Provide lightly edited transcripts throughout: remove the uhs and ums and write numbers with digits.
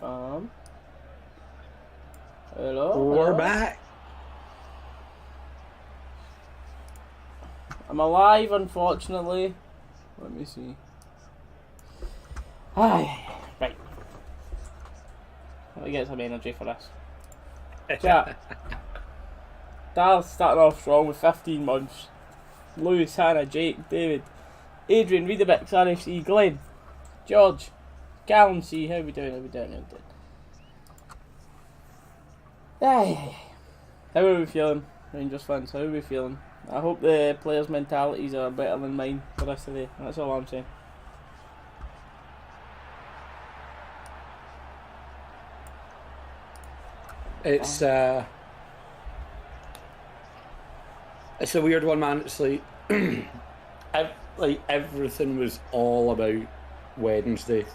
Hello. We're back. I'm alive, unfortunately. Let me see. Right. Let me get some energy for this. Chat. Dalus starting off strong with 15 months. Lewis, Hannah, Jake, David, Adrian, Readabic, RFC, Glenn, George, Callum C. How we doing? Aye. How are we feeling, Rangers fans? How are we feeling? I hope the players' mentalities are better than mine for this today. That's all I'm saying. It's a weird one, man. It's like, everything was all about Wednesday.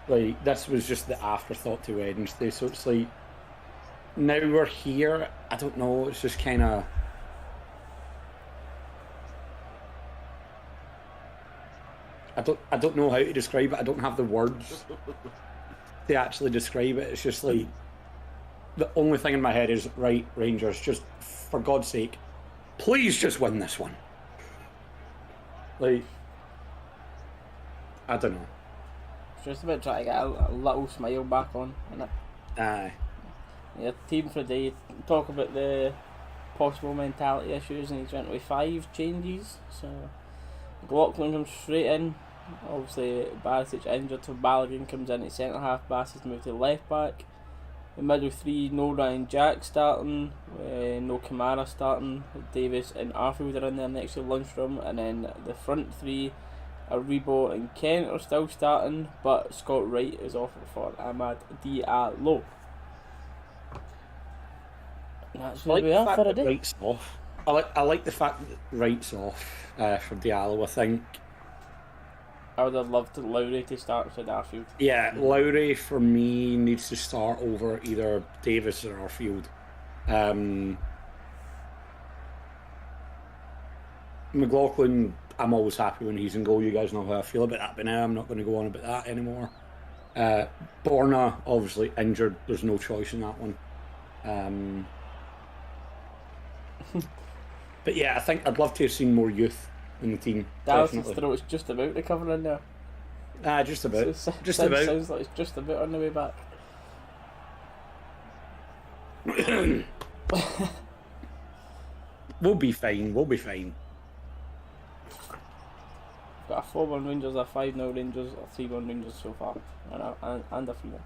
Like, this was just the afterthought to Wednesday. So it's like, now we're here. I don't know. It's just kind of. I don't know how to describe it. I don't have the words to actually describe it. It's just like, the only thing in my head is, right, Rangers, just for God's sake, please just win this one. Like, I don't know. It's just about trying to get a little smile back on, innit? Aye. Yeah, team for the day. Talk about the possible mentality issues, and he's went with 5 changes. So, McLaughlin comes straight in. Obviously, Barisic injured, so Balogun comes in at centre half. Bassett moved to left back. The middle 3, no Ryan Jack starting, no Kamara starting. Davis and Arfield are in there next to Lundstrom, and then the front 3, Aribo and Kent are still starting, but Scott Wright is offered for Ahmad Diallo. That's where we are for a day. Wright's off. I like the fact that Wright's off for Diallo. I think. I would have loved Lowry to start with Arfield. Yeah, Lowry for me needs to start over either Davis or Arfield. McLaughlin, I'm always happy when he's in goal. You guys know how I feel about that, but now I'm not going to go on about that anymore. Borna, obviously injured. There's no choice in that one. But yeah, I think I'd love to have seen more youth in the team. Dallas' throat's just about recovering now. Just about. Sounds like it's just about on the way back. We'll be fine. Got a 4-1 Rangers, a 5-0 Rangers, a 3-1 Rangers so far, and a 3-1.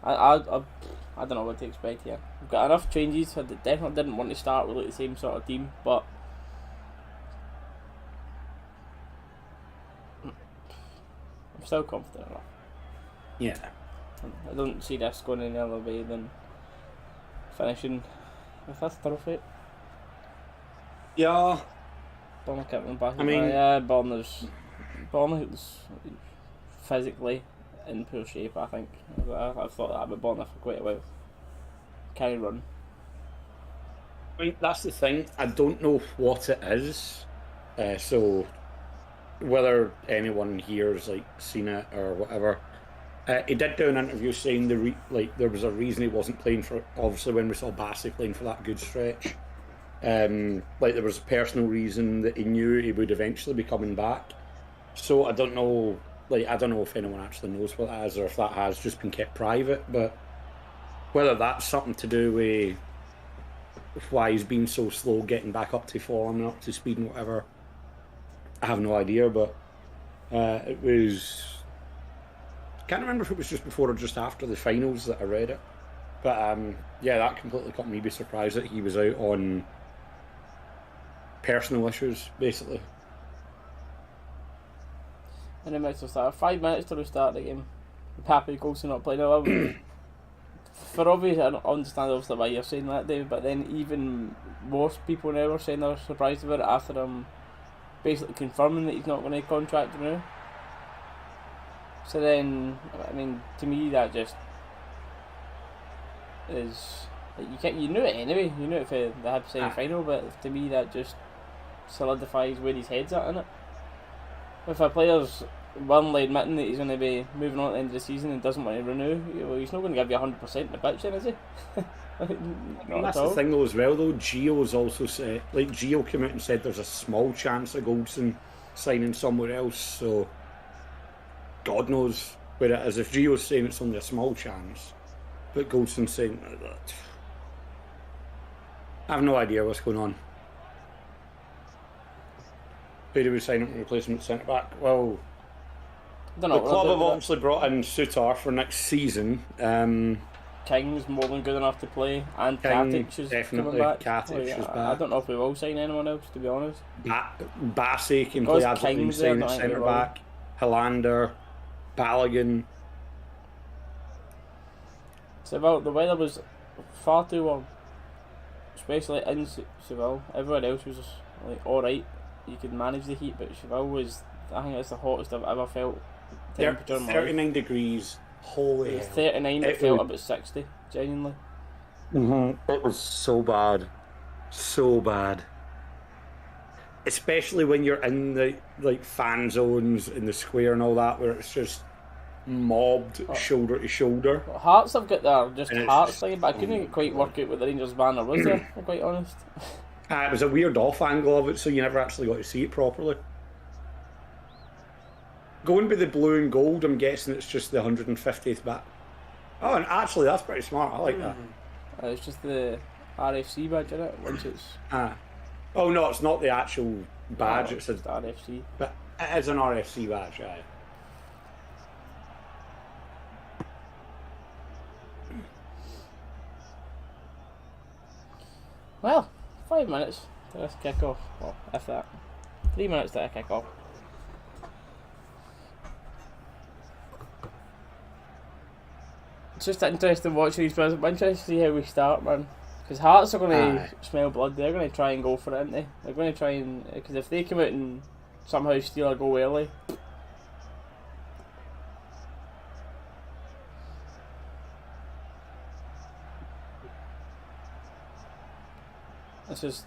I don't know what to expect here. We've got enough changes. I definitely didn't want to start with like the same sort of team, but I'm still confident enough. Yeah. I don't see this going any other way than finishing with this trophy. Yeah. Bournemouth kept back. I mean, Bournemouth's physically in poor shape. I think I've thought that about Bournemouth for quite a while. Can he run? I mean, that's the thing. I don't know what it is. So whether anyone here's like seen it or whatever, he did do an interview saying there was a reason he wasn't playing for. Obviously, when we saw Bassey playing for that good stretch, there was a personal reason that he knew he would eventually be coming back. So I don't know. I don't know if anyone actually knows what that is, or if that has just been kept private. But whether that's something to do with why he's been so slow getting back up to form and up to speed and whatever, I have no idea. But it was. I can't remember if it was just before or just after the finals that I read it. But yeah, that completely caught me by surprise that he was out on personal issues, basically. And then to start 5 minutes to restart the game. I'm happy Golson not playing. No, for obvious, I understand obviously why you're saying that, David. But then even more people now are saying they're surprised about it after basically confirming that he's not going to contract renew. So then, I mean, to me that just is you knew it anyway. You knew it for the Hibs semi-final, but to me that just solidifies where his head's at, innit? If a player's willingly admitting that he's going to be moving on at the end of the season and doesn't want to renew, well, he's not going to give you 100% in the pitch then, is he? That's the thing though as well though, Gio's also said, like Gio came out and said there's a small chance of Goldson signing somewhere else, so God knows where it is. If Gio's saying it's only a small chance, but Goldson's saying that, I have no idea what's going on. Who do we sign up in replacement centre back? Well, I don't know, the club have obviously brought in Sutar for next season. King's more than good enough to play, and Katic is coming back. Katic is back. I don't know if we will sign anyone else, to be honest. Bassey can play absolutely insane at centre back. Hilander, Balogun. Seville, the weather was far too warm, especially in Seville. Everywhere else was like alright. You could manage the heat, but Seville was, I think it's the hottest I've ever felt. Temperature 39 degrees. Holy hell. It was 39, it felt about 60, genuinely. It was so bad. So bad. Especially when you're in the like fan zones in the square and all that, where it's just mobbed shoulder to shoulder. Well, Hearts have got their just Hearts thing, but I couldn't quite work out what the Rangers banner was there, if I'm quite honest. It was a weird off angle of it, so you never actually got to see it properly. Going by the blue and gold, I'm guessing it's just the 150th back. Oh, and actually, that's pretty smart. I like that. It's just the RFC badge, isn't it? Once it's... Oh, no, it's not the actual badge. It's just RFC. But it is an RFC badge, aye. Well, 5 minutes to this kick off. Well, if that. 3 minutes to a kick off. It's just interesting watching these players. I'm interested to see how we start, man. Because Hearts are going to smell blood. They're going to try and go for it, aren't they? They're going to try and... Because if they come out and somehow steal a goal early... This is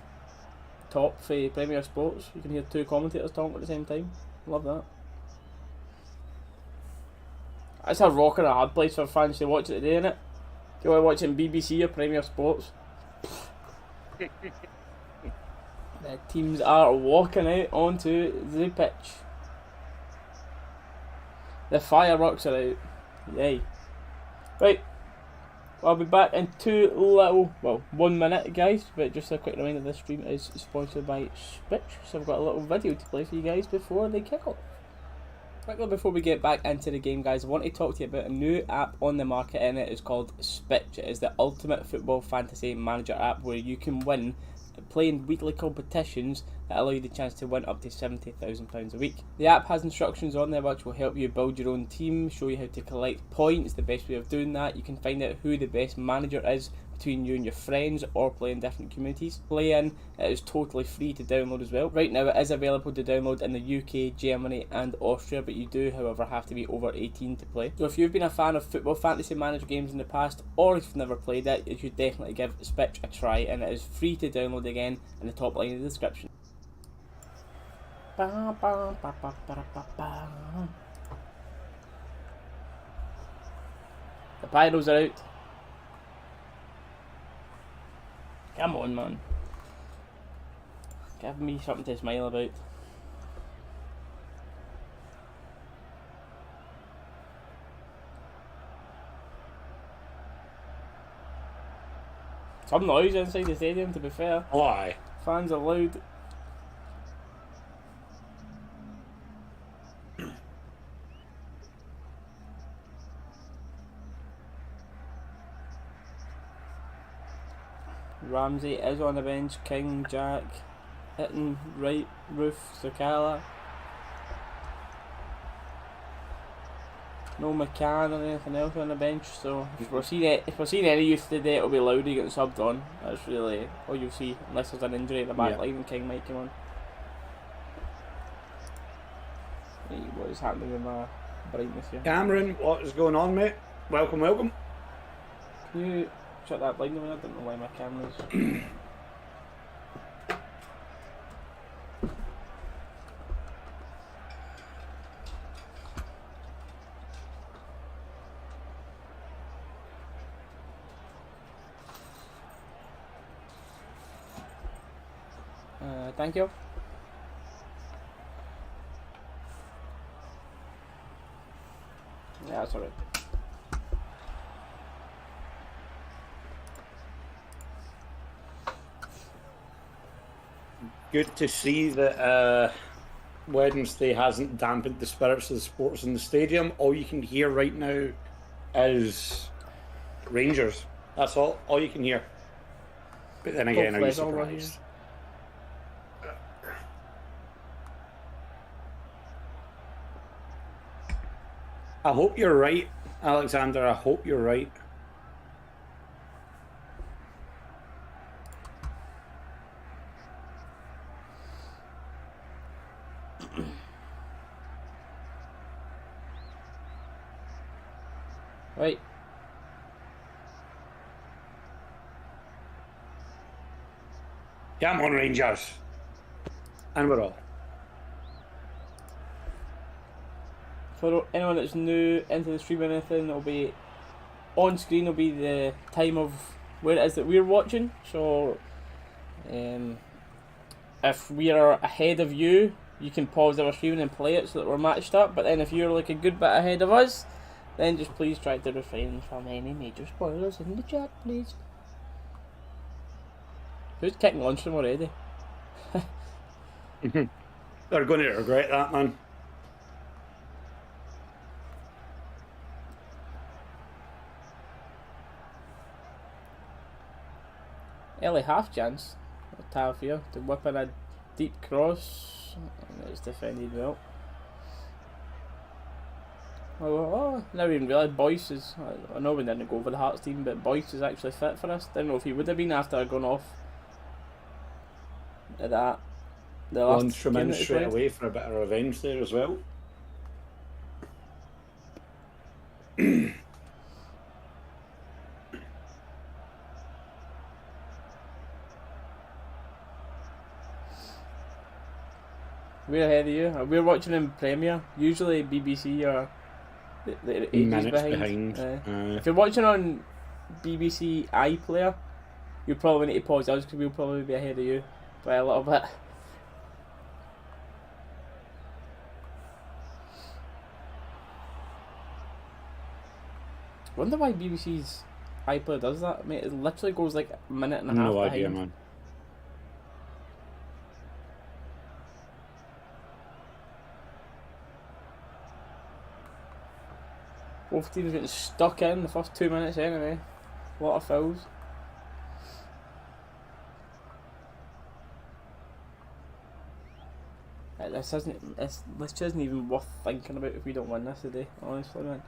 top for Premier Sports. You can hear two commentators talking at the same time. Love that. It's a rock and a hard place for fans to watch it today, innit? Do you want to watch it on BBC or Premier Sports? The teams are walking out onto the pitch. The fireworks are out. Yay. Right. I'll be back in 1 minute, guys. But just a quick reminder, this stream is sponsored by SPITCH. So I've got a little video to play for you guys before they kick off. Quickly before we get back into the game, guys, I want to talk to you about a new app on the market, and it is called SPITCH. It is the ultimate football fantasy manager app where you can win playing weekly competitions that allow you the chance to win up to £70,000 a week. The app has instructions on there which will help you build your own team, show you how to collect points, the best way of doing that. You can find out who the best manager is between you and your friends, or play in different communities. Play in, it is totally free to download as well. Right now it is available to download in the UK, Germany and Austria, but you do however have to be over 18 to play. So if you've been a fan of football fantasy manager games in the past, or if you've never played it, you should definitely give SPITCH a try, and it is free to download again in the top line of the description. The pyros are out. Come on, man. Give me something to smile about. Some noise inside the stadium, to be fair. Why? Fans are loud. Ramsey is on the bench. King, Jack, Hitton, Wright, Roof, Sakala. No McCann or anything else on the bench. So if we're seeing any youth today, it'll be Lowry getting subbed on. That's really all you'll see, unless there's an injury at the back line and King might come on. Hey, what is happening with my brightness here? Cameron, what is going on, mate? Welcome, welcome. Can you shut that blind away? I don't know why my camera's... Thank you. Yeah, that's alright. Good to see that Wednesday hasn't dampened the spirits of the sports in the stadium. All you can hear right now is Rangers. That's all you can hear. But then again, are you surprised? I hope you're right, Alexander. I hope you're right. Right. Come on, Rangers. And we're all. For anyone that's new into the stream or anything, it'll be on screen. Will be the time of where it is that we're watching. So, if we are ahead of you, you can pause our stream and play it so that we're matched up. But then if you're like a good bit ahead of us, then just please try to refrain from any major spoilers in the chat, please. Who's kicking lunchroom already? They're going to regret that, man. Early half chance. Tavia to whip in a deep cross. And it's defended well. Oh, never even realised Boyce is. I know we didn't go over the Hearts team, but Boyce is actually fit for us. Didn't know if he would have been after going off at that. The last Lunchroom in straight away for a bit of revenge there as well. We're ahead of you. We're watching in Premier. Usually BBC are the ages behind. If you're watching on BBC iPlayer, you probably need to pause us because we'll probably be ahead of you by a little bit. Wonder why BBC's iPlayer does that, mate. It literally goes like a minute and a half behind. No idea, man. Both teams getting stuck in the first 2 minutes anyway. A lot of fouls. This isn't even worth thinking about if we don't win this today, honestly, man.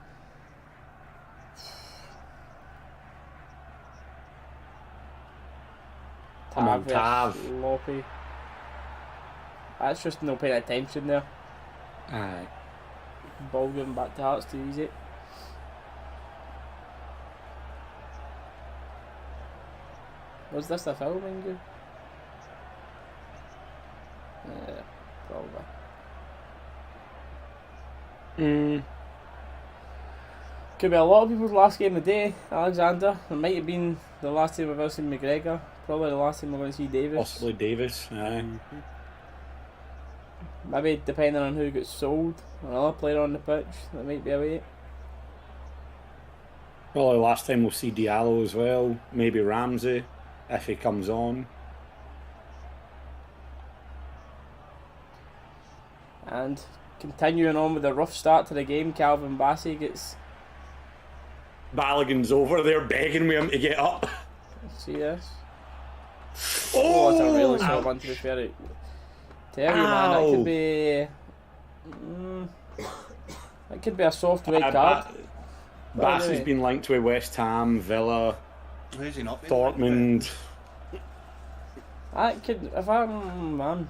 Come on, Tav. Sloppy. That's just no paying attention there. Aye. Ball going back to Hearts too easy. Was this a foul, Mingu? Yeah, probably. Could be a lot of people's last game of the day, Alexander. It might have been the last time we've ever seen McGregor. Probably the last time we're going to see Davis. Possibly Davis, aye. Maybe depending on who gets sold, another player on the pitch, that might be away. Probably last time we'll see Diallo as well. Maybe Ramsey, if he comes on. And continuing on with the rough start to the game, Calvin Bassey gets... Balogun's over there begging with him to get up. See this? Oh, that's a really short one to be fair. Tell you, man, that could be... that could be a soft red card. Bassey's been linked with West Ham, Villa, Dortmund. That could... If I'm... man...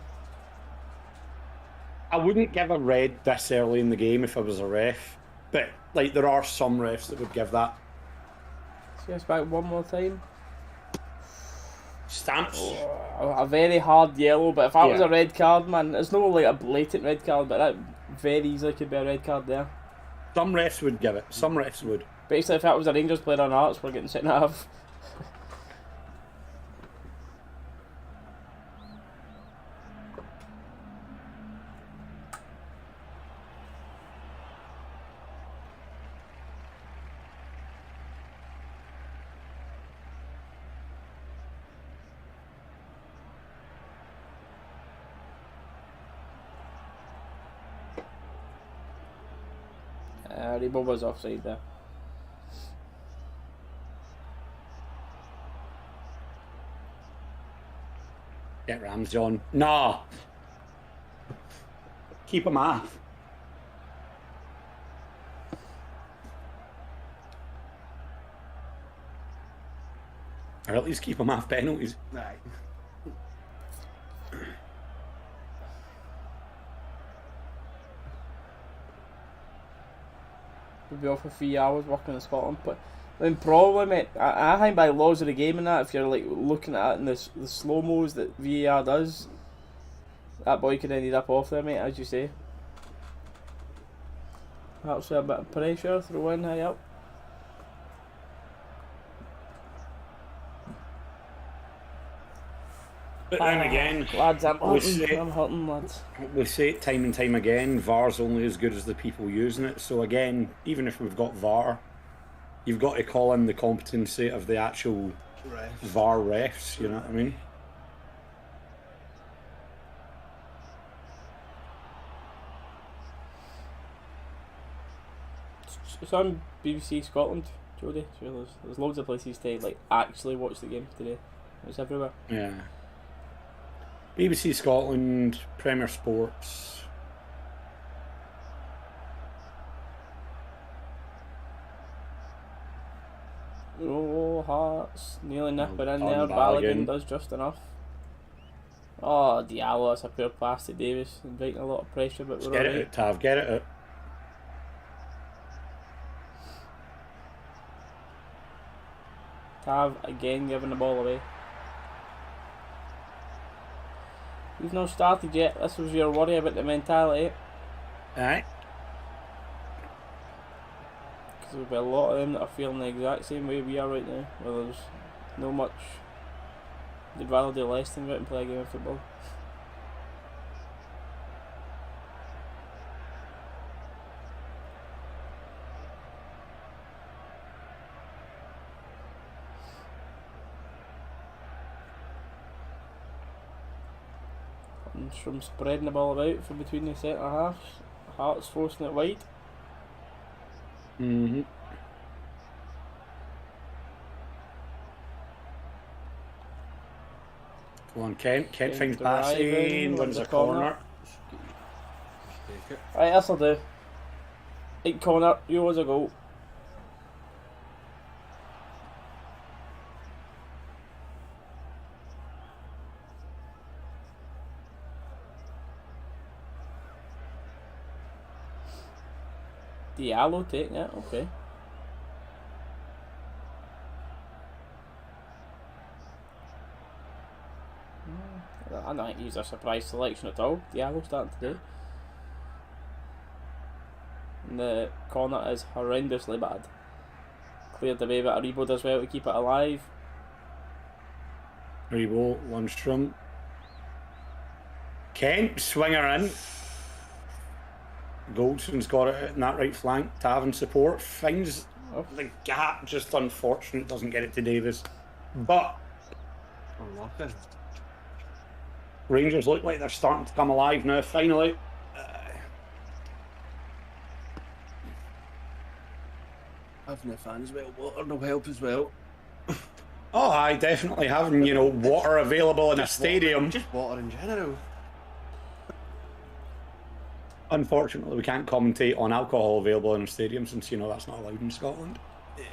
I wouldn't give a red this early in the game if I was a ref, but like there are some refs that would give that. See us back one more time. Stamps. Oh, a very hard yellow, but if that was a red card, man, it's not like a blatant red card, but that very easily could be a red card there. Some refs would give it. Some refs would. Basically, if that was a Rangers player on Hearts, we're getting sent off. Rebo was offside there. Get Ramsey on. Nah. Keep him off. Or at least keep him off penalties. Right. We'll be off for 3 hours working in Scotland, but then probably, mate, I think by laws of the game and that, if you're like looking at it in the slow mos that VAR does, that boy could end up off there, mate, as you say. Perhaps a bit of pressure, throw in, high up. But then again, lads, I'm hurting, lads. We say it time and time again, VAR's only as good as the people using it. So again, even if we've got VAR, you've got to call in the competency of the actual VAR refs, you know what I mean? It's on BBC Scotland, Jodie. So there's loads of places to like actually watch the game today. It's everywhere. Yeah. BBC Scotland, Premier Sports. Oh, Hearts nearly nipping in there. Ballaghan. Ballaghan does just enough. Oh, Diallo, that's a poor pass to Davis, inviting a lot of pressure, but we're Get alright. it out, Tav, get it out. Tav again giving the ball away. We've not started yet. This was your worry about the mentality. Aye. Because there'll be a lot of them that are feeling the exact same way we are right now, where there's no much. They'd rather do less than go out and play a game of football. And from spreading the ball about from between the centre halves, Hearts forcing it wide. Mm-hmm. Go on, Kent. Kent finds passing, wins a corner. Right, this'll do. 8 corner, yours a goal. Diallo taking it, okay. I don't think he's a surprise selection at all. Diallo starting today. And the corner is horrendously bad. Cleared the way, but Aribo does well to keep it alive. Rebo, Lundstrom. Kent, swinger in. Goldson's got it in that right flank. Tav support. Finds the gap, just unfortunate, doesn't get it to Davis. But Unlucky. Rangers look like they're starting to come alive now, finally. Having the fans well, water will help as well. Oh, I definitely having, water available in a stadium. Just water in general. Unfortunately, we can't commentate on alcohol available in a stadium since, that's not allowed in Scotland. Yeah.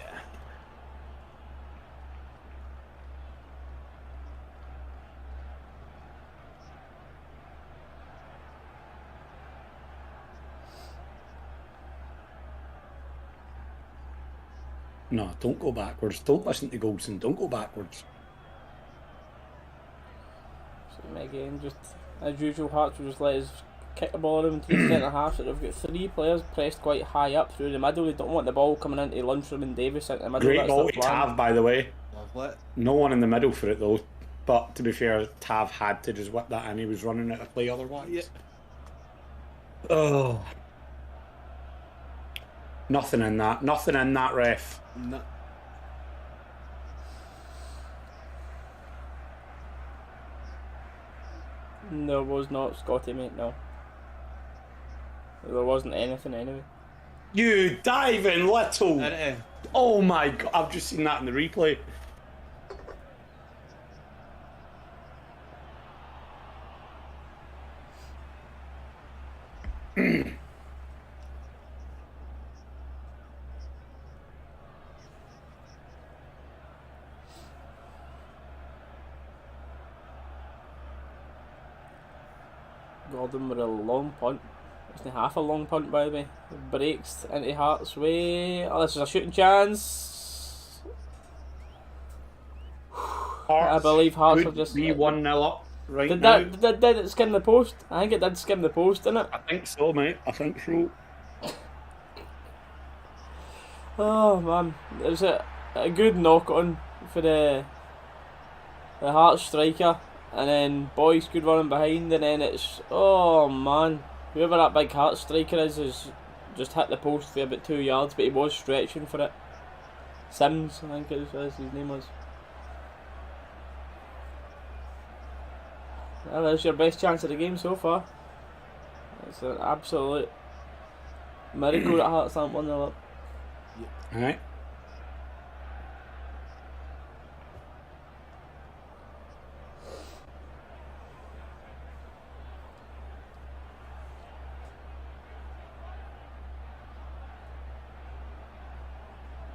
No, don't go backwards. Don't listen to Goldson. Don't go backwards. So again, just as usual, Hearts will just let us kick the ball around to the centre half. So they've got 3 players pressed quite high up through the middle. They don't want the ball coming into Lundstrom and Davis into the middle. Great ball to Tav, by the way. Lovely. No one in the middle for it, though. But to be fair, Tav had to just whip that in. He was running out of play otherwise. Yeah. Oh. Nothing in that. Nothing in that, ref. No. There was not, Scotty, mate, no. There wasn't anything anyway. You diving little. Oh my god! I've just seen that in the replay. Gordon with a long punt. It's not half a long punt, by the way. It breaks into Hart's way. Oh, this is a shooting chance. I believe Hearts are just... be 1-0 up right did now. Did it skim the post? I think it did skim the post, didn't it? I think so, mate. I think so. Oh, man. It was a good knock-on for the Hearts striker. And then Boyce good running behind, and then it's... Oh, man. Whoever that big Hearts striker is just hit the post for about 2 yards, but he was stretching for it. Sims, I think it was his name was. Well, that's your best chance of the game so far. It's an absolute miracle that Hearts aren't 1-0 up. Alright.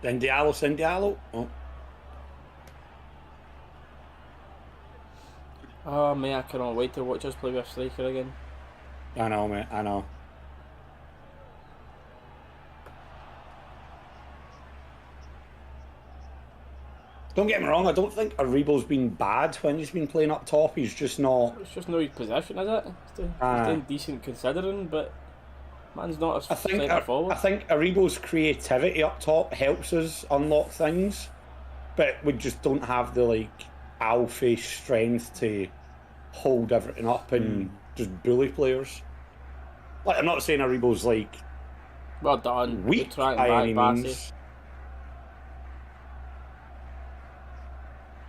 Then Diallo. Oh man, I cannot wait to watch us play with a striker again. I know, mate. I know. Don't get me wrong. I don't think Aribo's been bad when he's been playing up top. He's just not. It's just no his position, is it? He's doing decent considering, but man's not a centre forward. I think Aribo's creativity up top helps us unlock things, but we just don't have the alpha strength to hold everything up and just bully players. I'm not saying Aribo's well done. Weak by any means.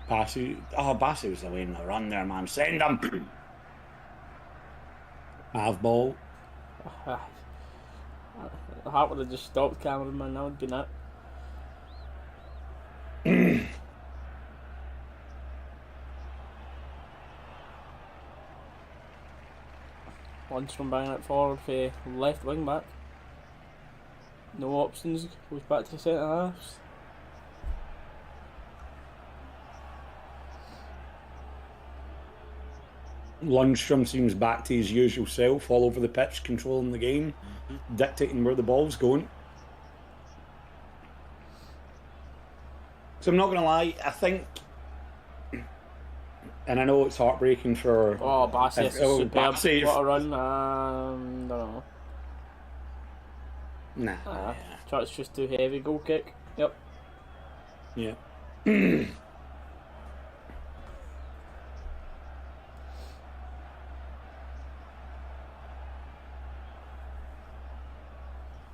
Bassey was away in the run there, man. Send him. Half ball. Hart would have just stopped Cameron, man. That would be that. Lundstrom banging it forward for left wing back. No options. Goes back to the centre halves. Lundstrom seems back to his usual self, all over the pitch, controlling the game, dictating where the ball's going. So I'm not going to lie, I think, and I know it's heartbreaking for... Oh, Bassey is superb. Bassey. What a run. Don't know. Nah. Shot's just too heavy. Goal kick. Yep. Yeah.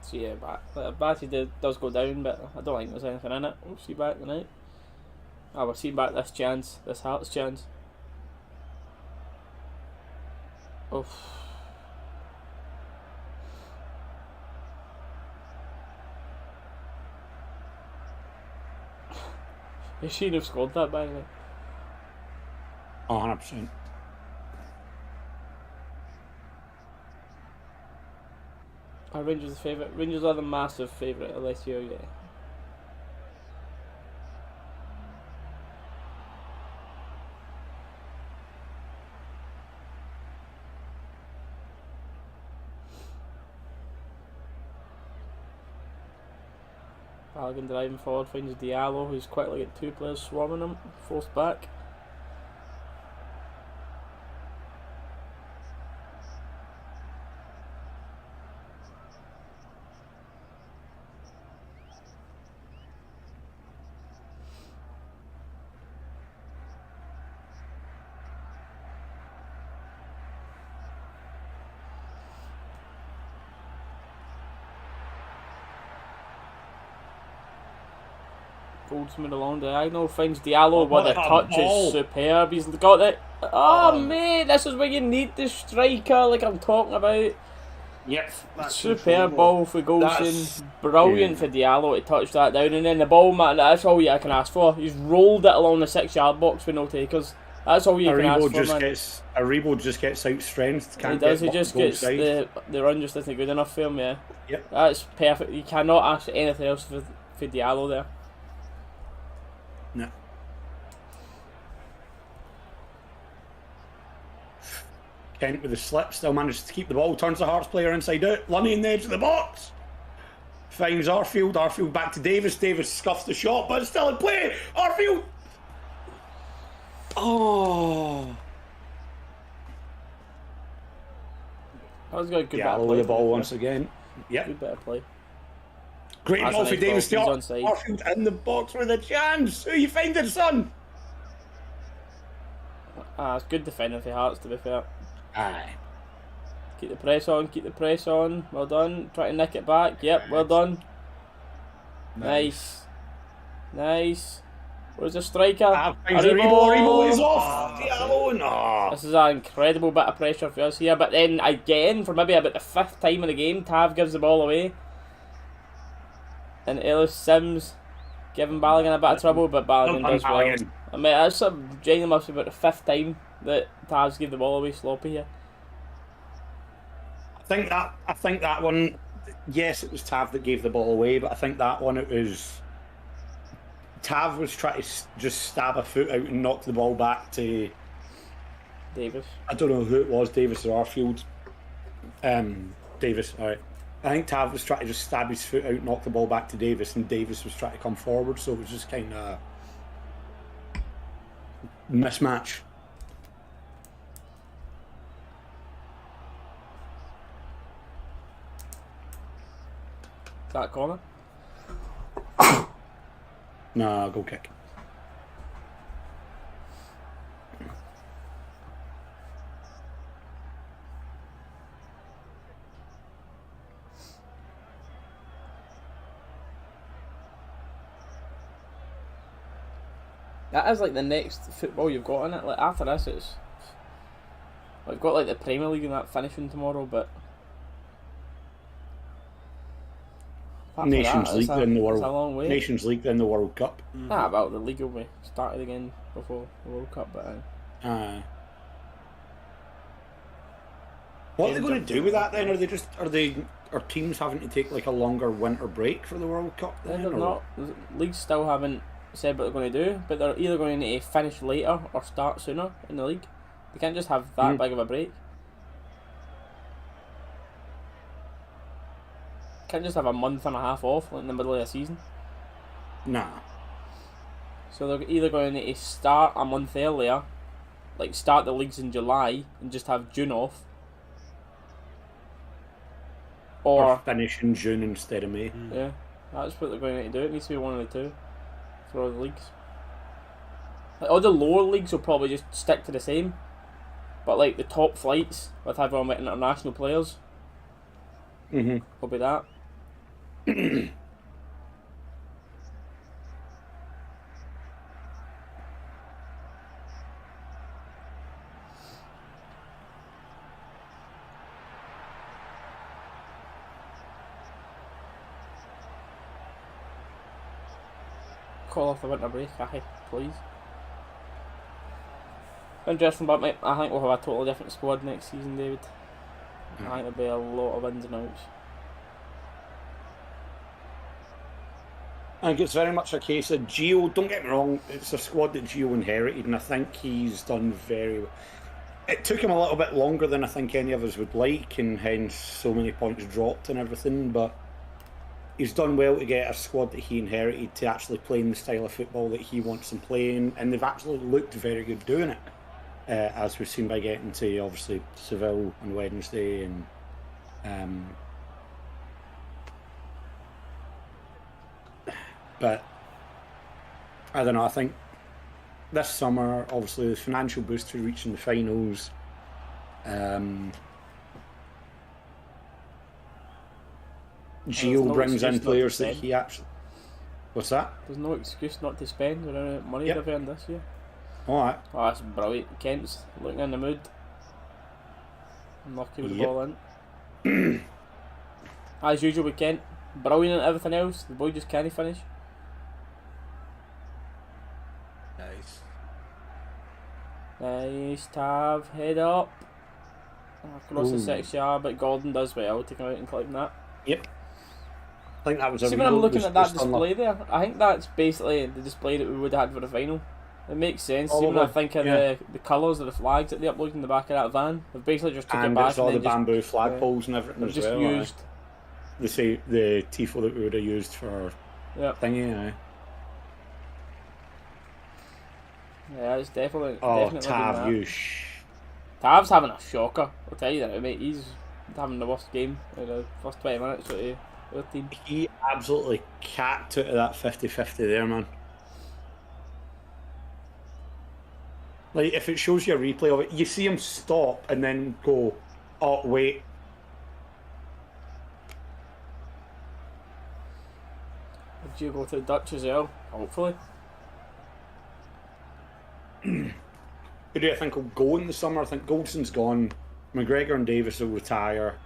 So yeah, Bassey does go down, but I don't think there's anything in it. We'll see back tonight. We'll see back this Hearts chance. Oof. He shouldn't have scored that, by the way. 100%. Rangers the favourite. Rangers are the massive favourite of this year, yeah. Balogun driving forward, finds Diallo, who's quickly got two players swarming him, forced back. Goldsmith along diagonal, finds Diallo with a touch is superb. He's got it. Oh mate, this is where you need the striker, like I'm talking about. Yep. That's Superb ball for Goldson. That's- Brilliant yeah. for Diallo to touch that down. And then the ball, man, that's all you can ask for. He's rolled it along the 6-yard box with no takers. That's all you can ask for, man. Aribo just gets outstrengthed. He does, he just gets the run just isn't good enough for him, yeah. Yep. That's perfect. You cannot ask for anything else for Diallo there. No. Kent with the slip still manages to keep the ball, turns the Hearts player inside out. Lunny in the edge of the box. Finds Arfield. Arfield back to Davis. Davis scuffs the shot, but it's still in play. Arfield. Oh. That was a good bit of Diallo play. with the ball once again. Yep. Good bit of play. Great That's ball a for nice Davis. ball. He's onside. Arfield in the box with a chance. Who are you finding, son? It's good defending for Hearts, to be fair. Aye. Keep the press on, keep the press on. Well done. Try to nick it back. Yep, well done. Nice. Where's the striker? Aribo is off. Diallo, no. This is an incredible bit of pressure for us here. But then again, for maybe about the 5th time in the game, Tav gives the ball away. And Ellis Sims giving Balogun a bit of trouble, but Balogun does well. I mean, that's genuinely must be about the 5th time that Tav's gave the ball away sloppy here. I think that one, yes, it was Tav that gave the ball away, but I think that one it was Tav was trying to just stab a foot out and knock the ball back to Davis. I don't know who it was, Davis or Arfield. Davis, alright. I think Tav was trying to just stab his foot out, knock the ball back to Davis, and Davis was trying to come forward, so it was just kind of mismatch. That corner. Nah, goal kick. That is like the next football you've got in it. Like after this, it's we've got like the Premier League and that finishing tomorrow, but Nations League, then the It's a long way. Nations League, then the World Cup. Nah, about the league will be started again before the World Cup, but what are they going to do with that then? Are teams having to take like a longer winter break for the World Cup then? they're not. The leagues still haven't said what they're going to do, but they're either going to need to finish later or start sooner in the league. They can't just have that big of a break. Can't just have a month and a half off like in the middle of the season. Nah. So they're either going to need to start a month earlier, like start the leagues in July and just have June off, or finish in June instead of May. Yeah, that's what they're going to need to do. It needs to be one of the two for all the leagues. Like, all the lower leagues will probably just stick to the same, but like the top flights with everyone with international players will be that. Call off the winter break, aye, please. Interesting, but mate, I think we'll have a totally different squad next season, David. I think there'll be a lot of ins and outs. I think it's very much a case of Gio. Don't get me wrong, it's a squad that Gio inherited, and I think he's done very well. It took him a little bit longer than I think any of us would like, and hence so many points dropped and everything, but he's done well to get a squad that he inherited to actually playing the style of football that he wants them playing, and they've actually looked very good doing it, as we've seen by getting to, obviously, Seville on Wednesday, and but I don't know, I think this summer, obviously, the financial boost to reaching the finals, Gio brings in players that he actually... What's that? There's no excuse not to spend the money they've earned this year. Alright. Oh, that's brilliant. Kent's looking in the mood. Lucky with the ball in. As usual with Kent, brilliant at everything else. The boy just can't finish. Nice. Nice Tav, head up. Across the Ooh. 6 yard, but Gordon does well to come out and clip that. Yep. I think that was a See, when I'm real looking at that display display there, I think that's basically the display that we would have had for the final. It makes sense. See, when I think of the colours of the flags that they uploaded in the back of that van, they've basically just took it And back it's all the and then bamboo flagpoles and everything they've as just well. used. The tifo that we would have used for thingy. Yeah, it's definitely. Oh, definitely Tav, been you Tav's having a shocker. I'll tell you that, mate. He's having the worst game in the first 20 minutes of the team. He absolutely capped out of that 50-50 there, man. Like, if it shows you a replay of it, you see him stop and then go, oh, wait. Would you go to the Dutch as well? Hopefully. Who do you think will go in the summer? I think Goldson's gone. McGregor and Davis will retire.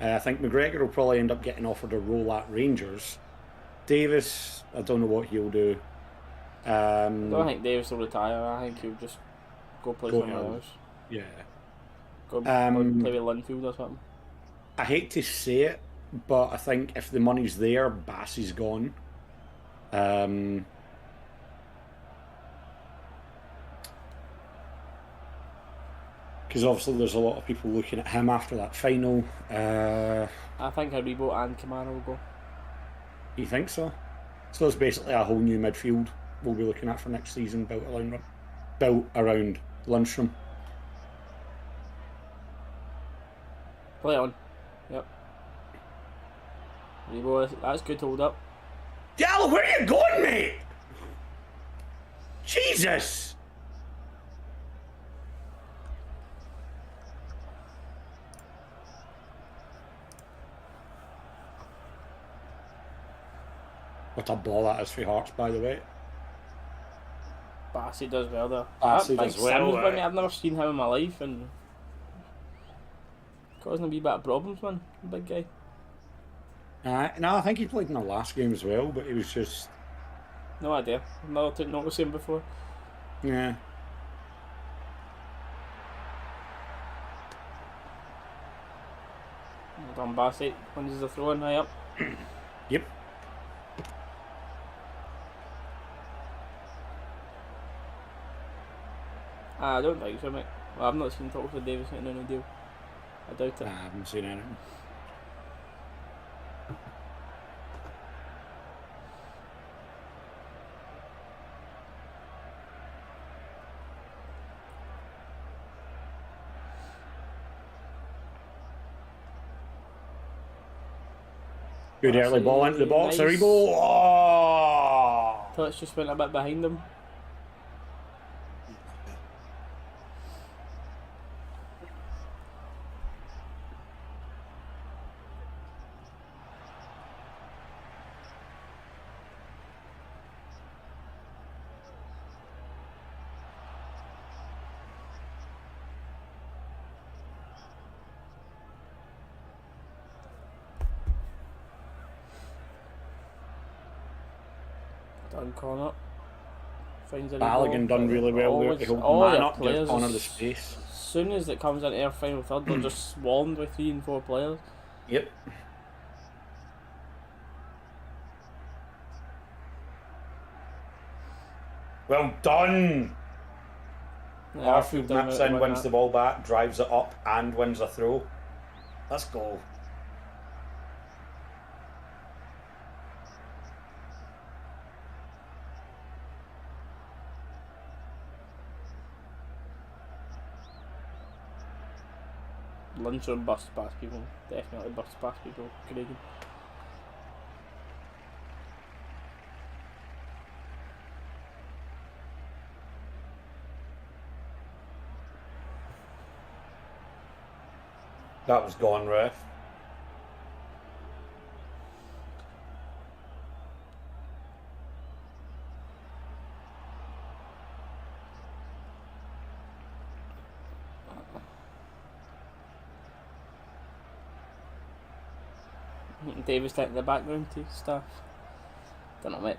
I think McGregor will probably end up getting offered a role at Rangers. Davis, I don't know what he'll do. I don't think Davis will retire. I think he'll just go play somewhere else. Yeah. Go play with Linfield or something. I hate to say it, but I think if the money's there, Bassey's gone. Because obviously there's a lot of people looking at him after that final. I think Haribo and Kamara will go. You think so? So it's basically a whole new midfield we'll be looking at for next season, built around Lundstrom. Play on. Yep. Haribo, that's good to hold up. Dalus, where are you going, mate? Jesus! What a ball that is for Hearts, by the way. Bassey does well there. Bassey does well. I've never seen him in my life and causing a wee bit of problems, man. Big guy. No, I think he played in the last game as well, but he was just... No idea. I've never took notice of him before. Yeah. Well done, Bassey. Wins the throw in high up. Yep. I don't think so, mate. Well, I've not seen talks with Davis getting on a deal. I doubt it. I haven't seen anything. Good early ball into the box. There we go. Oh! Touch just went a bit behind him. Done corner. Finds a Balogun done really well there to hold the man up, just corner the space. As soon as it comes into our final third, they're just swarmed with 3 and 4 players. Yep. Well done! Yeah, Arfield nips in, wins the ball back, drives it up, and wins a throw. Let's go. Lundstrom busts past people. Definitely busts past people. Craig. That was gone, ref. Davis taking the background to stuff. Don't know, mate.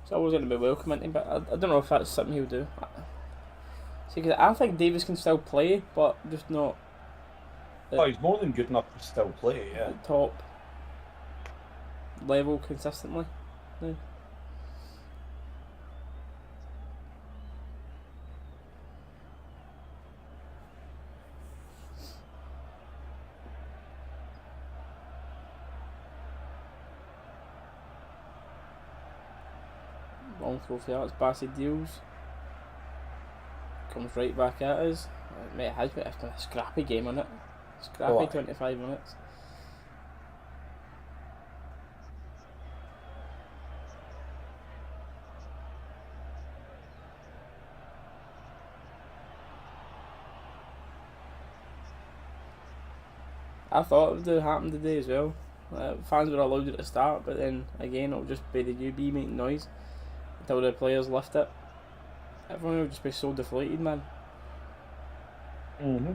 It's always going to be welcoming, but I don't know if that's something he'll do. See, because I think Davis can still play, but just not. Oh, he's more than good enough to still play, yeah. At top level consistently. No. Long throw for that, it's Bassey deals. Comes right back at us. Mate, it has been a scrappy game on it. Scrappy 25 minutes. I thought it would happen today as well. Fans were allowed at the start, but then again it'll just be the UB making noise until the players lift it. Everyone will just be so deflated, man. Mm-hmm.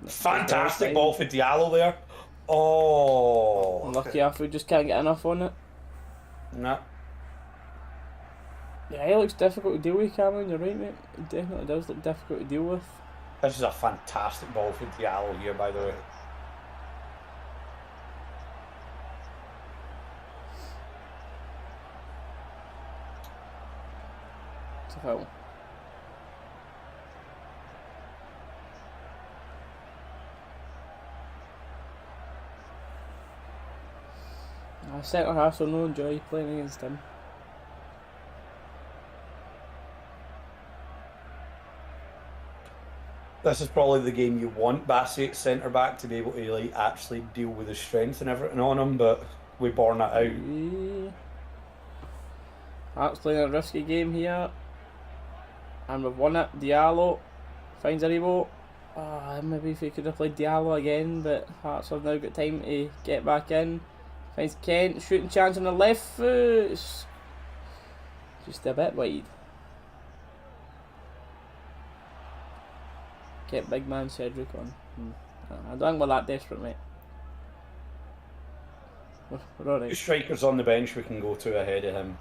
Fantastic ball for Diallo there. Oh, Unlucky if we just can't get enough on it. Nah. Yeah, he looks difficult to deal with, Cameron. You're right, mate. He definitely does look difficult to deal with. This is a fantastic ball for Diallo here, by the way. It's a foul. Centre half, so no enjoy playing against him. This is probably the game you want Bassey at centre back to be able to like actually deal with his strength and everything on him, but we borne it out. Yeah. Hearts playing a risky game here, and we've won it. Diallo finds a reboot. Maybe if he could have played Diallo again, but Hearts have now got time to get back in. Finds Kent, shooting chance on the left foot. It's just a bit wide. Get big man Cedric on. I don't think we're that desperate, mate. We're alright. 2 strikers on the bench we can go to ahead of him.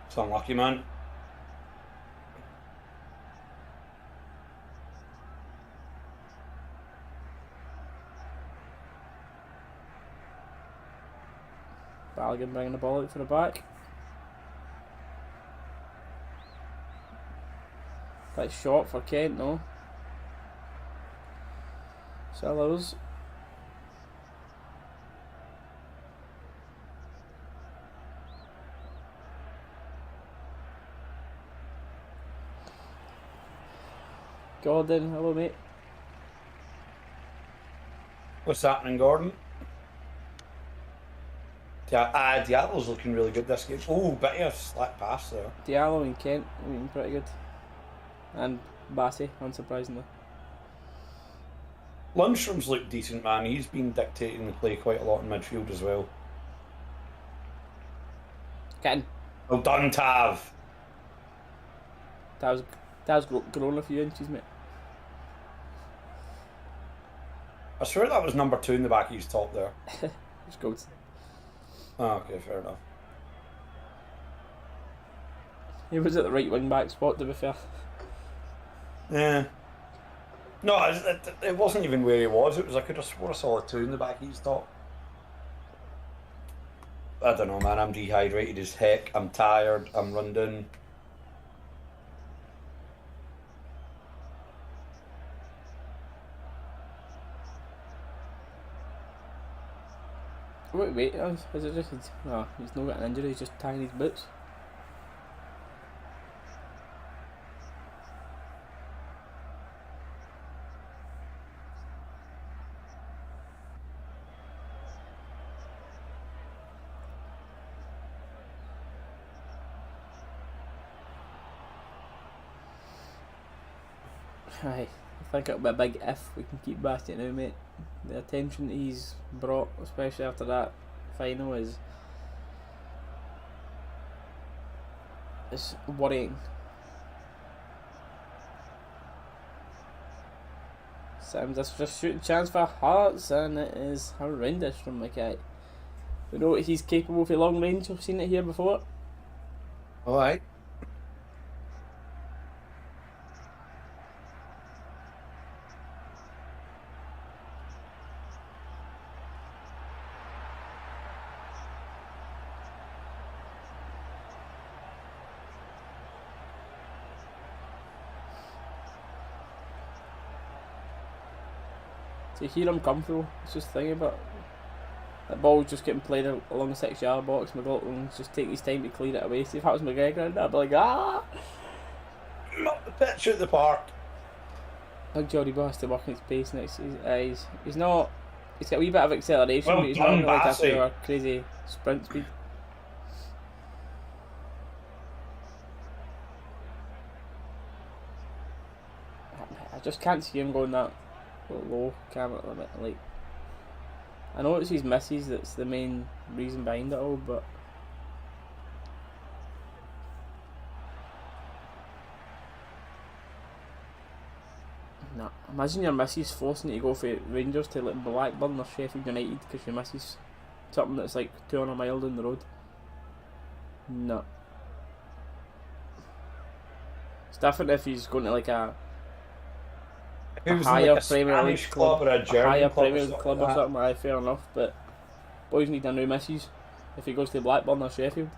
It's unlucky, man. Balogun bringing the ball out for the back. That's shot for Kent, no. Sellers. Gordon, hello mate. What's happening, Gordon? Diallo's looking really good this game. Oh, bit of a slack pass there. Diallo and Kent looking pretty good. And Bassey, unsurprisingly. Lundstrom's looked decent, man. He's been dictating the play quite a lot in midfield as well. Get in. Well done, Tav. Tav's grown a few inches, mate. I swear that was number 2 in the back of his top there. It's good. Oh, okay, fair enough. He was at the right wing back spot, to be fair. Yeah. No, it wasn't even where he was. It was I could have swore I saw a 2 in the back of his top. I don't know, man. I'm dehydrated as heck. I'm tired. I'm run down. Wait, is it just... No, he's not got an injury, he's just tying his boots. Aye, think it'll be a big if we can keep Bastian now, mate. The attention he's brought, especially after that final, is worrying. Sam's just shooting chance for Hearts, and it is horrendous from Mackay. We know what he's capable of long range. We've seen it here before. All right. To hear him come through, it's just thinking about that ball's just getting played along the 6-yard box. McLaughlin's just take his time to clear it away. See if that was McGregor, I'd be like, ah! Not the pitch at the park. Big Jordy Boss to work in his pace next. He's not. He's got a wee bit of acceleration, Well but he's done, not like a Bassey. pure crazy sprint speed. I just can't see him going that low camera limit. Like, I know it's his misses that's the main reason behind it all, but nah. Imagine your misses forcing you to go for Rangers to like Blackburn or Sheffield United because your misses something that's like 200 miles down the road. No. It's different if he's going to like a If it was higher like a Premier League Spanish club or a German higher club Premier League club or like something, aye, fair enough, but boys need a new misses if he goes to Blackburn or Sheffield.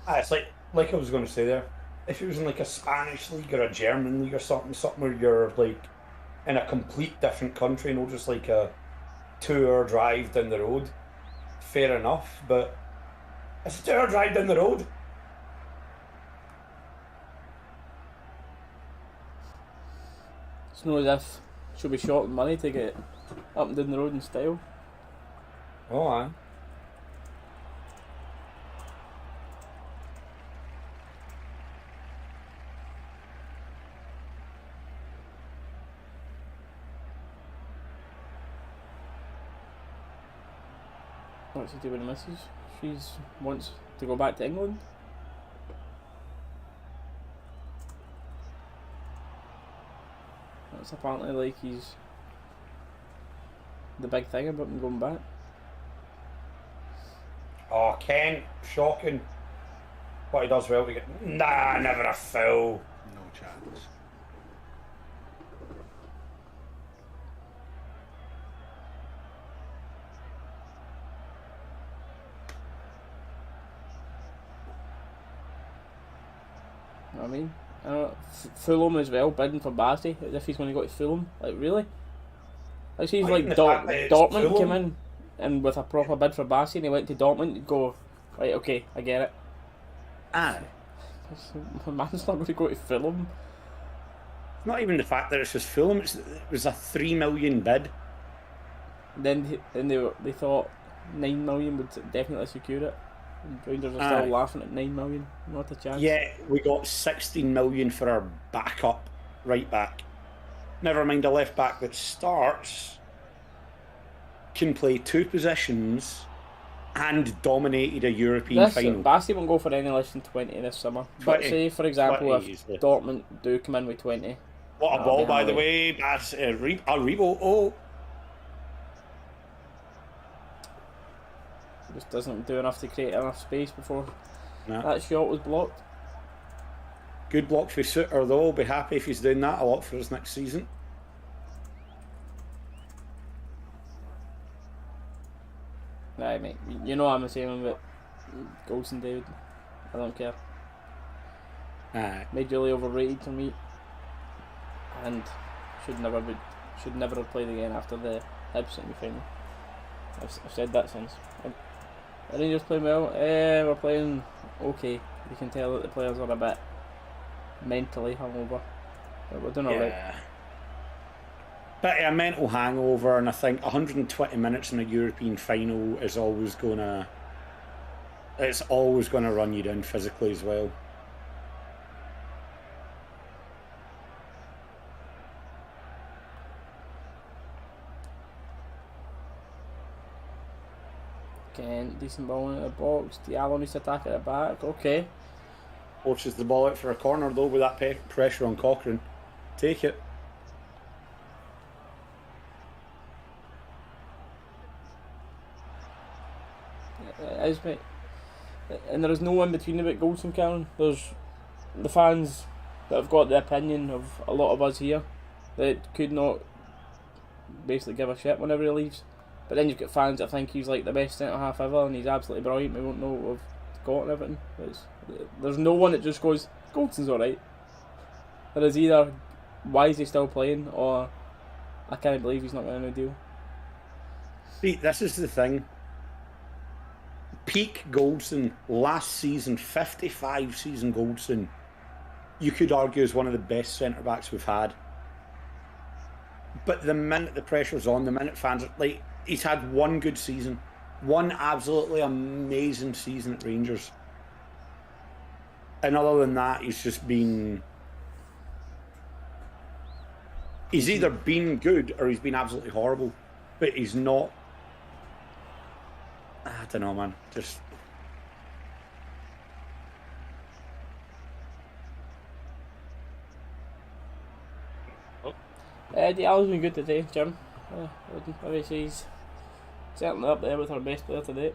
It's like I was going to say there. If it was in like a Spanish league or a German league or something where you're like in a complete different country, not just like a 2-hour drive down the road, fair enough. But it's a 2-hour drive down the road. It's not as if she'll be short on money to get up and down the road in style. Oh, aye. What's he do with the missus? She wants to go back to England. That's apparently like he's the big thing about him going back. Oh, Ken, shocking. What he does well to get. Nah, never a foul. No chance. You know what I mean? Fulham as well, bidding for Bassey, as if he's going to go to Fulham. Like, really? Like, see, Like, like the fact that it's Dortmund Fulham. came in and with a proper bid for Bassey and he went to Dortmund, you'd go, right, okay, I get it. Aye. My man's not going to go to Fulham. It's not even the fact that it's just Fulham, it was a 3 million bid. Then they thought 9 million would definitely secure it. And Rangers are Aye. still laughing at 9 million. Not a chance. Yeah, we got 16 million for our backup right back. Never mind a left back that starts, can play 2 positions, and dominated a European final. Bassey won't go for any less than 20 this summer. But 20. say, for example, 20 if easily. Dortmund do come in with 20. What a that'll ball, be by the handy. way. That's Rebo. Oh, Just doesn't do enough to create enough space before nah. that shot was blocked. Good block for Suter, though. Be happy if he's doing that a lot for us next season. Right, mate. You know I'm the same about Goldson, David. I don't care. Aye. Majorly overrated for me, and should never have played again after the Hibs semi-final. I've said that since. The Rangers playing well. We're playing okay. You can tell that the players are a bit mentally hungover, but we're doing alright. Bit of a mental hangover, and I think 120 minutes in a European final is always gonna. It's always gonna run you down physically as well. Kent, decent ball into the box. Diallo needs to attack at the back. Okay. Forces the ball out for a corner though with that pressure on Cochrane. Take it. It is, mate. And there is no in between about Goldson, Cameron. There's the fans that have got the opinion of a lot of us here that could not basically give a shit whenever he leaves. But then you've got fans that think he's like the best centre half ever and he's absolutely brilliant. We won't know what we've got and everything. There's no one that just goes, Goldson's alright. There is either, why is he still playing, or I can't believe he's not getting a deal. See, this is the thing. Peak Goldson last season, 55 season Goldson, you could argue is one of the best centre backs we've had. But the minute the pressure's on, the minute fans are like, he's had one good season, one absolutely amazing season at Rangers, and other than that, he's just been. He's either been good or he's been absolutely horrible, but he's not. I don't know, man. Just. Diallo's been good today, Jim. Obviously, he's certainly up there with our best player today.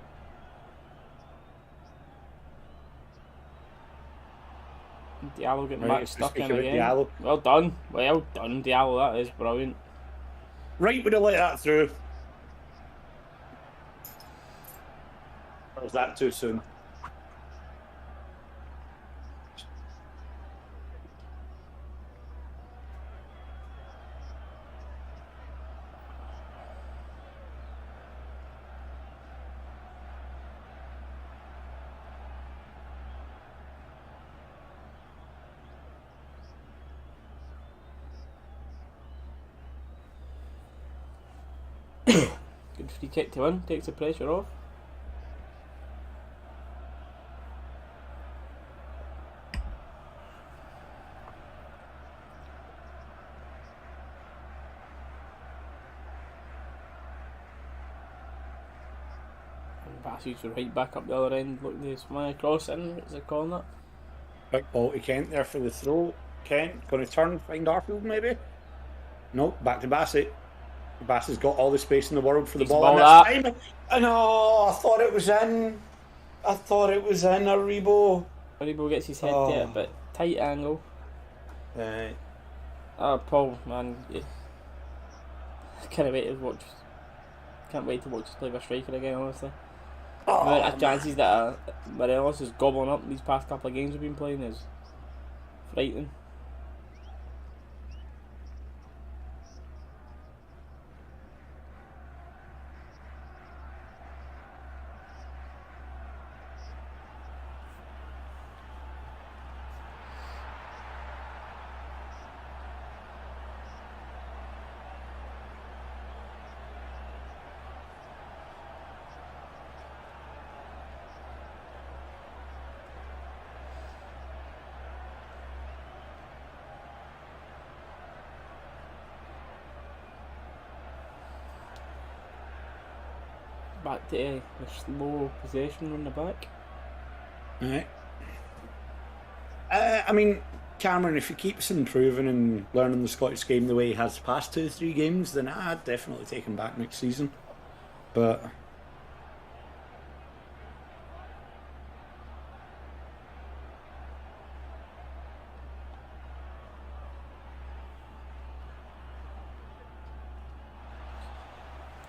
Diallo getting back stuck in again. Diallo. Well done, Diallo. That is brilliant. Right, would have let that through. Or was that too soon? Good free kick to win, takes the pressure off. Bassey's right back up the other end, look, this my cross in, what's it calling that? Quick ball to Kent there for the throw. Kent going to turn, find Arfield maybe? No, back to Bassett. Bassey's got all the space in the world for the ball. I know, I thought it was in. Aribo. Aribo gets his head to it, but tight angle. Right. Paul, man, yeah. Can't wait to watch us play with striker again, honestly. The amount of chances that Morelos is gobbling up these past couple of games we've been playing is frightening. Back to the slow possession on the back. Right. I mean, Cameron, if he keeps improving and learning the Scottish game the way he has the past 2-3 games, then I'd definitely take him back next season. But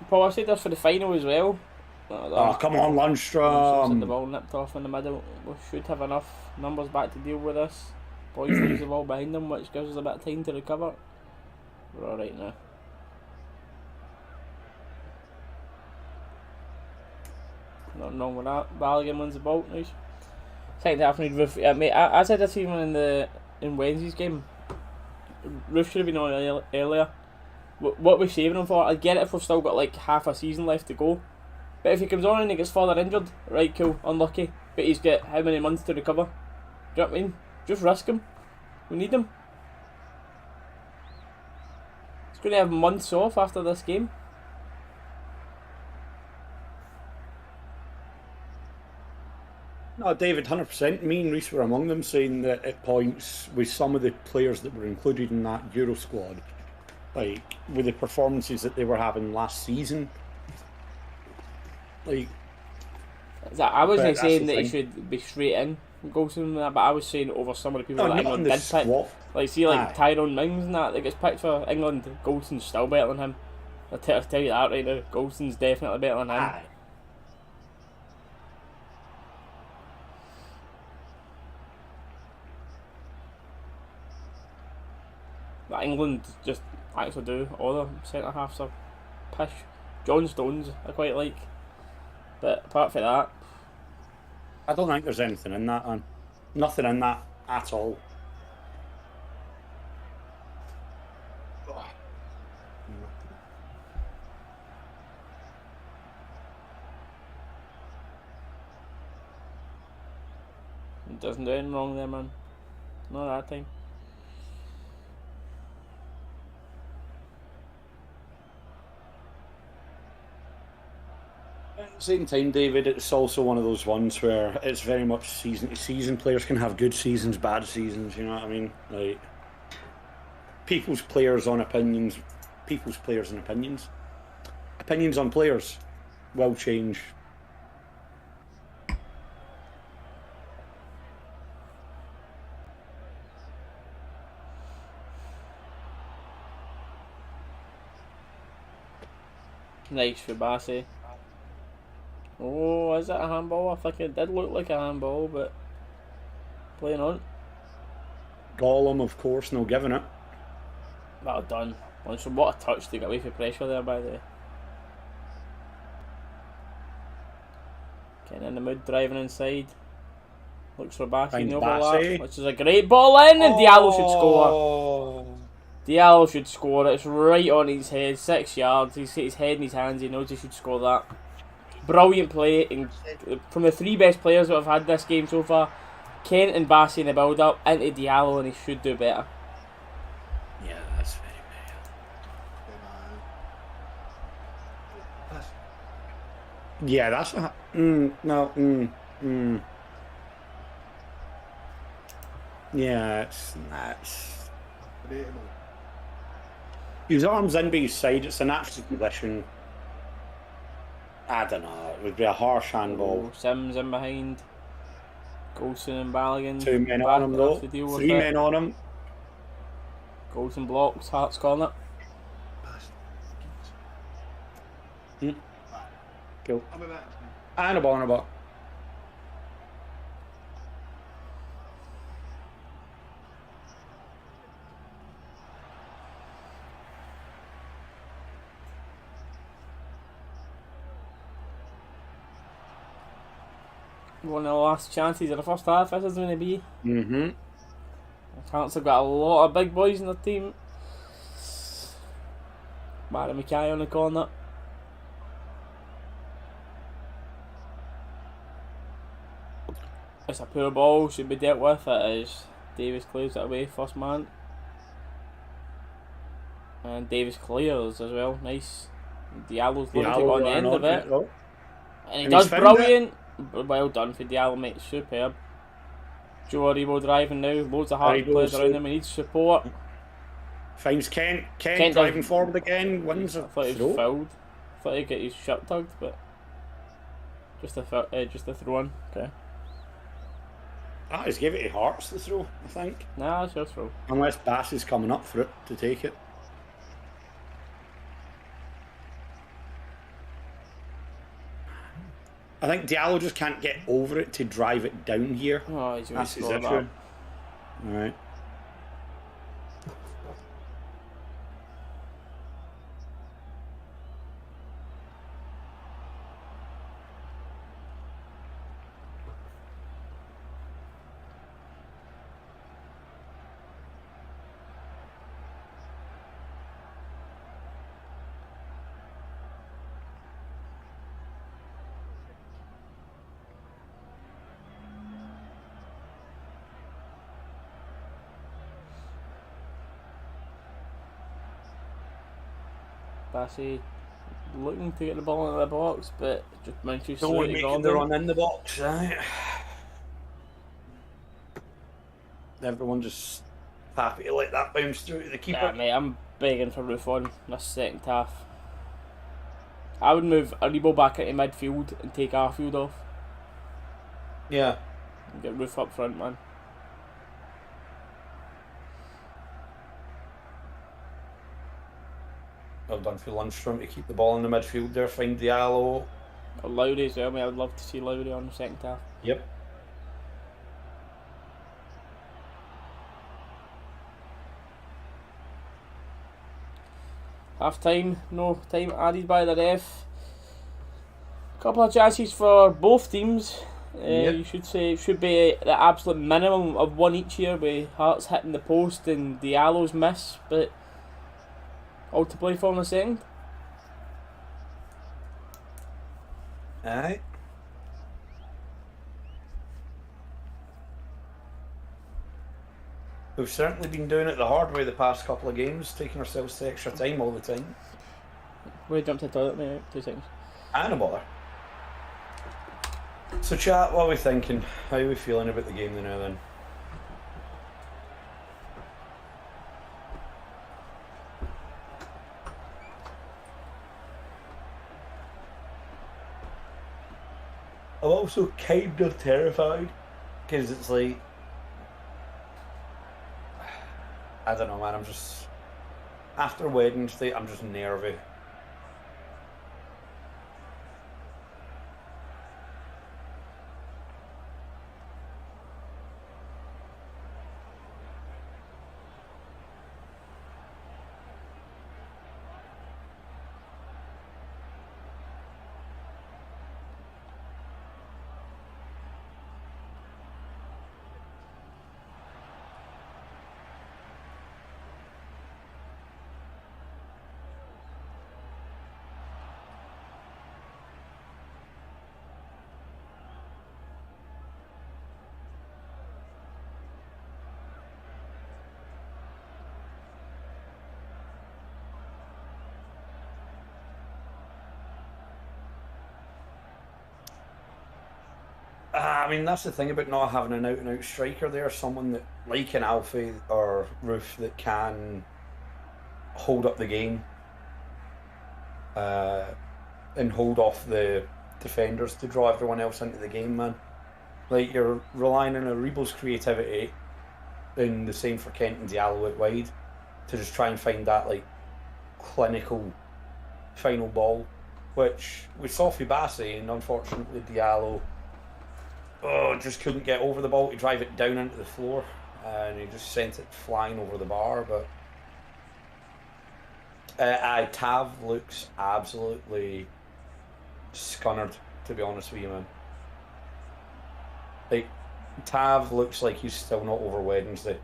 Paul, I said this for the final as well. come on, The Lundstrom. ball nipped off in the middle. We should have enough numbers back to deal with this. Boys leaves the ball behind them, which gives us a bit of time to recover. We're alright now. Nothing wrong with that. Balogun wins the ball. Nice. Second half need Roof. Mate, I said this even in Wednesday's game. Roof should have been on earlier. What we're saving him for? I get it if we've still got like half a season left to go. But if he comes on and he gets further injured, right, cool, unlucky. But he's got how many months to recover? Do you know what I mean? Just risk him. We need him. He's going to have months off after this game. No, David, 100%. Me and Reese were among them, saying that at points with some of the players that were included in that Euro squad, like with the performances that they were having last season, like. I wasn't But saying that's the that he thing. should be straight in Goldson and that, but I was saying over some of the people No, that not in England the did pick. squad. Like, see, like Aye. Tyrone Mings and that gets picked for England, Goldson's still better than him. I'll tell you that right now. Goldson's definitely better than him. Aye. But England just actually do. All the centre halves are pish. John Stones I quite like. But apart from that, I don't think there's anything in that, man. Nothing in that at all. he doesn't do anything wrong there, man. Not that time. At the same time, David, it's also one of those ones where it's very much season to season. Players can have good seasons, bad seasons, you know what I mean? Like, people's players on opinions, people's players and opinions. Opinions on players will change. Nice for Bassey. Oh, is that a handball? I think it did look like a handball, but playing on. Gollum, of course, no giving it. Well done. So what a touch to get away from pressure there, by the way. Getting in the mood, driving inside. Looks for Bassey in Finds the overlap, Bassey. which is a great ball in, and Diallo should score. Oh. Diallo should score. It's right on his head, 6 yards. He's hit his head in his hands. He knows he should score that. Brilliant play, and from the three best players that have had this game so far, Kent and Bassey in the build-up into Diallo, and he should do better. Yeah, that's very bad. Yeah, that's a... Yeah, it's... His arms in by his side, it's an absolute position. I don't know, it would be a harsh handball. Oh, Sims in behind. Golson and Balogun. 2 men back on him to though. have to deal with 3 it. men on him. Golson blocks, Hart's corner. Cool. And a ball and a ball. One of the last chances of the first half, this is going to be. Mm-hmm. Hearts have got a lot of big boys in their team. Barry Mackay on the corner. It's a poor ball, should be dealt with. It is. Davis clears it away, first man. And Davis clears as well, nice. Diallo's looking to go on the end of it. And he And does he's found brilliant. Well done for Diallo, mate, superb. Joe Aribo driving now, loads of hard Aribo's players around him, he needs support. Finds Kent. Kent Kent driving does- forward again. Wins I a thought he was throw. fouled. I thought he'd get his shirt tugged, but just a throw in. Okay. Ah, he's gave it to Hearts the throw, I think. Nah, it's your throw. Unless Bass is coming up for it to take it. I think Diallo just can't get over it to drive it down here. Oh, he's going to That's his score issue. that. Alright. Bassey looking to get the ball into the box, but just managed to No one ignore making the them. run in the box, right? everyone just happy to let that bounce through to the keeper. Yeah, mate, I'm begging for Roof on this second half. I would move Aribo back into midfield and take Arfield off. Yeah. And get Roof up front, man. Well done for Lundstrom to keep the ball in the midfield there, find Diallo. Or Lowry as well, mate. I would love to see Lowry on the second half. Yep. Half time, no time added by the ref. Couple of chances for both teams. Yep. You should say it should be the absolute minimum of one each here, with Hearts hitting the post and Diallo's miss, but all to play for in the second. Aye. We've certainly been doing it the hard way the past couple of games, taking ourselves to extra time all the time. We jumped to the toilet, mate. 2 seconds. And a bother. So chat, what are we thinking? How are we feeling about the game now then? I'm also kind of terrified because it's like, I don't know, man. I'm just, after Wednesday, I'm just nervy. I mean, that's the thing about not having an out-and-out striker there. Someone that, like an Alfie or Roof, that can hold up the game and hold off the defenders to draw everyone else into the game, man. Like, you're relying on Aribo's creativity, and the same for Kent and Diallo out wide, to just try and find that, like, clinical final ball, which we saw for Bassi, and unfortunately Diallo just couldn't get over the ball to drive it down into the floor, and he just sent it flying over the bar. But Tav looks absolutely scunnered, to be honest with you, man. Like, Tav looks like he's still not over Wednesday.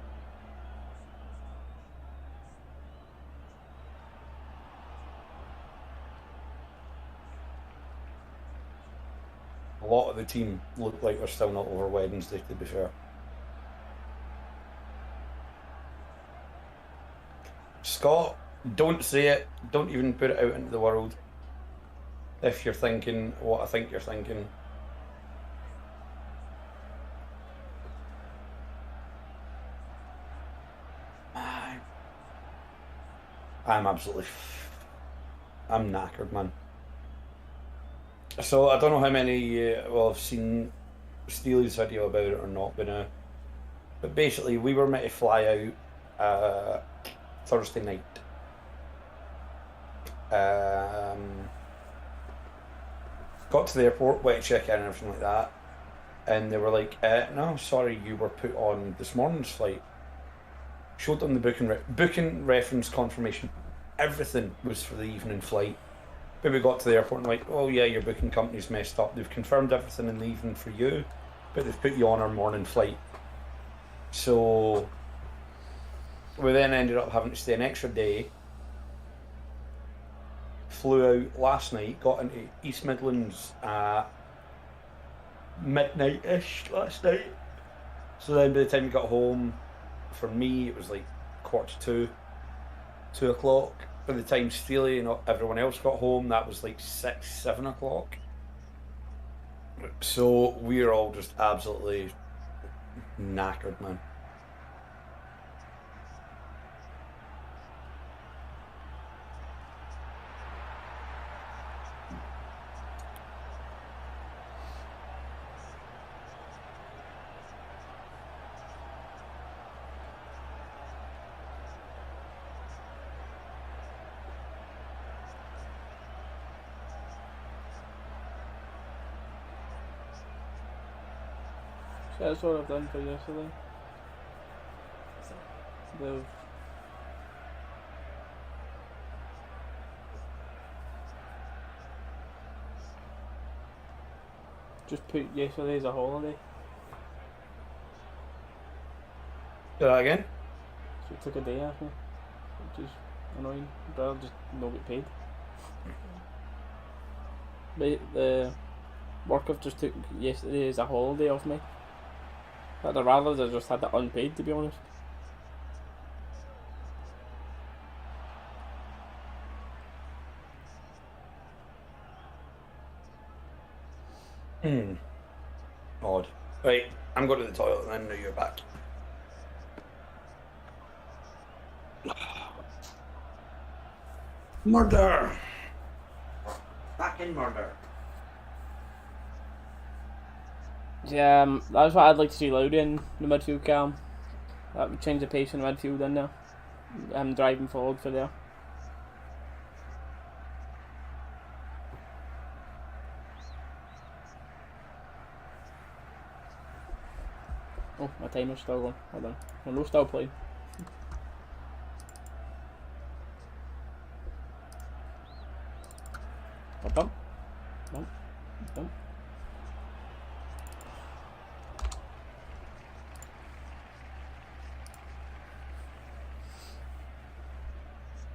A lot of the team look like they're still not over Wednesday, to be fair. Scott, don't say it. Don't even put it out into the world. If you're thinking what I think you're thinking. I'm knackered, man. So I don't know how many have seen Steely's video about it or not, but basically we were meant to fly out Thursday night. Got to the airport, went to check in and everything like that, and they were like, "No, sorry, you were put on this morning's flight." Showed them the booking reference confirmation. Everything was for the evening flight. But we got to the airport and like, oh yeah, your booking company's messed up. They've confirmed everything in the evening for you, but they've put you on our morning flight. So we then ended up having to stay an extra day. Flew out last night, got into East Midlands at midnight-ish last night. So then by the time we got home, for me it was like 1:45, 2 o'clock. By the time Steely and everyone else got home, that was like 6, 7 o'clock. So we're all just absolutely knackered, man. That's what I've done for yesterday. They've just put yesterday as a holiday. Do that again? So it took a day off me, which is annoying. I'd rather just not get paid. The work I've just took yesterday as a holiday off me. I'd rather have just had it unpaid, to be honest. Odd. Right, I'm going to the toilet and then you're back. Murder! Fucking murder. Yeah, that's what I'd like to see Lowry in the midfield cam. That would change the pace in the midfield in there. Driving forward for there. Oh, my timer's still going. Hold on. Well, no, still playing. Bump. Bump. Bump.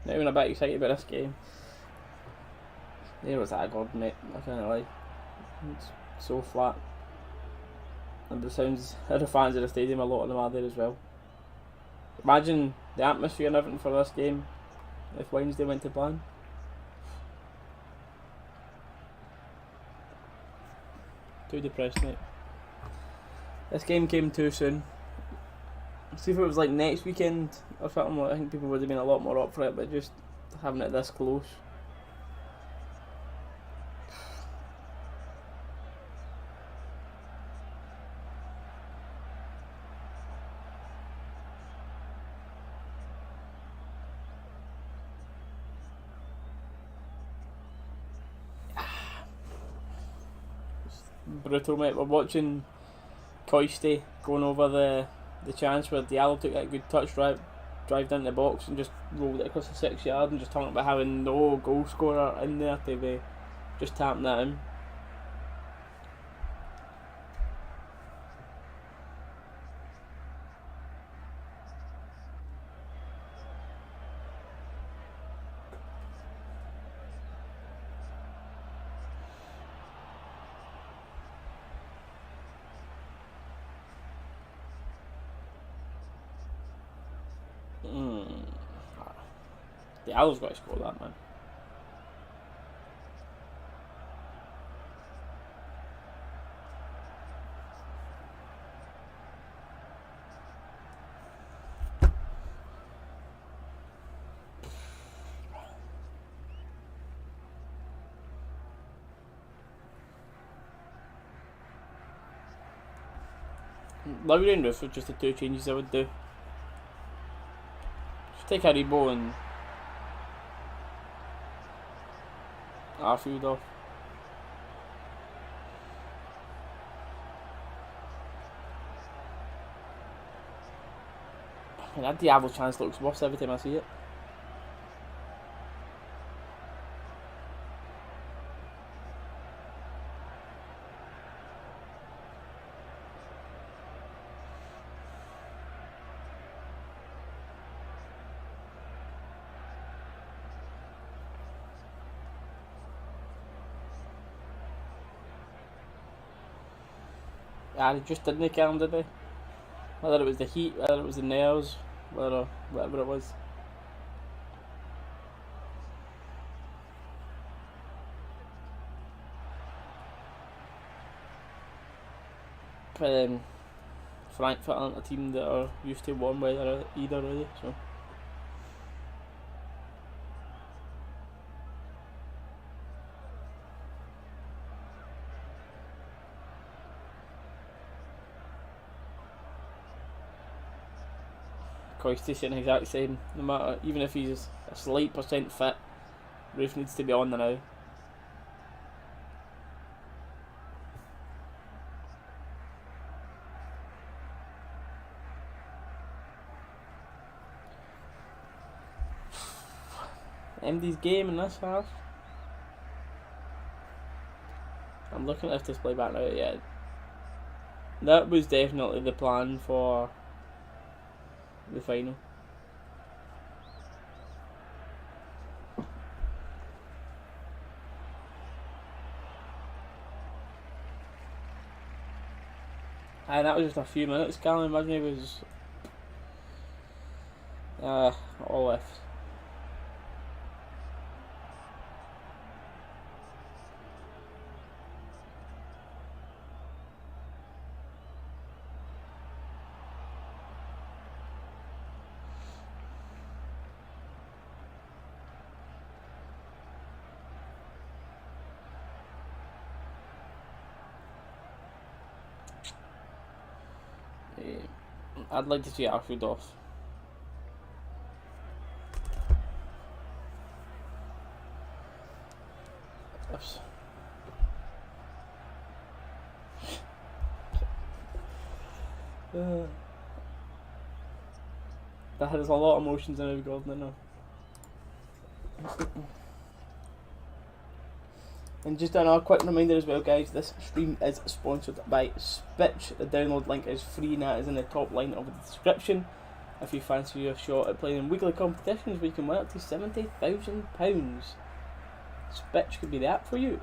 Not even a bit excited about this game. There was that god, mate. I can't lie. It's so flat. And the sounds of the fans of the stadium, a lot of them are there as well. Imagine the atmosphere and everything for this game if Wednesday went to plan. Too depressed, mate. This game came too soon. See if it was like next weekend or something, I think people would have been a lot more up for it, but just having it this close. Brutal, mate. We're watching Coisty going over the chance where Dalus took that good touch drive down the box and just rolled it across the 6 yard, and just talking about having no goal scorer in there to be just tapping that in. The Owl's got to score that, man. Lowry and Roof are just the two changes I would do. Just take Haribo and Arfield off. And that Diablo chance looks worse every time I see it. He just didn't kill him, did he? Whether it was the heat, whether it was the nerves, whether whatever it was. But Frankfurt aren't a team that are used to warm weather either, really, so. Coisty saying the exact same. No matter, even if he's a slight % fit, Roof needs to be on the now. MD's game in this half. I'm looking at this display back now. Yeah, that was definitely the plan for the final. And that was just a few minutes. Callum, imagine he was all left. I'd like to see Arfield off. Oops. That has a lot of emotions in it, Gordon, I know. And just another quick reminder as well, guys, this stream is sponsored by SPITCH. The download link is free and that is in the top line of the description. If you fancy a shot at playing in weekly competitions where you can win up to £70,000, SPITCH could be the app for you.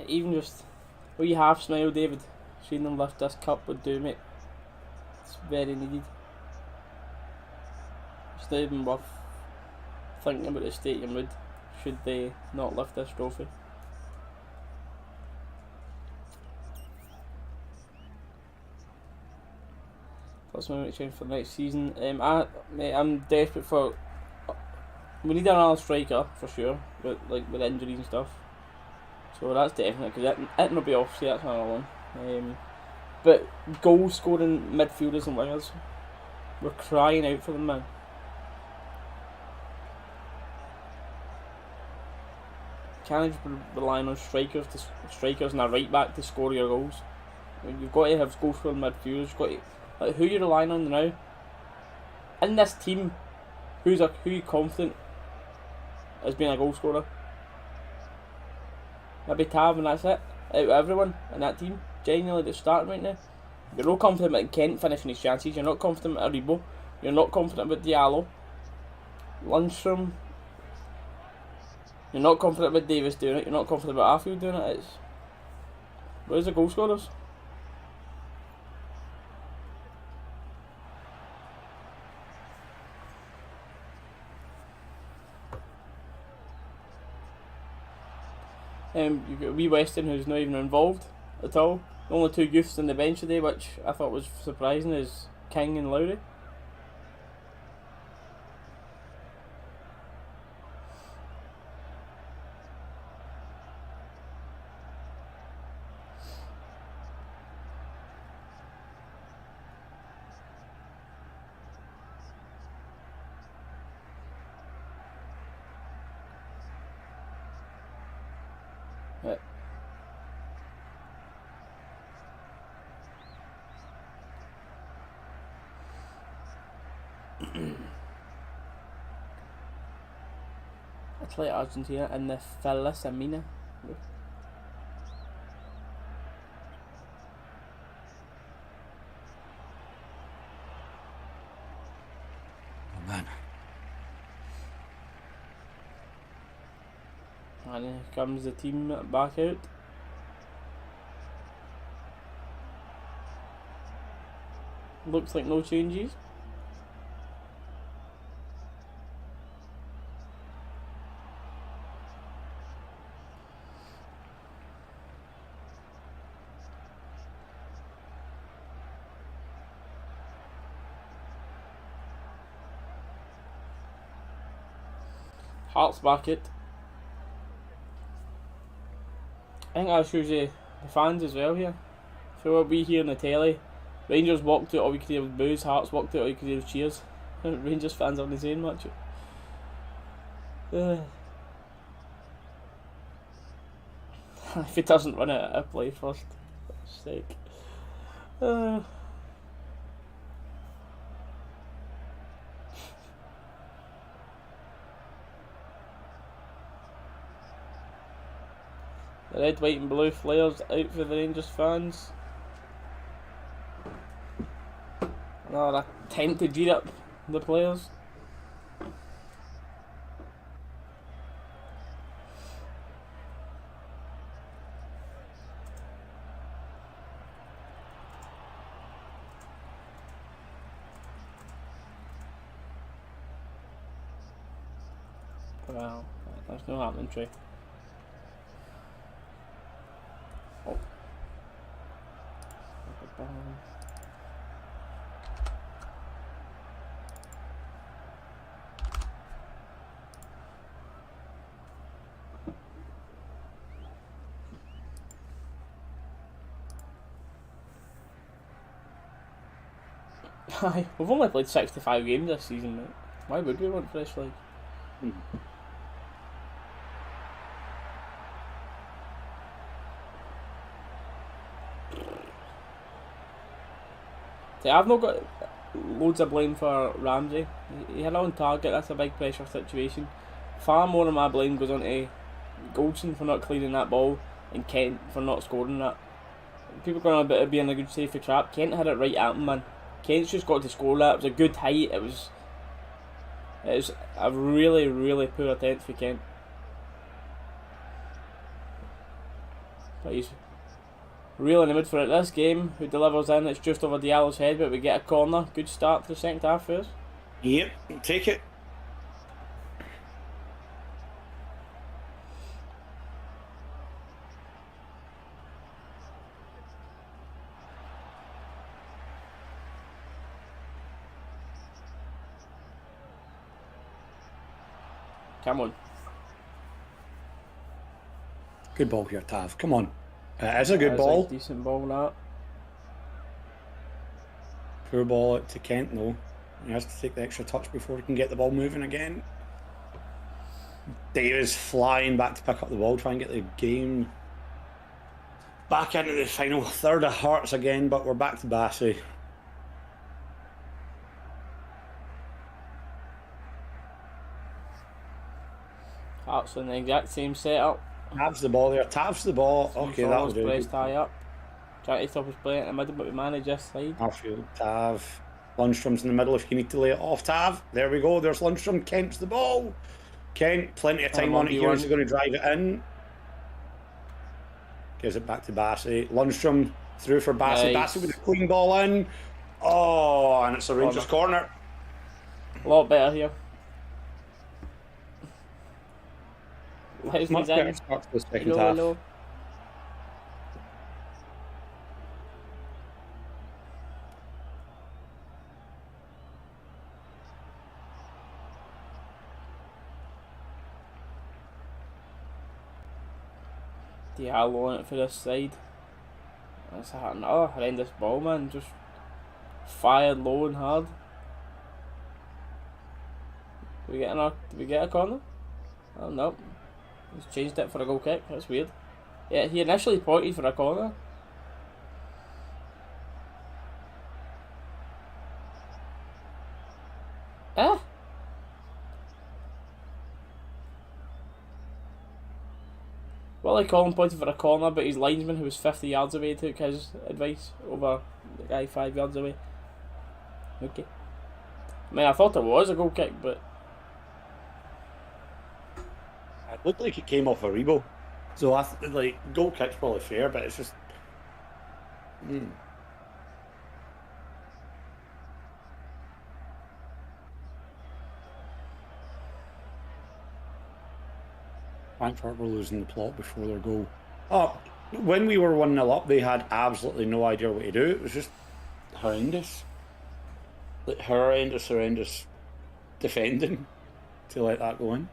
Even just a wee half smile, David. Seeing them lift this cup would do, mate. It's very needed. It's not even worth thinking about the stadium would should they not lift this trophy. That's my change for next season. I'm desperate for. We need another striker for sure, with injuries and stuff. So that's definite, because it will be off, so that's another one. But goal scoring midfielders and wingers, we're crying out for them, man. Can't just be relying on strikers and a right back to score your goals. I mean, you've got to have goal scoring midfielders. You've got to, like, who you're relying on now. In this team, who you confident as being a goal scorer? Maybe Tav, and that's it. Out of everyone in that team, genuinely that's starting right now. You're not confident about Kent finishing his chances. You're not confident about Aribo. You're not confident about Diallo. Lundstrom. You're not confident about Davis doing it. You're not confident about Arfield doing it. Where's the goal scorers? You've got wee Weston who's not even involved at all. The only two youths on the bench today, which I thought was surprising, is King and Lowry. Yeah. It's like Argentina and the Thalasamina. Oh man. And here comes the team back out. Looks like no changes. Hearts back it. I think that shows you the fans as well here. So what we hear on the telly Rangers walked out, all you could hear was boos. Hearts walked out, all you could hear was cheers. Rangers fans aren't saying much. If he doesn't run it, I play first. For fuck's sake. The red, white and blue flares out for the Rangers fans. Another attempt to G up the players. Wow, that's no happening, Trey. Oh. Aye, we've only played 65 games this season, mate. Why would we want fresh legs? See, I've not got loads of blame for Ramsey. He had on target, that's a big pressure situation. Far more of my blame goes on to Goldson for not clearing that ball and Kent for not scoring that. People going on about it being a good save for trap. Kent had it right at him, man. Kent's just got to score that. It was a good height. It was a really, really poor attempt for Kent. But he's really in the mood for it. This game, who delivers in, it's just over Diallo's head, but we get a corner. Good start to the second half for us. Yep, take it. Come on. Good ball here, Tav. Come on. It is a good That is ball. a decent ball, that. Poor ball out to Kent, though. He has to take the extra touch before he can get the ball moving again. Davis flying back to pick up the ball, try and get the game back into the final third of Hearts again, but we're back to Bassey. Hearts in the exact same setup. Tav's the ball there. Tav's the ball. Okay, that'll do. Pressed high up. Trying to stop us playing in the middle, but we manage this side. Arfield, Tav. Lundstrom's in the middle if you need to lay it off, Tav. There we go. There's Lundstrom. Kent's the ball. Kent, plenty of time on it here. Is he going to drive it in? Gives it back to Bassey. Lundstrom through for Bassey. Nice. Bassey with a clean ball in. Oh, and it's a Rangers corner. A lot better here. Much better start to the second half. Low. Diallo on it for this side. That's another horrendous ball, man. Just fired low and hard. Did we get a corner? Oh no. He's changed it for a goal kick. That's weird. Yeah, he initially pointed for a corner. Ah! Well, Colin pointed for a corner, but his linesman, who was 50 yards away, took his advice over the guy 5 yards away. Okay. I mean, I thought it was a goal kick, but It looked like it came off a Rebo. So like goal kick's probably fair, but it's just. Frankfurt were losing the plot before their goal. Oh, when we were 1-0 up, they had absolutely no idea what to do. It was just horrendous. Like horrendous defending to let that go in.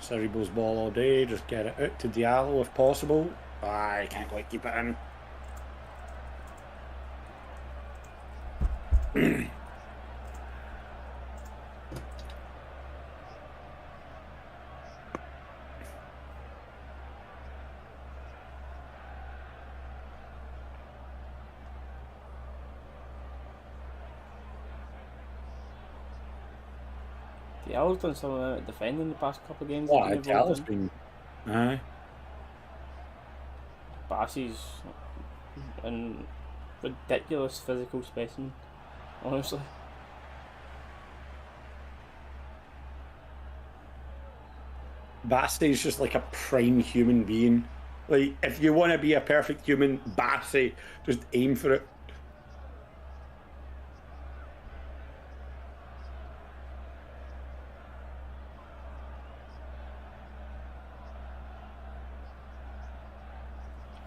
Cerebral's ball all day. Just get it out to Diallo if possible. I can't quite keep it in. Dalus done some of the defending the past couple of games. Oh, Dalus been. Aye. Bassey's an ridiculous physical specimen, honestly. Bassey's just like a prime human being. Like, if you want to be a perfect human, Bassey, just aim for it.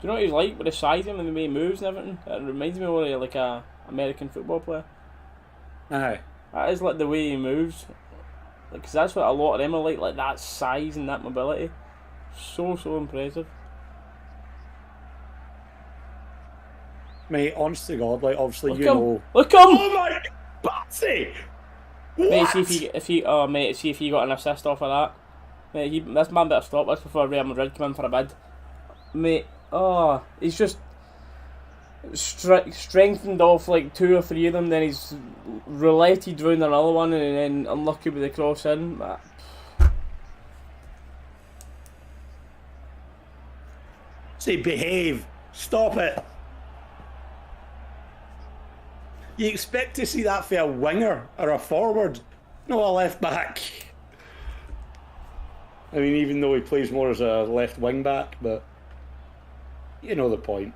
Do you know what he's like with the size of him and the way he moves and everything? It reminds me of like a American football player. Aye. That is like the way he moves. Because that's what a lot of them are like that size and that mobility. So impressive. Mate, honest to God, like, obviously, Look you him. know. Look him! Oh my, Batsy! Mate, see if he got an assist off of that. Mate, this man better stop this before Real Madrid come in for a bid. Mate, he's just strengthened off like 2 or 3 of them, then he's rouletted round another one and then unlucky with the cross in. Say, behave. Stop it. You expect to see that for a winger or a forward, not a left back. I mean, even though he plays more as a left wing back, but you know the point.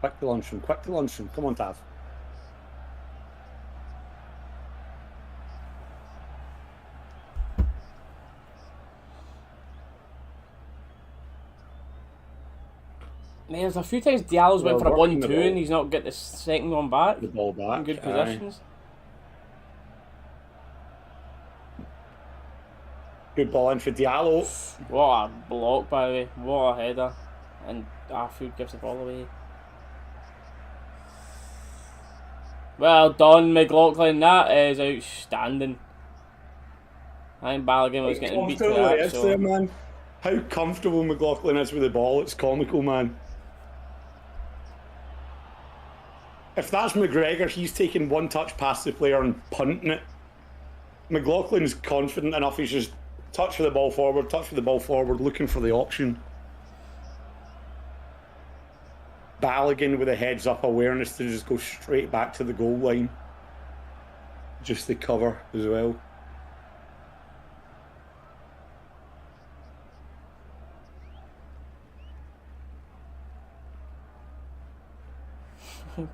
Quick to luncheon, quick to luncheon. Come on, Tav. Man, there's a few times Diallo's went for a working 1-2 the ball. and he's not got the second one back. The ball back. In good aye. positions. Good ball in for Diallo. What a block, by the way. What a header. And Arfield gives the ball away. Well done, McLaughlin. That is outstanding. I think Balogun was getting beat to that. So. Man. How comfortable McLaughlin is with the ball, it's comical, man. If that's McGregor, he's taking one touch past the player and punting it. McLaughlin's confident enough, he's just touch for the ball forward, looking for the option. Balogun with a heads up awareness to just go straight back to the goal line. Just the cover as well.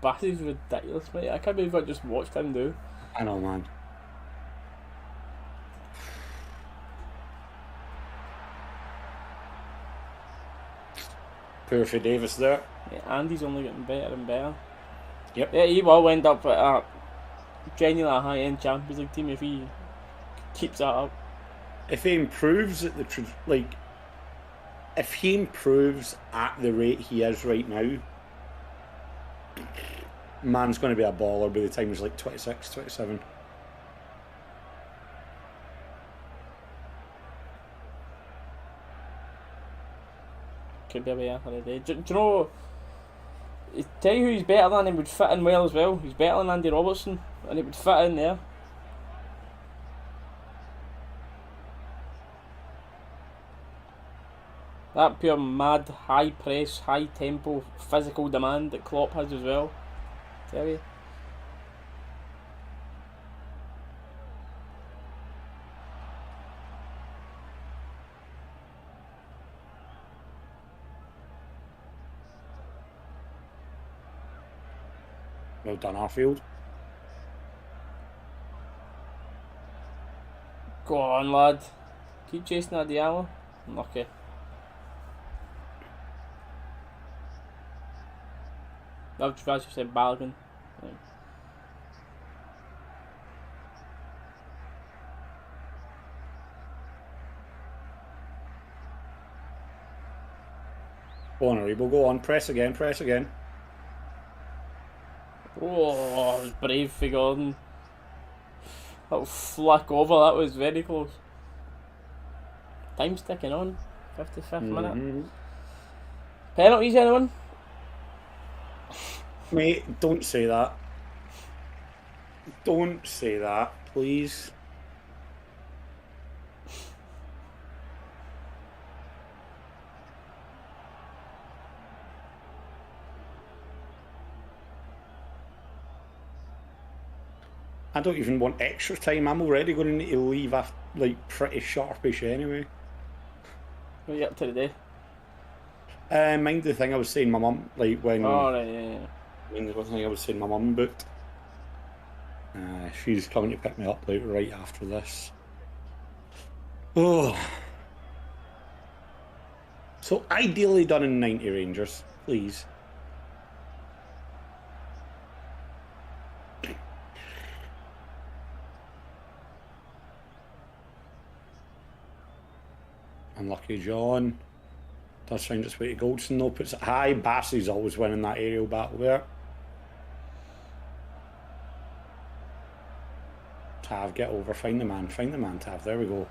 Bassey's ridiculous, mate. I can't believe I just watched him do. I know, man. Poor for Davis there. Yeah, Andy's only getting better and better. Yep. Yeah, he will end up at a genuinely high-end Champions League team if he keeps that up. If he improves at if he improves at the rate he is right now, man's going to be a baller by the time he's like 26, 27. Could be a way after the day. Do you know, tell you who he's better than and would fit in well as well? He's better than Andy Robertson and he would fit in there. That pure mad, high press, high tempo, physical demand that Klopp has as well. Tell you. Well done, Arfield. Go on, lad. Keep chasing that Diallo. Unlucky. I've just said Balogun. Yeah. Go on, Aribo, go on. Press again, press again. Oh, it was brave for Gordon. That'll flick over, that was very close. Time's ticking on. 55th minute. Penalties, anyone? Mate, don't say that. Don't say that, please. I don't even want extra time. I'm already going to need to leave after, like, pretty sharpish anyway. What are you up to today? Mind the thing I was saying my mum, like when... Oh, right, yeah. Mind the thing I was saying my mum booked. She's coming to pick me up, like, right after this. Oh. So, ideally done in 90 Rangers, please. Unlucky John. Does find its way to Goldson though, puts it high. Bassey's always winning that aerial battle there. Tav, get over, find the man, Tav, there we go.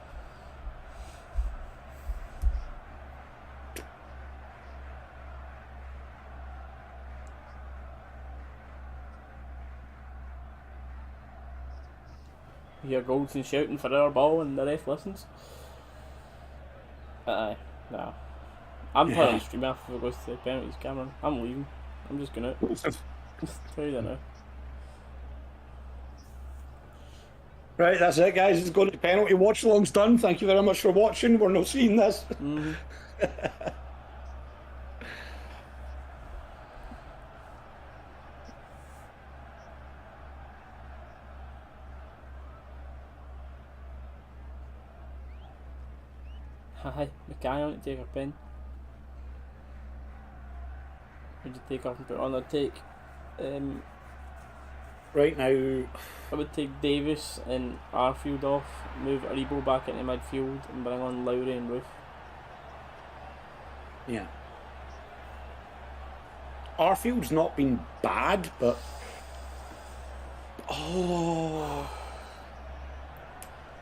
You hear Goldson shouting for our ball and the ref listens. No. I'm putting on stream after it goes to the penalties, Cameron. I'm leaving. I'm just going out. Tell you that now. Right, that's it, guys. It's going to penalty. Watch along's done. Thank you very much for watching. We're not seeing this. Hi, Mackay, I want to take a pen. Would you take off and put it on or take? Right now, I would take Davis and Arfield off, move Aribo back into midfield and bring on Lowry and Roof. yeah. Arfield's not been bad, but... Oh...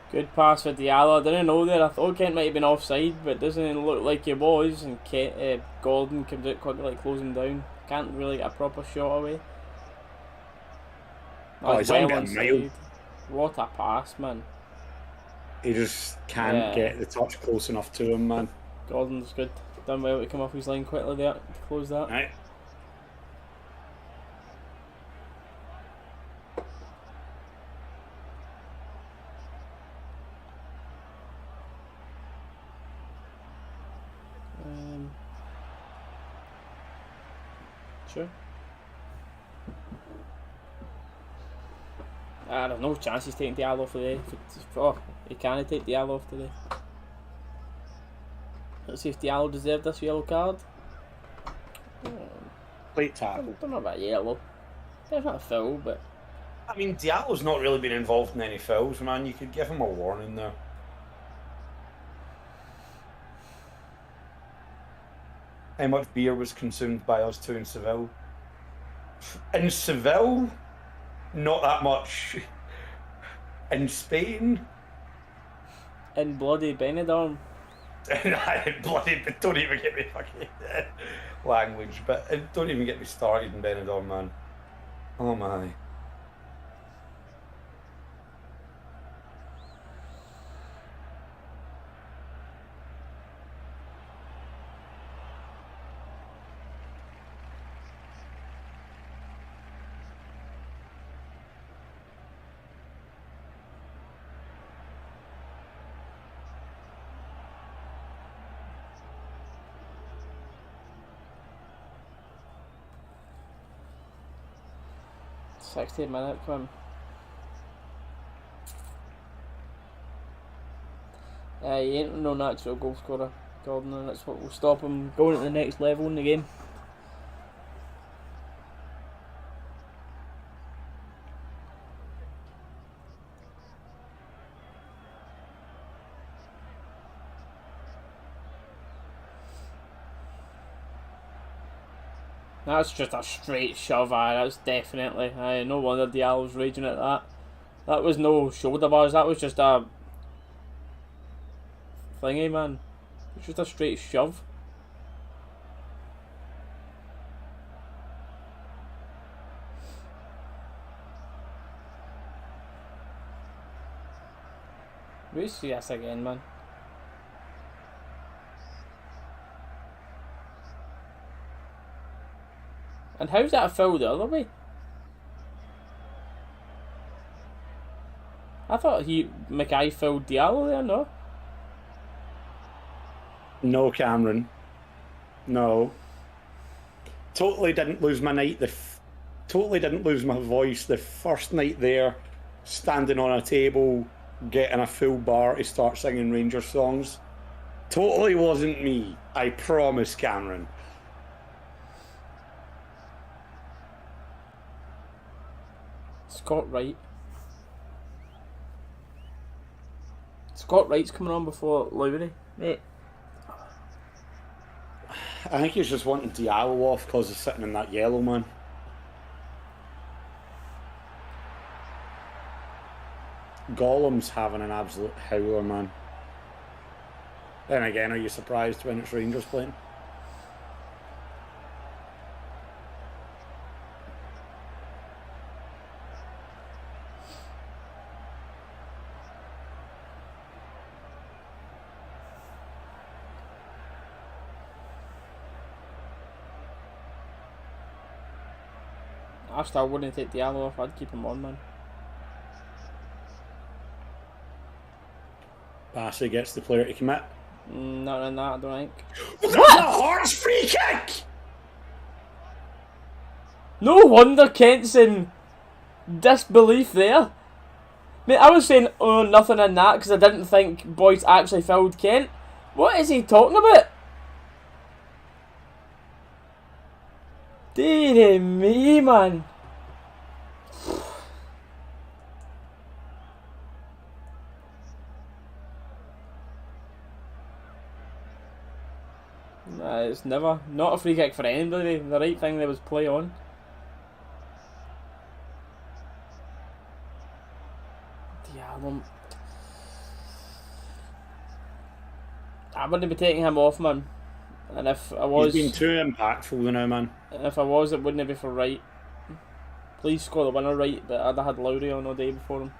Good pass for Diallo. I didn't know there. I thought Kent might have been offside, but it doesn't look like he was. And Gordon comes out quickly, like closing down. Can't really get a proper shot away. Oh, he's on a mile. What a pass, man. He just can't get the touch close enough to him, man. Gordon's good. Done well to come off his line quickly there to close that. Right. Sure. I don't know, chance he's taking Diallo off today. He can't take Diallo off today. Let's see if Diallo deserved this yellow card. Late tackle. I don't know about yellow. It's not a foul, but... I mean, Diallo's not really been involved in any fouls, man. You could give him a warning there. How much beer was consumed by us two in Seville? In Seville, not that much. In Spain, in bloody Benidorm. bloody, but don't even get me fucking language. But don't even get me started in Benidorm, man. Oh my. $60 minute, come He ain't no natural goal scorer, Gordon, and that's what will stop him going to the next level in the game. That's just a straight shove, that's definitely. No wonder Diallo's raging at that. That was no shoulder bars, that was just a thingy, man. It's just a straight shove. We see this again, man. And how's that a foul the other way? I thought Mackay fouled Diallo there, no? No, Cameron. No. Totally didn't lose my night. Totally didn't lose my voice the first night there, standing on a table, getting a full bar to start singing Rangers songs. Totally wasn't me. I promise, Cameron. Scott Wright. Scott Wright's coming on before Lowry, mate. I think he's just wanting Diallo off because he's sitting in that yellow, man. Gollum's having an absolute howler, man. Then again, are you surprised when it's Rangers playing? I still wouldn't take Diallo off, I'd keep him on, man. Bassey gets the player to commit. Not in that, I don't think. That's a Hearts free kick! No wonder Kent's in disbelief there. Mate, I was saying, oh, nothing in that, because I didn't think Boyce actually fouled Kent. What is he talking about? Dear me, man. Nah, it's never. Not a free kick for anybody. The right thing there was play on. Diallo. I wouldn't be taking him off, man. And if I was... He's been too impactful now, man. And if I was, it wouldn't be for Wright. Please score the winner, Wright, but I'd have had Lowry on all day before him.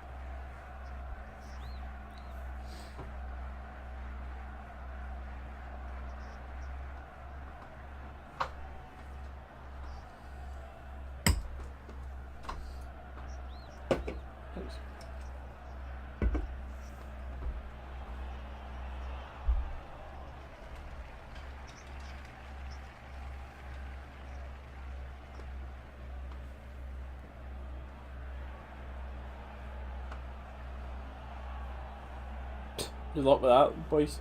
Good luck with that, boys.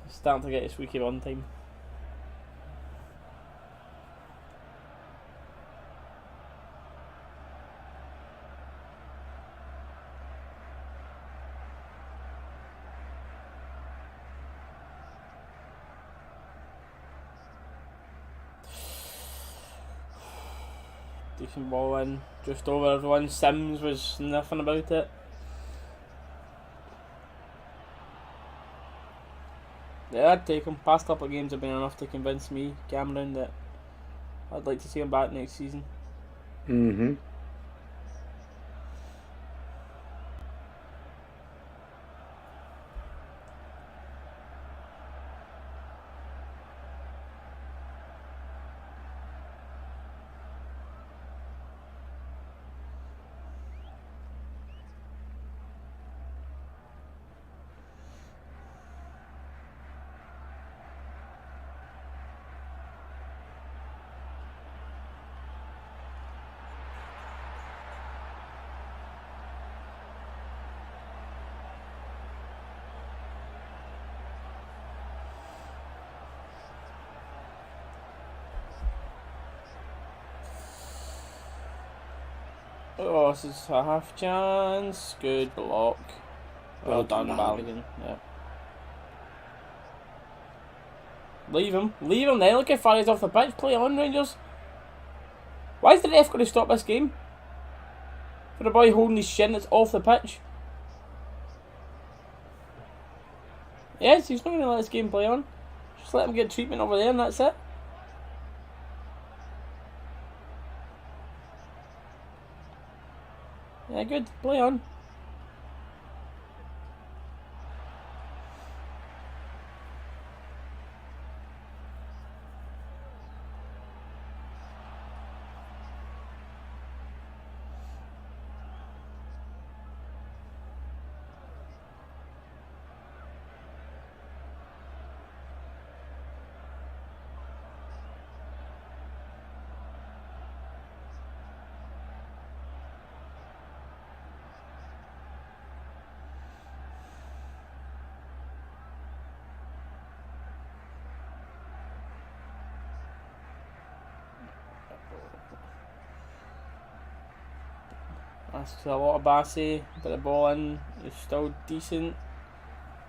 Starting to get a squeaky run time. Decent ball in, just over everyone. Sims was nothing about it. Yeah, I'd take him. Past couple of games have been enough to convince me, Cameron, that I'd like to see him back next season. Mm-hmm. Oh, this is a half chance. Good block. Well done, Balogun. Yeah. Leave him. Leave him then. Look how far he's off the pitch. Play on, Rangers. Why is the ref going to stop this game? For a boy holding his shin that's off the pitch? Yes, he's not going to let this game play on. Just let him get treatment over there and that's it. Yeah, good. Play on. Asks a lot of Bassey, put the ball in, he's still decent.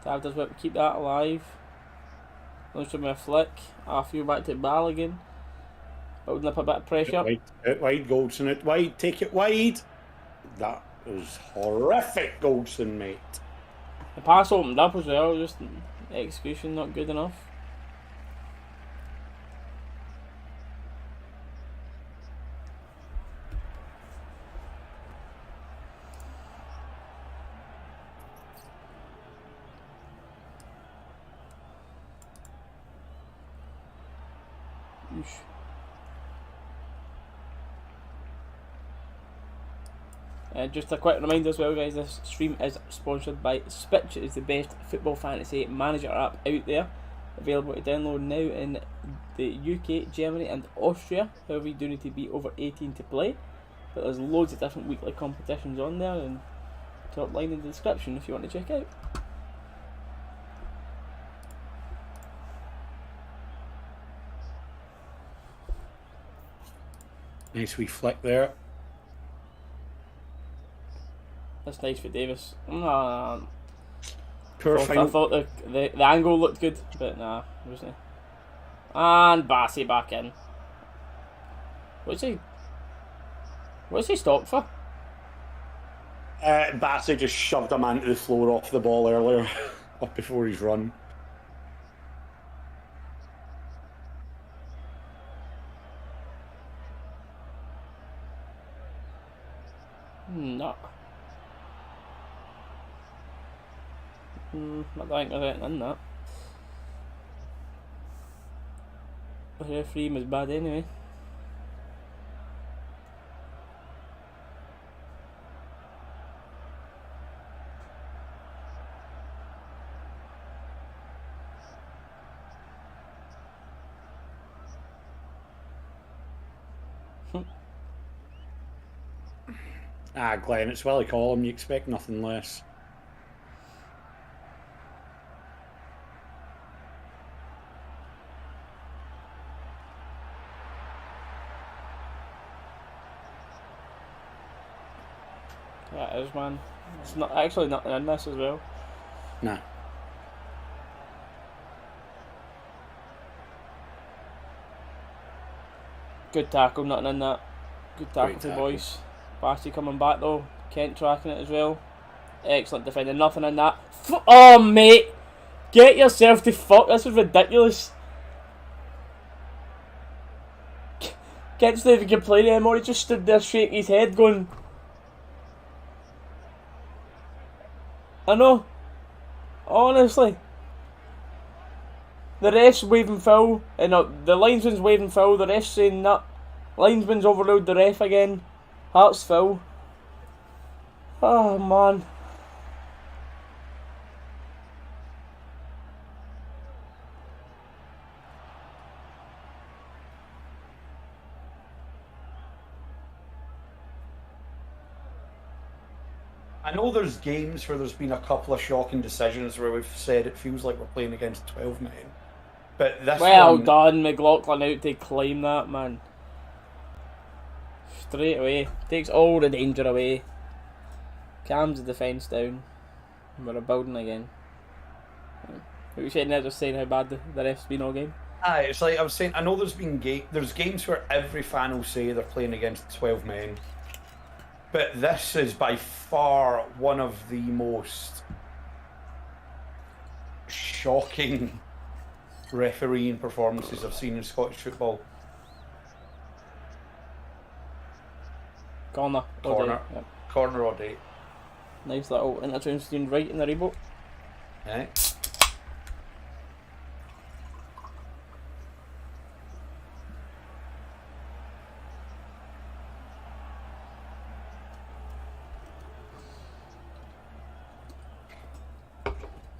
Tav does well to keep that alive. Looks from a flick, I feel back to Balogun. Building up a bit of pressure. Out wide, Goldson, out wide, take it wide. That was horrific, Goldson, mate. The pass opened up as well, just execution not good enough. Just a quick reminder as well, guys, this stream is sponsored by SPITCH. It is the best football fantasy manager app out there, available to download now in the UK, Germany and Austria. However, you do need to be over 18 to play, but there's loads of different weekly competitions on there, and top line in the description if you want to check out. Nice wee flick there. That's nice for Davis. Poor I thought the angle looked good, but nah, wasn't it? And Bassey back in. What's he stopped for? Bassey just shoved a man to the floor off the ball earlier, up before his run. No. I don't think there's anything in that. The referee was bad anyway. Glenn, it's Willie Collum, you expect nothing less. Yeah, it is, man. It's not actually nothing in this as well. Nah. Good tackle, nothing in that. Good tackle Great for the tackle. boys. Bassey coming back though. Kent tracking it as well. Excellent defending, nothing in that. Oh, mate! Get yourself to fuck. This was ridiculous. Kent's not even complaining anymore. He just stood there shaking his head going... I know. Honestly. The ref's waving foul. The linesman's waving foul. The ref's saying nut. Linesman's overruled the ref again. Hearts foul. Oh man. I know there's games where there's been a couple of shocking decisions where we've said it feels like we're playing against 12 men. But this Well one... done, McLaughlin out to claim that, man. Straight away. Takes all the danger away. Calms the defence down. We're a building again. What you saying there, just saying how bad the ref's been all game? Aye, it's like I was saying, I know there's games where every fan will say they're playing against 12 men. But this is by far one of the most shocking refereeing performances I've seen in Scottish football. Corner. Corner. Yep. Corner all day. Nice little interchange between right and the Reebok. Aye.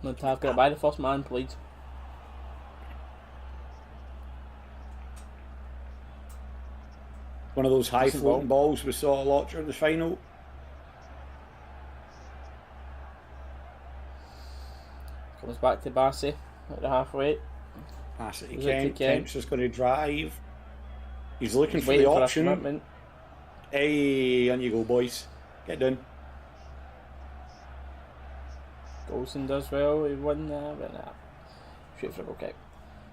No tackle by the first man, please. One of those high floating balls we saw a lot during the final. Comes back to Bassey at the halfway. Pass it to Kent. Kent's just going to drive. He's looking for waiting the for option. a commitment. Hey, on you go, boys. Get done. Golson does well. He won but nah. Shoot for a goal kick.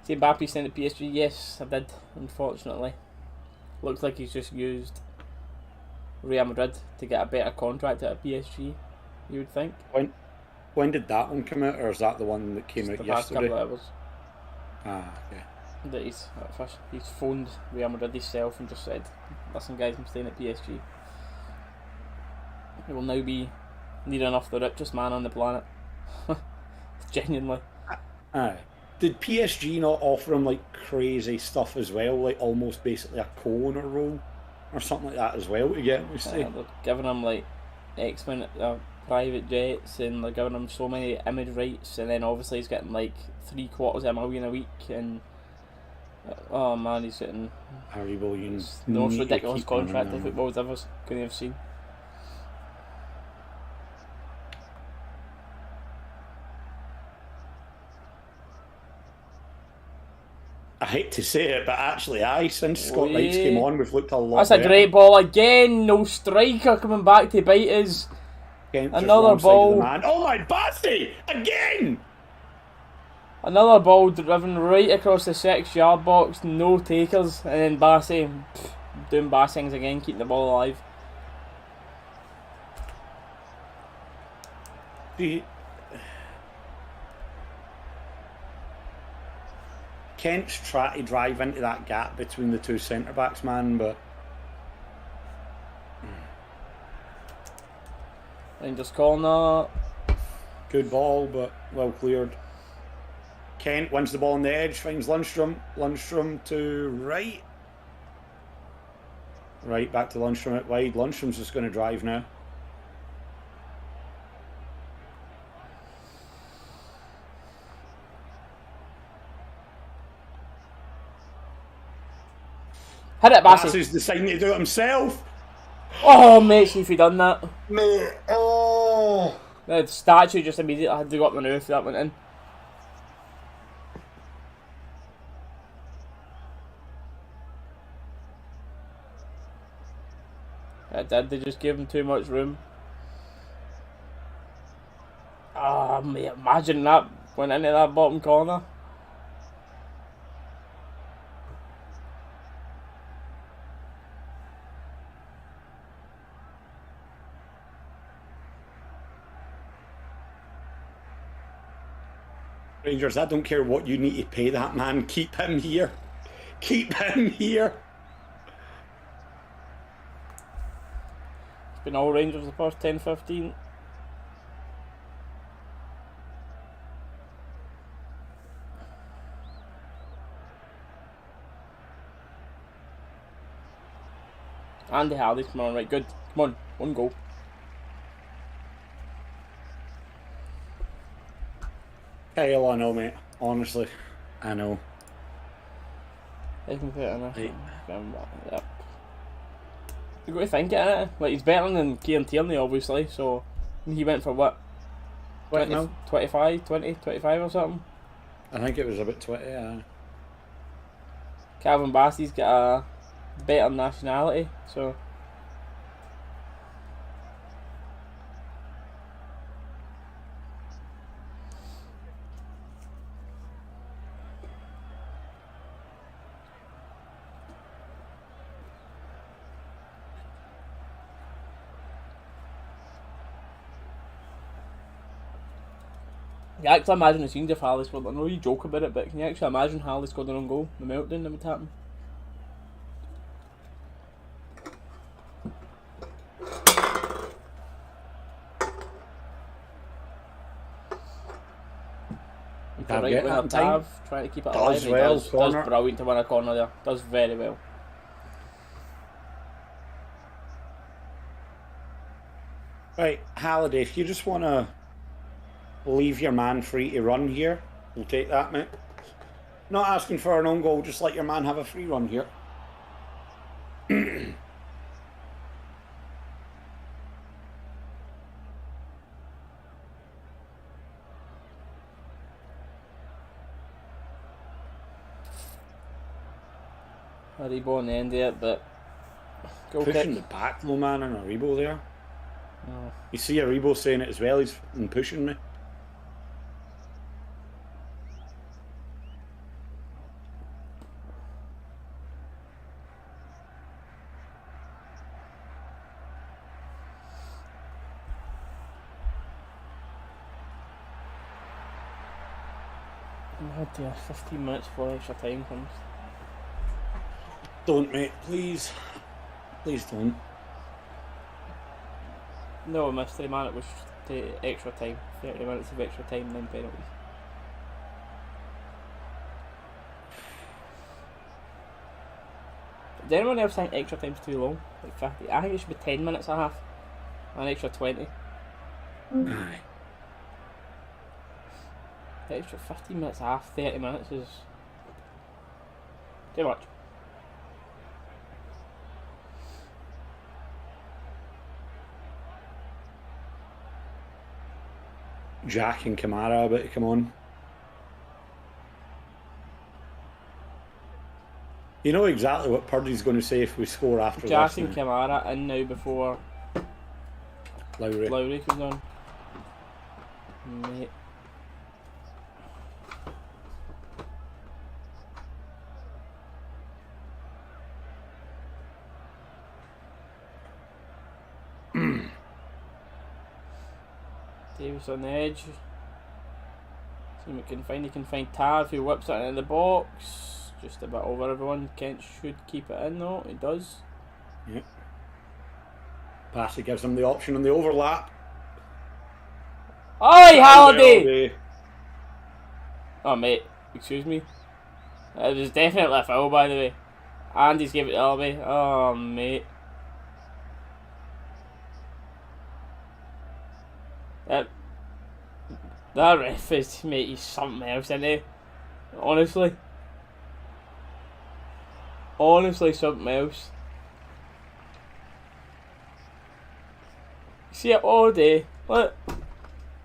See Mbappe sent to PSG? Yes, I did, unfortunately. Looks like he's just used Real Madrid to get a better contract at a PSG, you would think. When did that one come out, or is that the one that came out The past yesterday? couple of hours. Ah, okay. That he's phoned Real Madrid himself and just said, listen guys, I'm staying at PSG. He will now be near enough the richest man on the planet. Genuinely. Aye. Did PSG not offer him like crazy stuff as well, like almost basically a co-owner role or something like that as well to get him to stay? They're giving him like X-Men private jets, and they're giving him so many image rights, and then obviously he's getting like $750,000 a week, and oh man, he's getting Harry Williams, the most ridiculous contract the football's ever going to have seen. I hate to say it, but actually, since Scott Wrights came on, we've looked a lot That's better. a great ball again. No striker coming back to bite us. Another ball. Oh my Bassey! Again! Another ball driven right across the 6-yard box. No takers. And then Bassey doing Bassings again, keeping the ball alive. Kent's trying to drive into that gap between the two centre-backs, man, but... Rangers corner. Good ball, but well cleared. Kent wins the ball on the edge, finds Lundstrom. Lundstrom to right. Right, back to Lundstrom out wide. Lundstrom's just going to drive now. Hit it, Bassey. Bassey's deciding to do it himself. Oh, mate, see if he done that. Mate, oh. The statue just immediately had to go up the roof. That went in. It did. They just gave him too much room. Ah, mate, imagine that went into that bottom corner. Rangers, I don't care what you need to pay that man. Keep him here. Keep him here. It's been all Rangers the first 10-15. Andy Hardy's come on, right, good. Come on, one goal. Kyle, I know, mate. Honestly, I know. They can put it in there. Right. Yep. You've got to think it, innit? Like, he's better than Kieran Tierney, obviously, so he went for what? 20, 25, 20, 25 or something? I think it was about 20, yeah. Calvin Bassey's got a better nationality, so... You actually imagine the scenes if Harley scored. I know you joke about it, but can you actually imagine Harley scored their own goal? The meltdown that would happen. Tav Right get winger that in time. Tav, trying to keep it Does alive. He well, does corner. brilliant to win a corner there. Does very well. Right, Halliday, if you just want to leave your man free to run here, we'll take that, mate. Not asking for an own goal, just let your man have a free run here. Aribo on the end of it, but goal Pushing kick. the back, low man, and Aribo there. Oh. You see Aribo saying it as well, he's pushing me. Oh dear, 15 minutes before extra time comes. Don't, mate, please. Please don't. No mystery, man, it was the extra time. 30 minutes of extra time, then penalties. Does anyone else think extra time's too long? Like 50? I think it should be 10 minutes and a half. An extra 20. Aye. The extra 15 minutes and a half, 30 minutes is too much. Jack and Kamara about to come on. You know exactly what Purdy's going to say if we score after Jack this. and Kamara in now before Lowry. Lowry comes on. Mate. Davis on the edge. See what he can find Tav who whips it into the box. Just a bit over everyone. Kent should keep it in though. He does. Yep. Passy gives him the option on the overlap. Oi, Halliday! Oh mate, excuse me. It was definitely a foul by the way. Andy's gave it to Albi. Oh mate. That ref is, mate, he's something else, isn't he? Honestly. Honestly, something else. See it all day. What?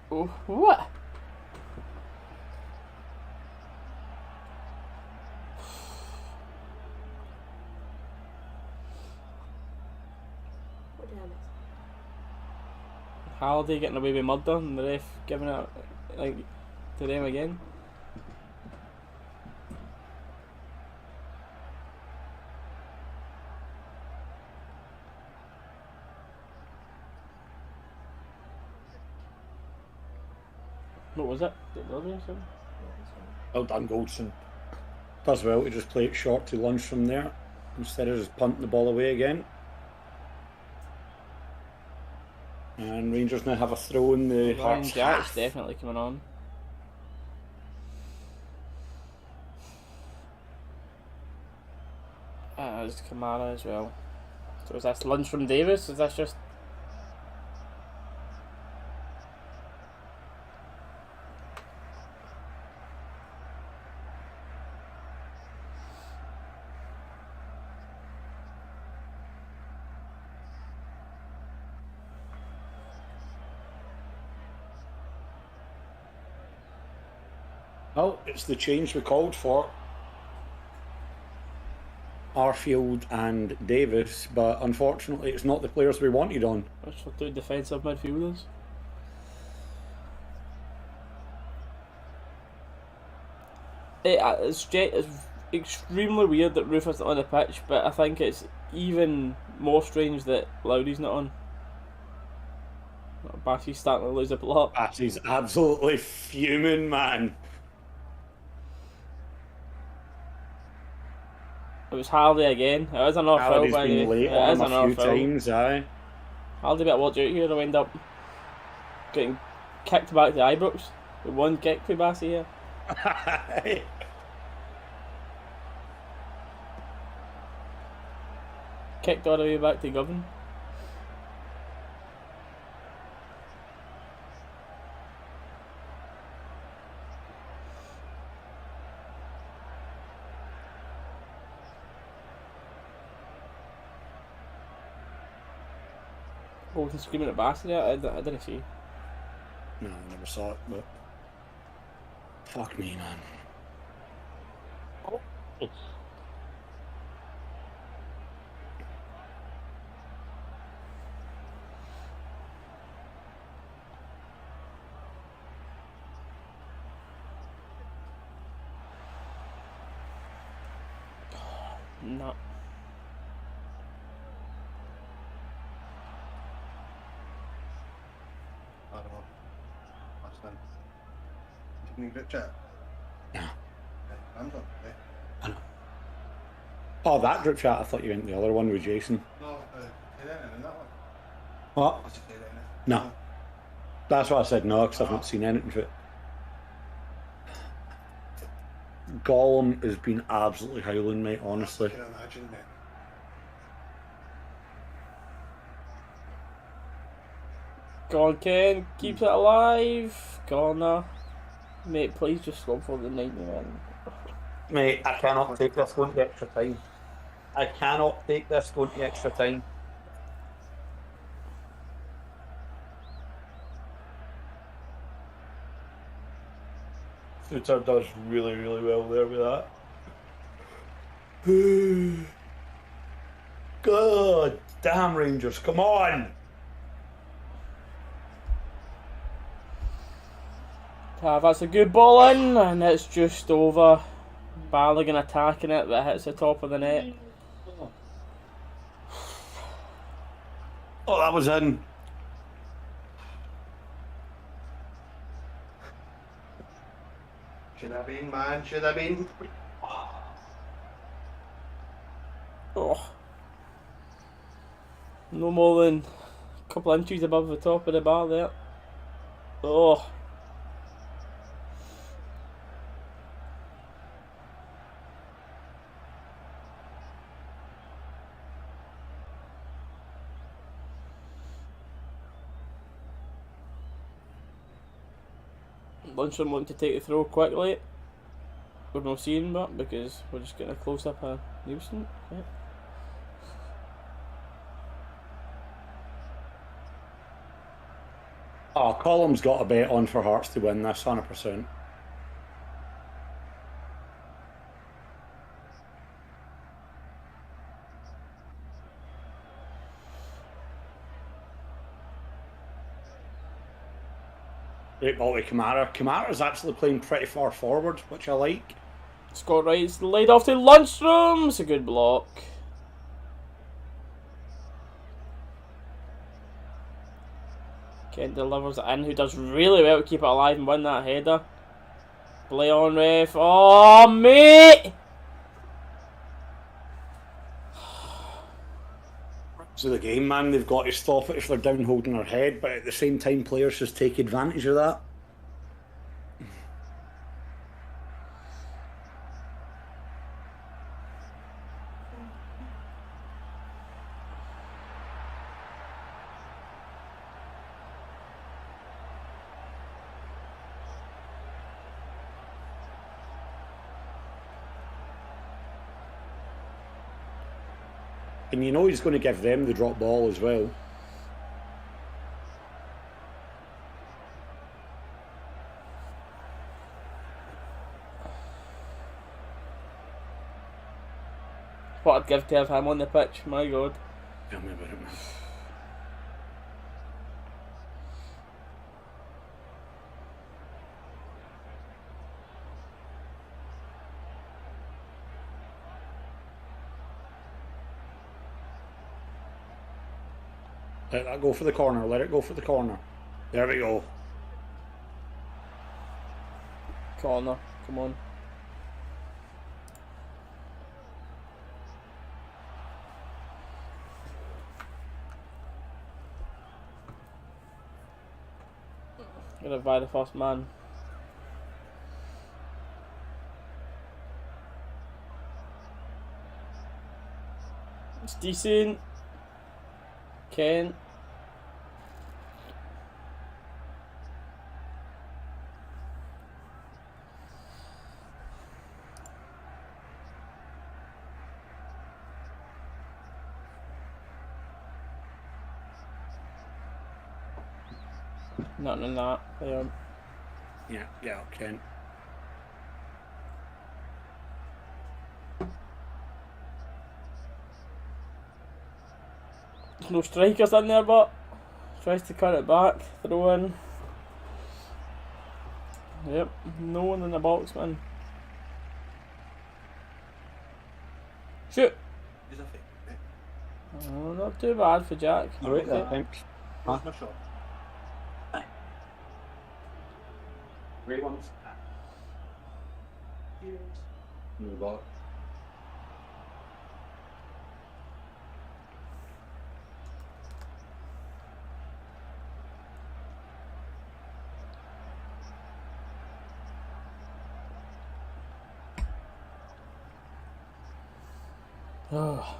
What? Halliday getting away with murder and the ref giving it like to them again. What was it? Did it or something? Well done, Goldson. Does well to just play it short to lunge from there instead of just punting the ball away again. And Rangers now have a throw in the Ryan Hearts Jack's half. definitely coming on. There's Kamara as well. So is this lunge from Davis? Is this just... Well, it's the change we called for. Arfield and Davis, but unfortunately it's not the players we wanted on. Which for two defensive midfielders? It's extremely weird that Rufus not on the pitch, but I think it's even more strange that Lowry's not on. Bassey's starting to lose a plot. He's absolutely fuming, man. It was Hardy again. It is another foul, Hardy's by the been way. late It on is him a another few foul. times, aye. Hardy better watch out here. I'll end up getting kicked back to Ibrox with one kick for Bassey here. Kicked all the way back to Govan. Bolton screaming at Bassey there. I didn't see. No, I never saw it, but fuck me, man. No. I don't know. That's done. Didn't you group chat? No. I'm done. I know. Oh, that group chat, I thought you meant the other one with Jason. No, Tyrion in that one. What? What's it Tyrion? No. That's what I said no, because I've not seen anything of it. Gollum has been absolutely howling, mate, honestly. I can imagine that. Go on, Ken. Keeps it alive. Corner. Mate, please just go for the 90 man. Mate, I cannot take this going to extra time. I cannot take this going to extra time. Suter does really, really well there with that. God damn, Rangers, come on! That's a good ball in, and it's just over. Balogun attacking it, but hits the top of the net. Oh, that was in. Should have been, man. Should have been. Oh. No more than a couple inches above the top of the bar there. Oh. Lundstrom wanting to take the throw quickly. We're not seeing that because we're just getting a close up of Nielsen. Yeah. Oh, Column's got a bet on for Hearts to win this, 100%. Great ball to Kamara. Kamara's actually playing pretty far forward, which I like. Scott Wright's laid off to Lundstrom. It's a good block. Kent delivers it in, who does really well to keep it alive and win that header. Play on, ref. Oh, mate! So the game, man, they've got to stop it if they're down holding their head, but at the same time, players just take advantage of that. And you know he's going to give them the drop ball as well. What I'd give to have him on the pitch, my god. Tell me about it, man. Let that go for the corner. Let it go for the corner. There we go. Corner, come on. Gonna buy the first man. It's decent. Ken. Nothing in that. Yeah, Ken. No strikers in there, but tries to cut it back, throw in. Yep, no one in the box, man. Shoot! He's a fake. Oh, not too bad for Jack. Alright, thanks. That's my shot. Great ones. No ball. Oh.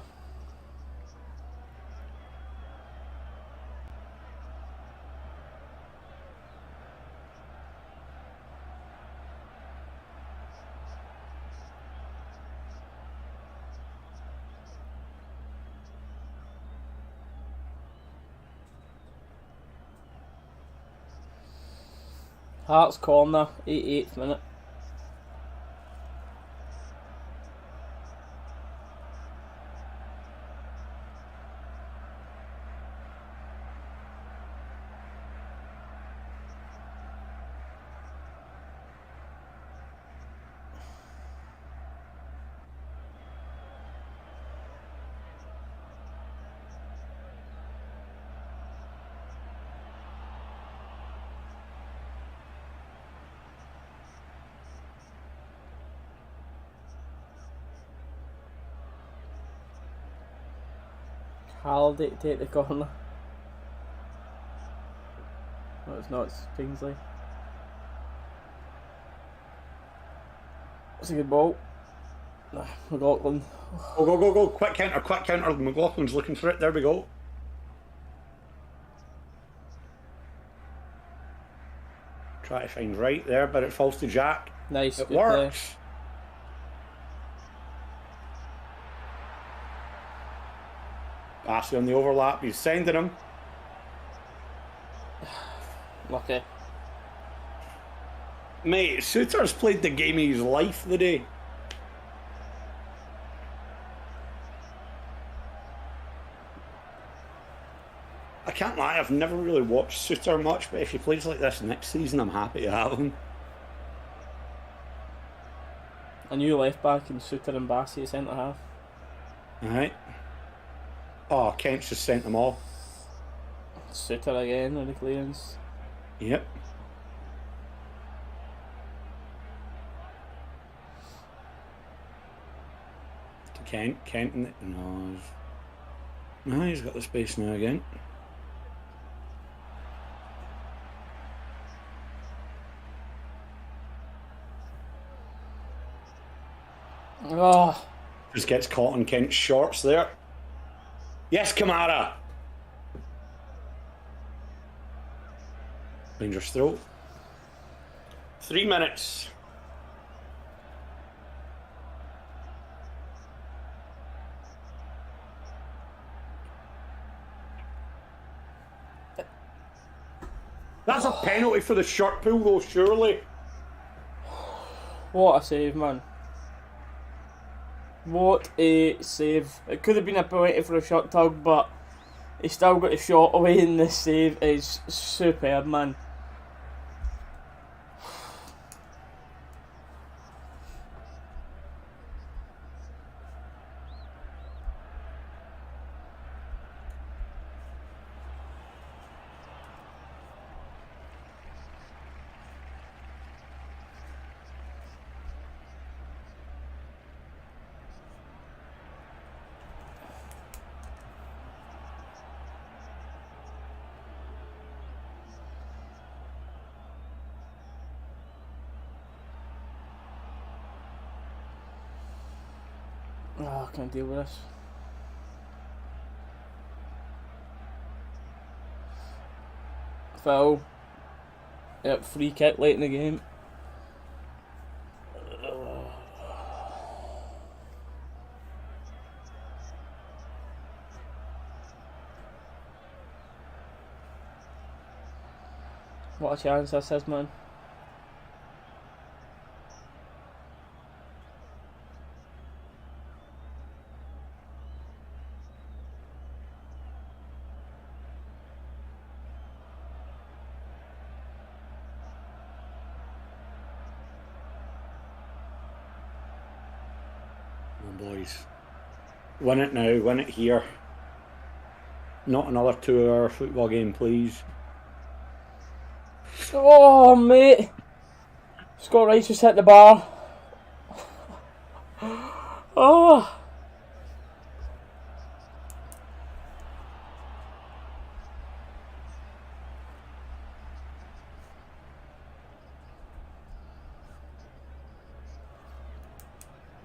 Hearts corner, 88th minute. Halliday to take the corner. No, it's not, it's Kingsley. It's a good ball. McLaughlin. Go. Quick counter. McLaughlin's looking for it. There we go. Try to find right there, but it falls to Jack. Nice, It good play. works. Bassey on the overlap. He's sending him. Lucky. Mate, Suter's played the game of his life today. I can't lie, I've never really watched Suter much, but if he plays like this next season, I'm happy to have him. A new left back in Suter and Bassey centre half. Alright. Oh, Kent's just sent them off. Suter again with the clearance. Yep. Kent. Kent in the... No. No, he's got the space now again. Oh. Just gets caught on Kent's shorts there. Yes, Kamara! Rangers throw. 3 minutes. That's a penalty for the shirt pull though, surely. What a save, man. What a save. It could have been a penalty for a shot tug, but he still got a shot away, and this save is superb, man. Oh, I can't deal with this. Foul. Yep, free kick late in the game. What a chance this is, man. Boys, win it now, win it here. Not another 2-hour football game, please. Oh, mate. Scott Rice just hit the bar. Oh.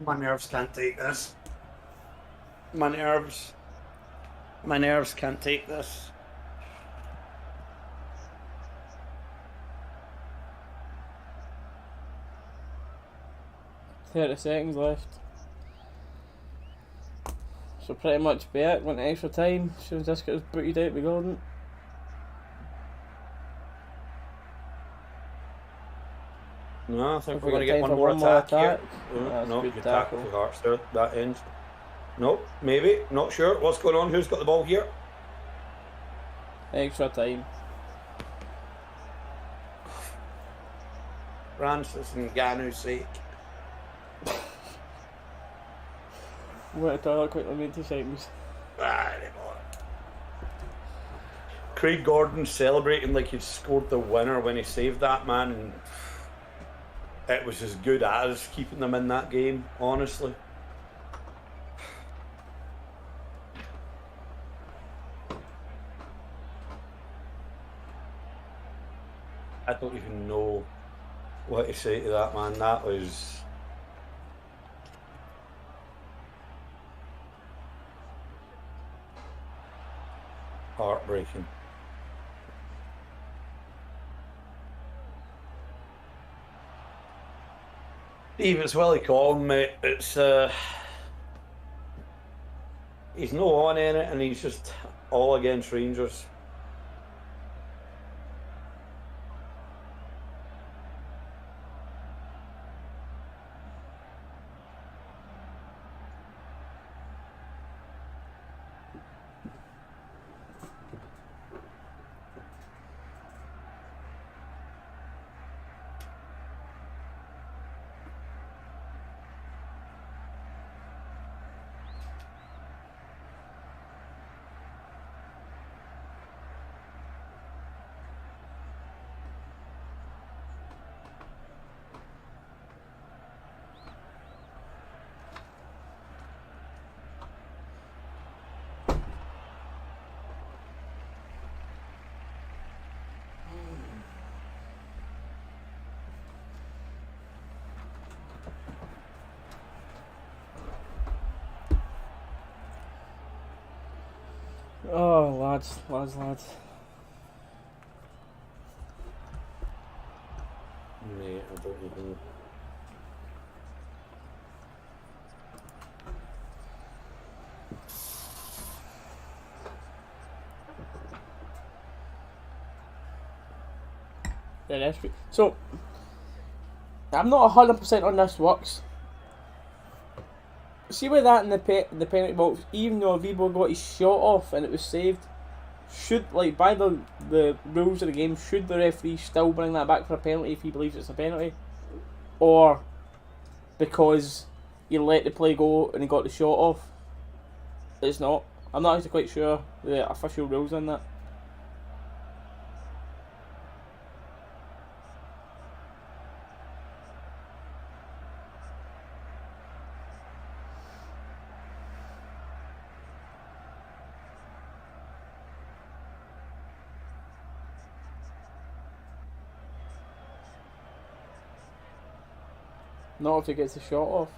My nerves can't take this. My nerves can't take this. $30 left. So pretty much be it. Went to extra time. Soon as this gets booted out by Gordon. No, I think If we're we going to got get time one for more one more attack here. attack. That's No, good good tackle. tackle for Hearts there. That ends. Nope, maybe. Not sure. What's going on? Who's got the ball here? Extra time. Francis and Ganu's sake. Went to toilet quickly, made 2 seconds. Craig Gordon celebrating like he'd scored the winner when he saved that, man. And it was as good as keeping them in that game, honestly. I don't even know what to say to that, man. That was... heartbreaking. Steve, it's Willie Collin, mate. It's he's no on in it, and he's just all against Rangers. Oh, lads. Mate, I don't even. Yeah, that's true. So, I'm not 100% on this works. See with that in the penalty box, even though Vibo got his shot off and it was saved, should, like, by the rules of the game, should the referee still bring that back for a penalty if he believes it's a penalty? Or because he let the play go and he got the shot off, it's not? I'm not actually quite sure the official rules on that. Not if he gets the shot off.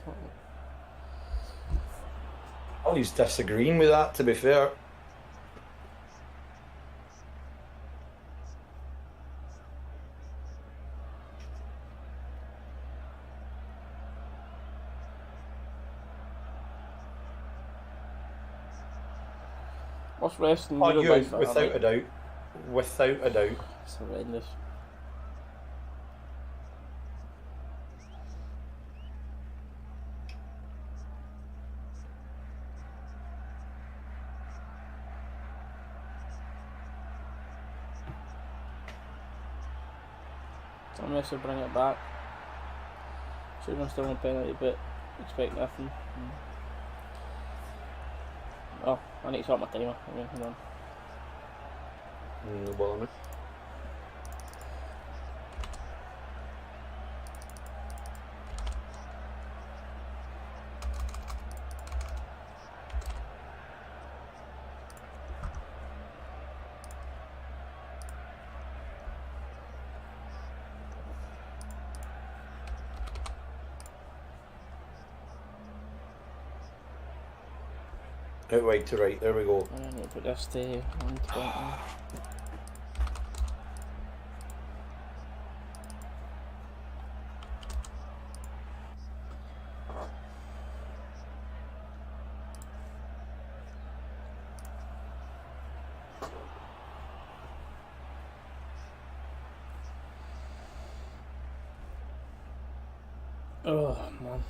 Oh, he's disagreeing with that, to be fair. What's wrestling? Oh, You you, don't like that, without right? a doubt. Without a doubt. It's horrendous. Unless they bring it back. Should have still won penalty, but expect nothing. Oh, I need to sort my timer. Hang on. No bother me. Out wide to right, there we go. I need to put this to 120. Oh, man.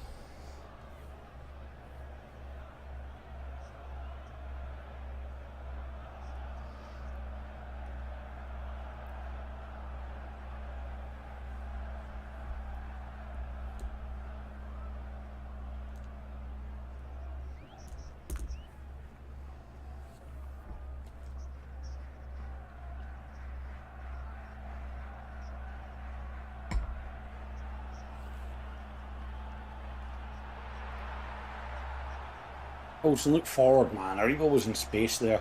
Olsen, look forward, man. Aribo was in space there.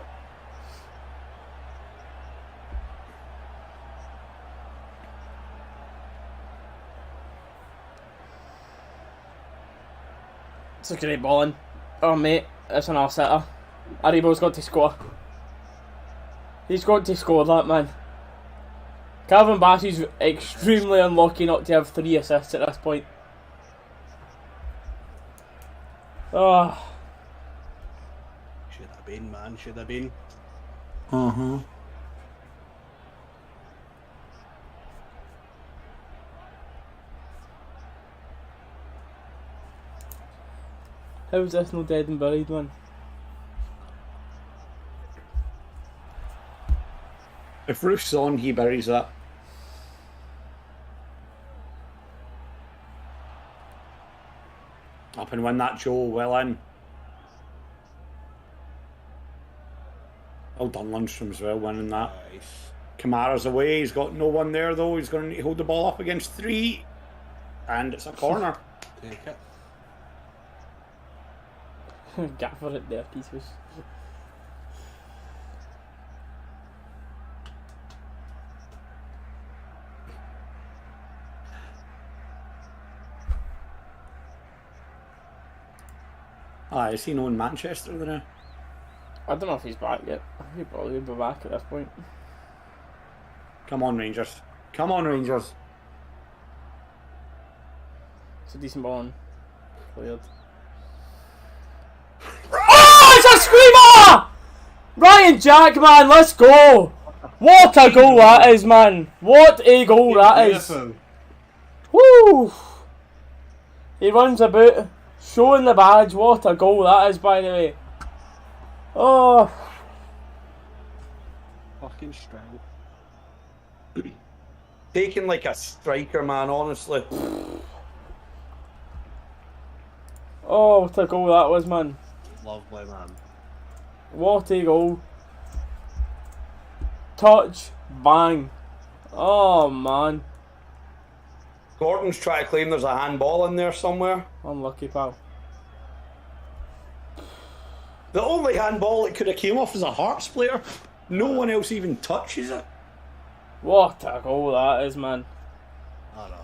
It's a great ball in. Oh, mate, it's an sitter. Aribo's got to score. He's got to score that, man. Calvin Bassey's extremely unlucky not to have 3 assists at this point. Oh. Should have been, man. Should have been. Uh-huh. How's this no dead and buried, man? If Roof's on, he buries that. Up and win that, Joe. Well in. Well done, Lundstrom as well, winning that. Nice. Kamara's away. He's got no one there, though. He's going to need to hold the ball up against 3. And it's a corner. Take it. Gaffer it there, pieces. Is he known Manchester now? I don't know if he's back yet. He probably would be back at this point. Come on, Rangers. Come on, Rangers. It's a decent ball on. Cleared. Oh, it's a screamer! Ryan Jack, man, let's go! What a goal that is, man! What a goal that is! Woo! He runs about, showing the badge. What a goal that is, by the way. Oh. Fucking strength. Taking like a striker, man, honestly. Oh, what a goal that was, man. Lovely, man. What a goal. Touch, bang. Oh, man. Gordon's trying to claim there's a handball in there somewhere. Unlucky, pal. The only handball that could have came off is a Hearts player. No one else even touches it. What a goal that is, man. Oh no.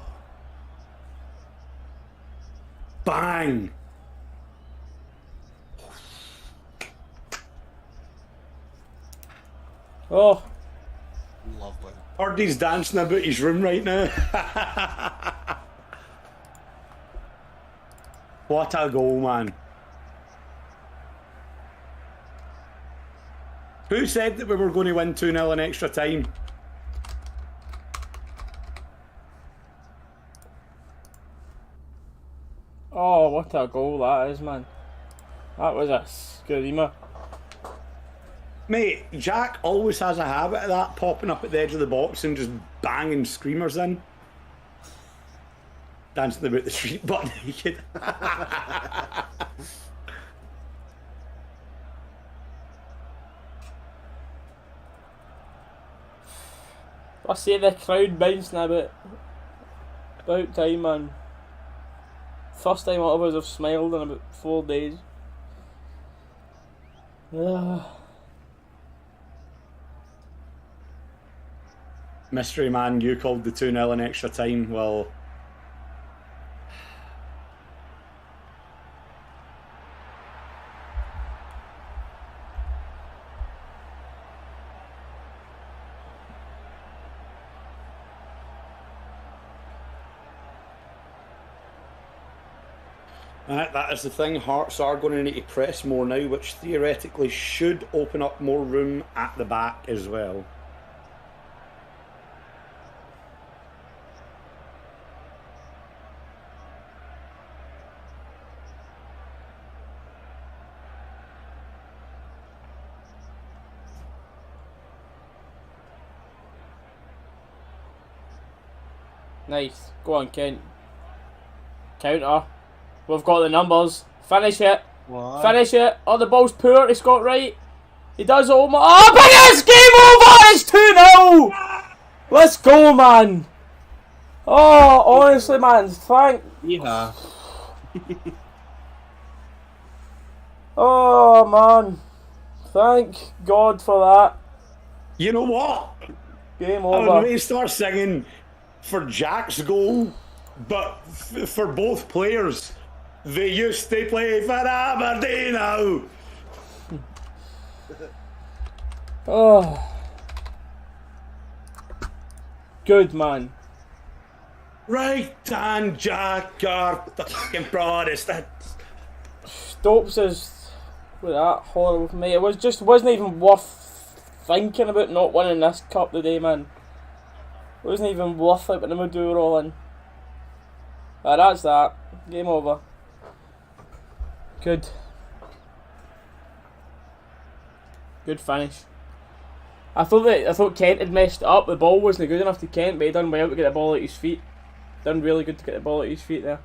Bang! Oh. Lovely. Hardy's dancing about his room right now. What a goal, man. Who said that we were going to win 2-0 in extra time? Oh, what a goal that is, man. That was a screamer. Mate, Jack always has a habit of that, popping up at the edge of the box and just banging screamers in. Dancing about the street butt naked. I see the crowd bouncing a bit. About time, man. First time all of us have smiled in about 4 days. Mystery man, you called the 2-0 in extra time. Well, That is the thing. Hearts are going to need to press more now, which theoretically should open up more room at the back as well. Nice. Go on, Kent. Counter. We've got the numbers. Finish it. What? Finish it. Oh, the ball's poor to Scott Wright. He does it almost. Oh, but it's game over! It's 2-0! Let's go, man. Oh, honestly, man. Yeah. Oh, man. Thank God for that. You know what? Game I over. may start singing for Jack's goal, but for both players. They used to play for Aberdeen now. Oh. Good, man. Right hand Jack are the fucking Protestants. Stopes is with that horrible, mate. It wasn't even worth thinking about not winning this cup today, man. It wasn't even worth it, but the mood we were all in. That's that. Game over. Good. Good finish. I thought Kent had messed it up. The ball wasn't good enough to Kent, but he done well to get the ball at his feet. Done really good to get the ball at his feet there.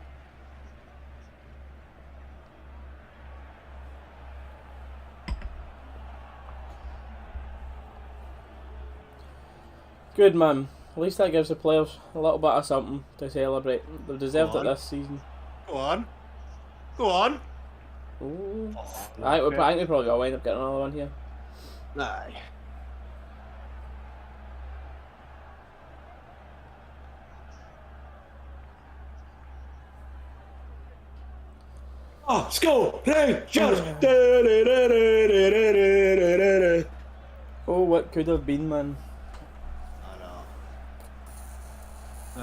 Good, man. At least that gives the players a little bit of something to celebrate. They've deserved it this season. Go on. Go on. Ooh. Oh, I think we probably got to wind up getting another one here. Aye. Let's go! Rangers! Oh, what could have been, man. I know.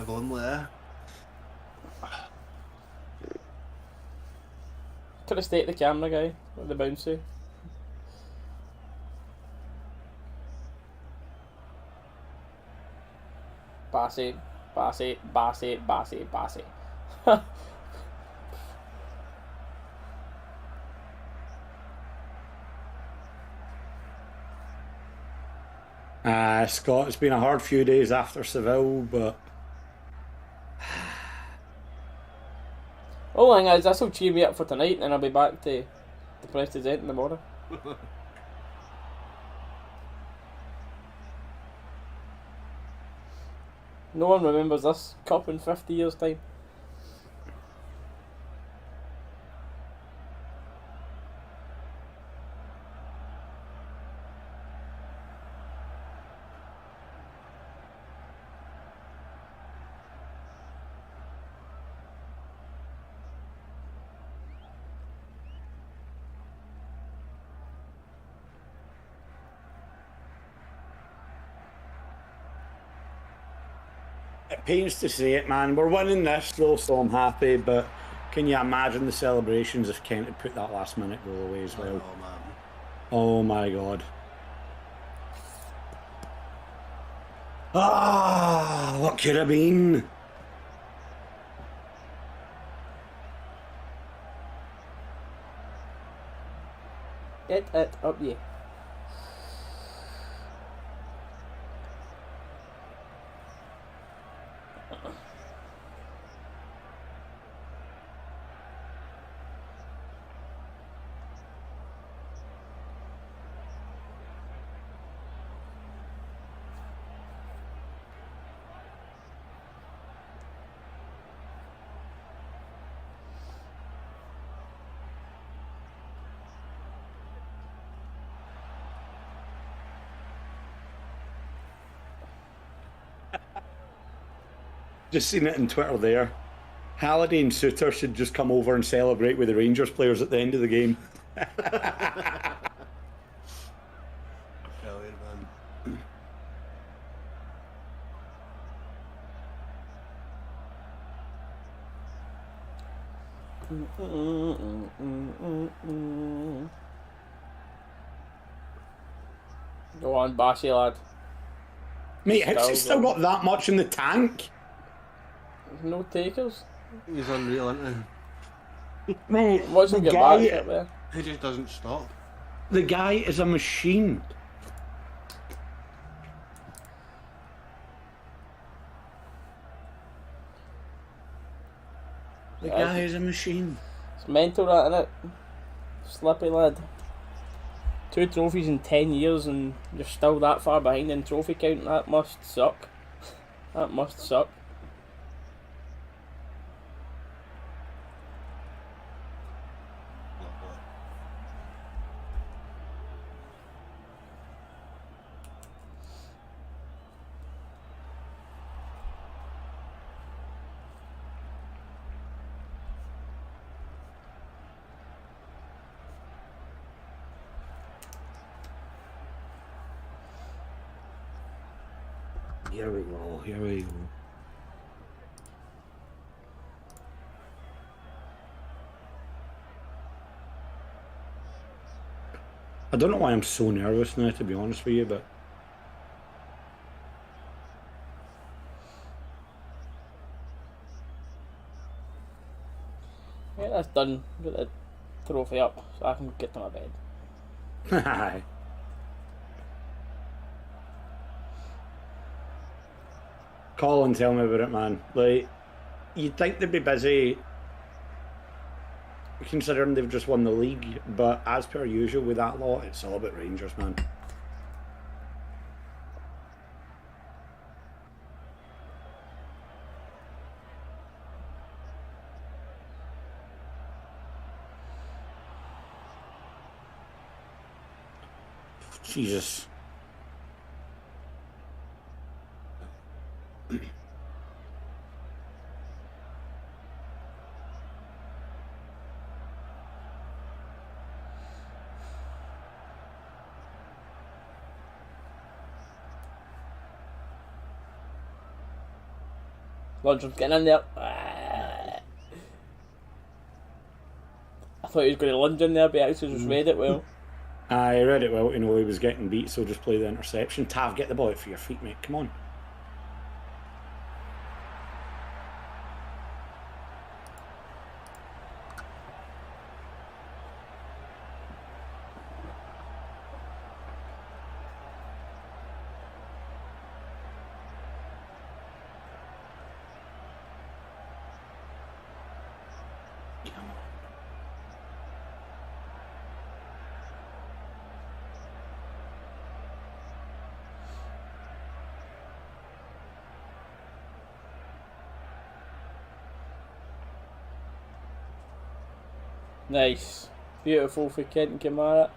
If only, eh? Could have stayed the camera guy with the bouncy. Bassy, Bassy, Bassy, Bassy, Bassy. Scott, it's been a hard few days after Seville, but Oh, thing is, this will cheer me up for tonight, and I'll be back to the President in the morning. No one remembers this cup in 50 years' time. it pains to say it, man. We're winning this though, so I'm happy, but can you imagine the celebrations if Kent had put that last minute goal away as well? Oh, man. Oh my god. Ah, what could have been? Get it up, yeah. Just seen it on Twitter there. Halliday and Suter should just come over and celebrate with the Rangers players at the end of the game. Brilliant, man. Go on, Bassy, lad. Mate, how's he still got that much in the tank? No takers. He's unreal, isn't Mate, Watch him the get guy, back up there. he? He just doesn't stop. the guy is a machine. The guy is a machine. It's mental, that, innit? Slippy, lad. 2 trophies in 10 years, and you're still that far behind in trophy count. That must suck. That must suck. Lovely. Here we go, here we go. I don't know why I'm so nervous now, to be honest with you, but Yeah, that's done. Get the trophy up so I can get to my bed. Aye. Call and tell me about it, man. Like, you'd think they'd be busy considering they've just won the league, but as per usual with that lot, it's all about Rangers, man. Jesus. Lundstrom's getting in there. Ah. I thought he was going to lunge in there, but he actually just read it well. I read it well to know he was getting beat, so just play the interception. Tav, get the ball out for your feet, mate. Come on. Nice. Beautiful for Kent and Kamara.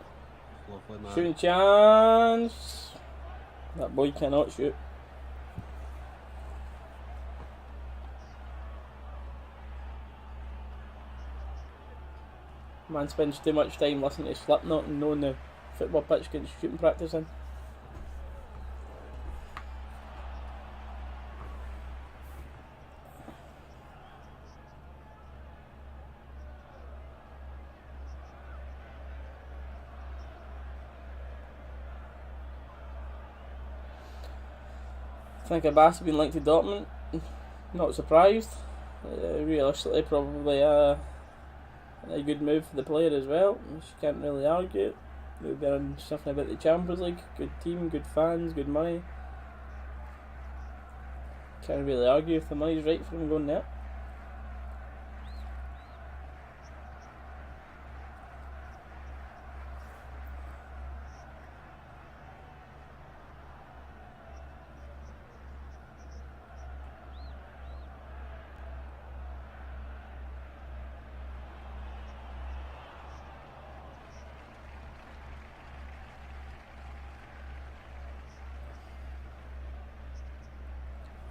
Lovely, man. Shooting chance. That boy cannot shoot. Man spends too much time listening to Slipknot and knowing the football pitch gets shooting practice in. I think Abbas has been linked to Dortmund. Not surprised. Realistically, probably a good move for the player as well, which you can't really argue. They've been something about the Champions League. Good team, good fans, good money. Can't really argue if the money's right for him going there.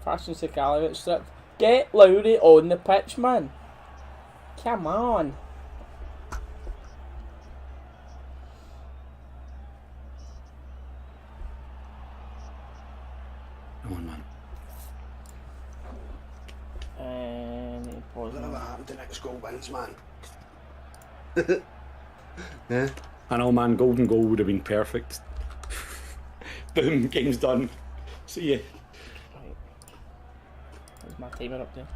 Fashion Sakalovic strip. Get Lowry on the pitch, man. Come on. Come on, man. And pause. Whatever happened to next goal wins, man. Yeah. I know, man. Golden goal would have been perfect. Boom. Game's done. See ya. There's my timer up there.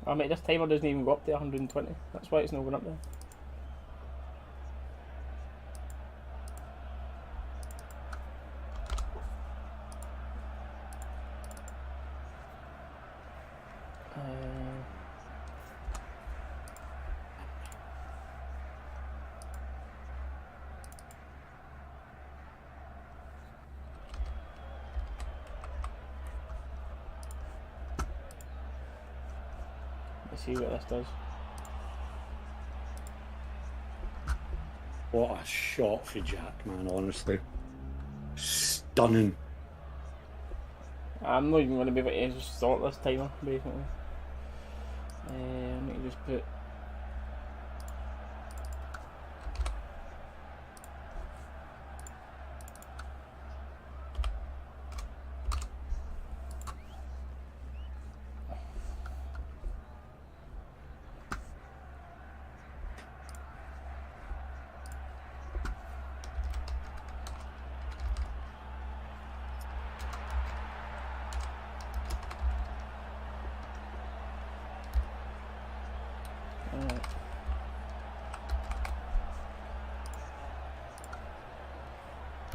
Oh mate, this timer doesn't even go up to 120. That's why it's not going up there. Let's see what this does. What a shot for Jack, man, honestly. Stunning. I'm not even going to be able to just start this timer, basically. I need to just put...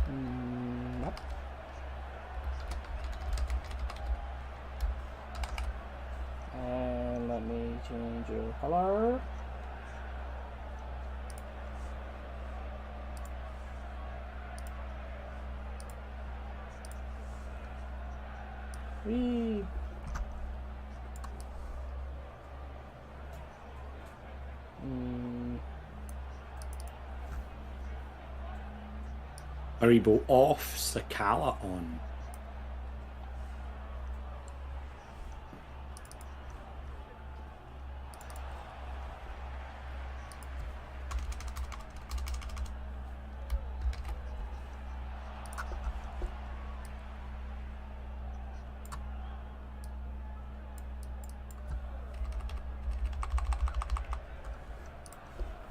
Nope. And let me change your color. Whee! Aribo off, Sakala on.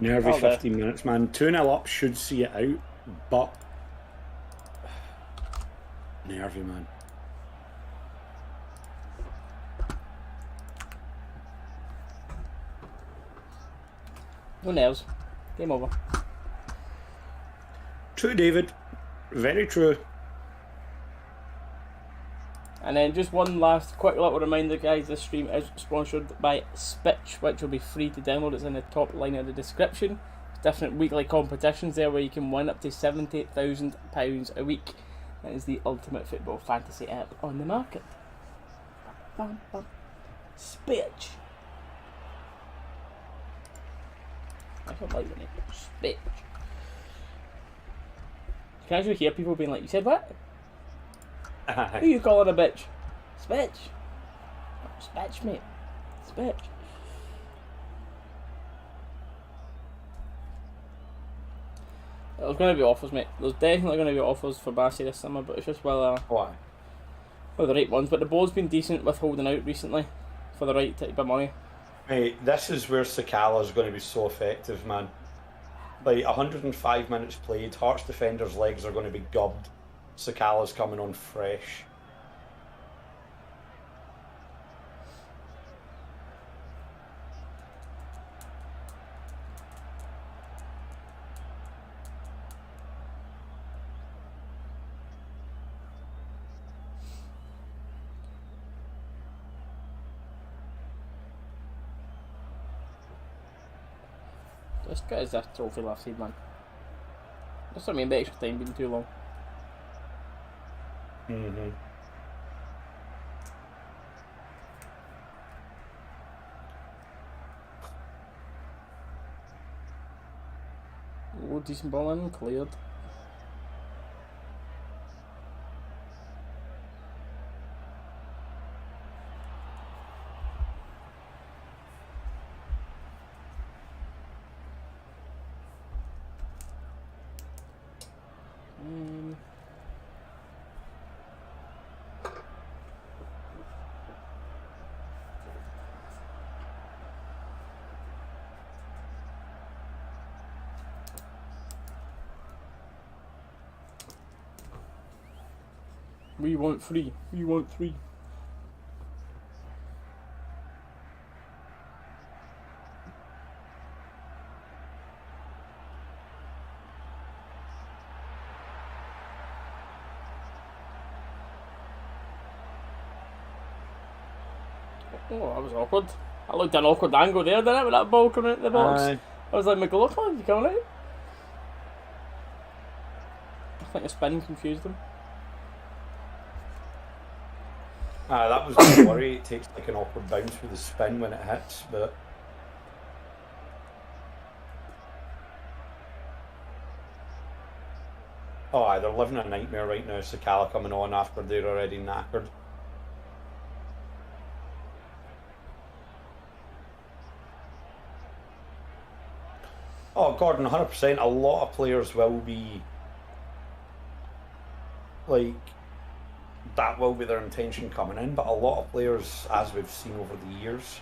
Nervy Oh, there. 15 minutes, man. 2-0 up should see it out, but nervy, man. No nerves. Game over. True, David. Very true. And then just one last quick little reminder, guys, this stream is sponsored by SPITCH, which will be free to download. It's in the top line of the description. Different weekly competitions there where you can win up to £70,000 a week. That is the ultimate football fantasy app on the market. Bam, bam. SPITCH. I don't like the name. SPITCH. You can actually hear people being like, you said what? Who are you calling a bitch? SPITCH. SPITCH, mate. SPITCH. There's going to be offers, mate. There's definitely going to be offers for Bassey this summer, but it's just whether Why? for the right ones. But the board's been decent with holding out recently for the right type of money. Mate, this is where Sakala's going to be so effective, man. Like, 105 minutes played, Hearts defenders' legs are going to be gubbed. Sakala's coming on fresh. Let's get his trophy last season, man. That's what I mean, the extra time being too long. Mm-hmm. Oh, decent ball in, cleared. We want three. We want three. Oh, that was awkward. I looked at an awkward angle there, didn't it, with that ball coming out the box? I was like, McLaughlin, you coming out? I think the spin confused him. That was my worry. It takes like an awkward bounce with the spin when it hits, but they're living a nightmare right now. Sakala coming on after they're already knackered. Oh, Gordon, 100%. A lot of players will be like, that will be their intention coming in, but a lot of players, as we've seen over the years,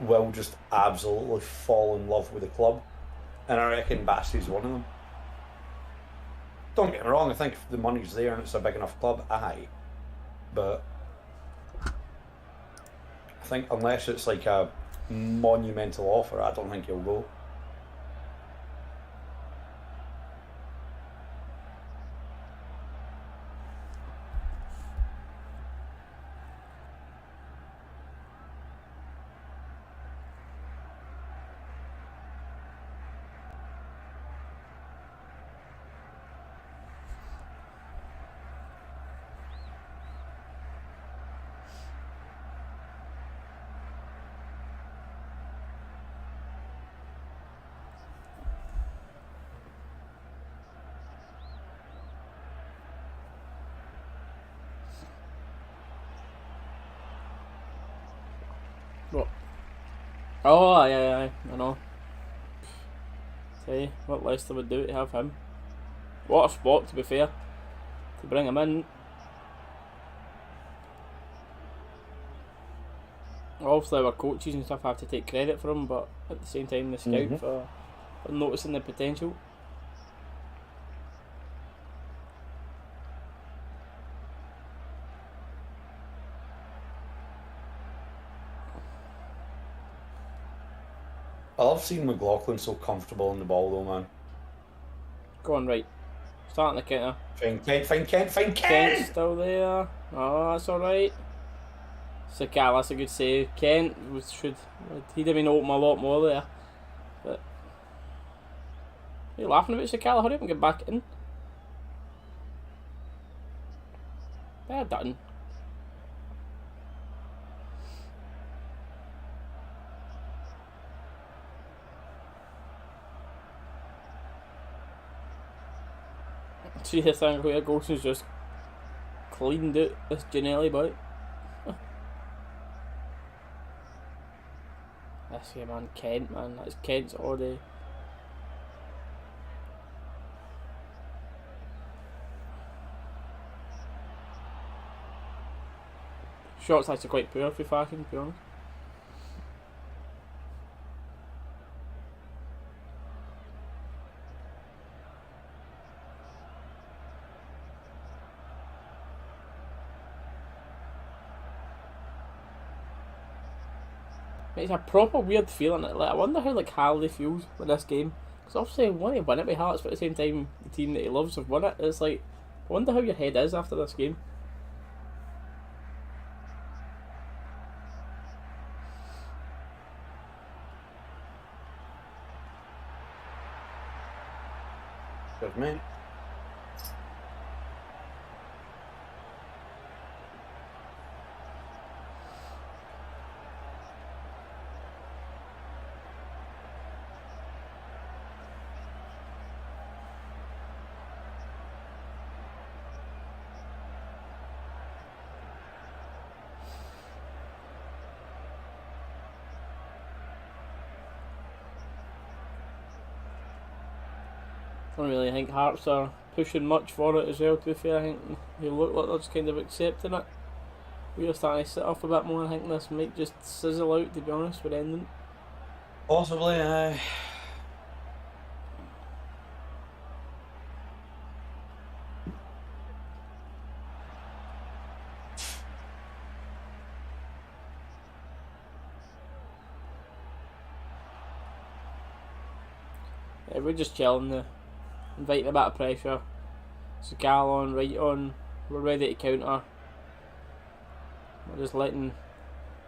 will just absolutely fall in love with the club, and I reckon Bassey's one of them. Don't get me wrong, I think if the money's there and it's a big enough club, aye, but I think unless it's like a monumental offer, I don't think he'll go. What? Oh, aye, I know. Say, what Leicester would do to have him. What a spot, to be fair, to bring him in. Obviously our coaches and stuff have to take credit for him, but at the same time the scout for for noticing the potential. I love seeing McLaughlin so comfortable in the ball though, man. Go on, right. Starting the counter. Find Kent, find Kent, find Kent's Kent! still there. Oh, that's alright. Sakala, that's a good save. Kent he'd have been open a lot more there. But are you laughing about Sakala? Hurry up and get back in. They're done. See this thing where Golson's just cleaned out this Janelli boy. This here, man, Kent, man, that's Kent's all day. Shots actually quite poor for Fakin, to be honest. It's a proper weird feeling. Like, I wonder how Harley feels with this game. Because obviously he want to win it by Hearts, but at the same time the team that he loves have won it. It's like, I wonder how your head is after this game. Good man. I don't really think Hearts are pushing much for it as well, to be fair. I think they look like they're just kind of accepting it. We're starting to sit off a bit more. I think this might just sizzle out, to be honest, with ending. Possibly, aye. Yeah, we're just chilling there. Inviting a bit of pressure. Sakal on, right on. We're ready to counter. We're just letting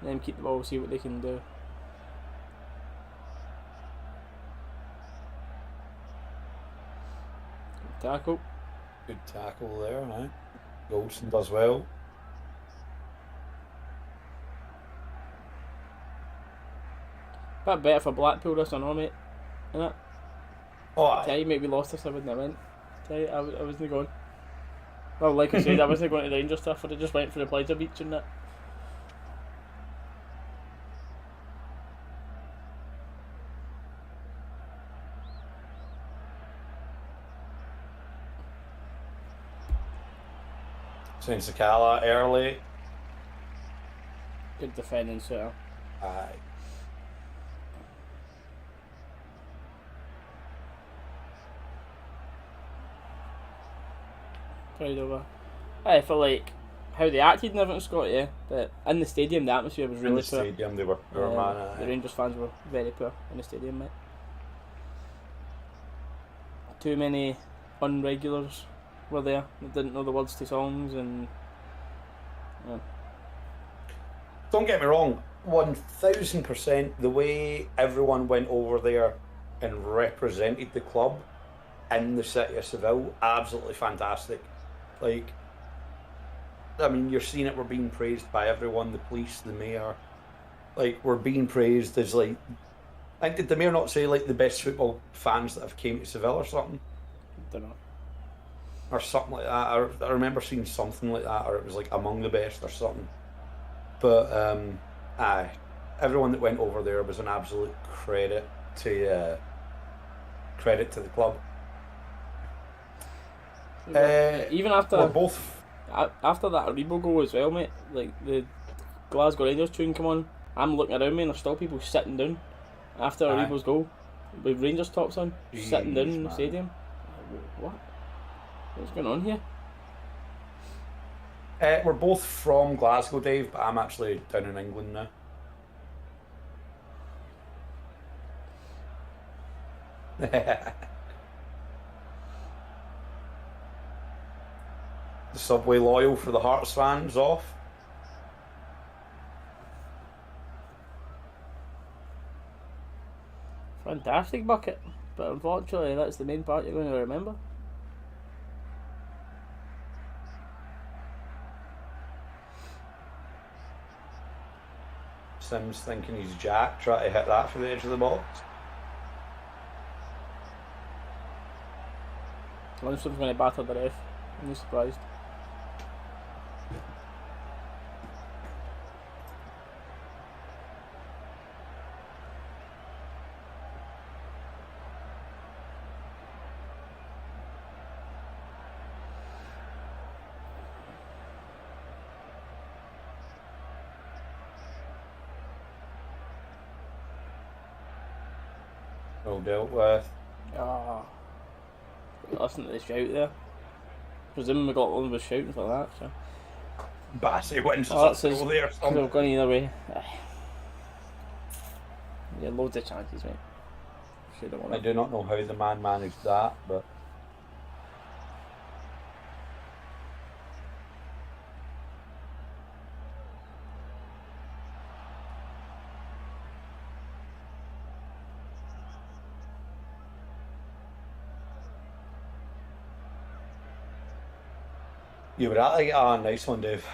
them keep the ball, see what they can do. Good tackle. Good tackle there, aye. Goldson does well. Bit better for Blackpool this one, mate. Innit? Oh, aye. Tell you, maybe lost this, I wouldn't have went. Tell you, I wasn't going. Well, like I said, I wasn't going to the Rangers stuff, but I just went for the Pleasure Beach and that. Saying Sakala early. Good defending, so. Aye. Carried over. I feel like how they acted and everything, Scott, yeah. But in the stadium, the atmosphere was really In the poor. stadium, they were man. The Rangers fans were very poor in the stadium, mate. Too many unregulars were there that didn't know the words to songs and. Yeah. Don't get me wrong, 1000%. The way everyone went over there and represented the club in the city of Seville, absolutely fantastic. Like, I mean, you're seeing it. We're being praised by everyone, the police, the mayor. Like, we're being praised as, like, I think, did the mayor not say, like, the best football fans that have came to Seville or something? Don't know. Or something like that. I remember seeing something like that, or it was, like, among the best or something. But, aye, everyone that went over there was an absolute credit to the club. Even after We're both. after that Aribo goal as well, mate, like the Glasgow Rangers tune come on, I'm looking around me and there's still people sitting down after Aye. Aribo's goal. with Rangers tops on, sitting down in the man. stadium. What? What's going on here? We're both from Glasgow, Dave, but I'm actually down in England now. The Subway loyal for the Hearts fans off. Fantastic bucket, but unfortunately that's the main part you're going to remember. Sims thinking he's Jack, trying to hit that from the edge of the box. Lundstrom's going to batter the ref. I'm not surprised. Well dealt with. Ah, listen to the shout there. Presumably Scotland was shouting for that. So. Bassey wins Oh, that's a his. goal there. Could have gone either way. Yeah, loads of chances, mate. Should have won I it. do not know how the man managed that, but you were at nice one, Dave.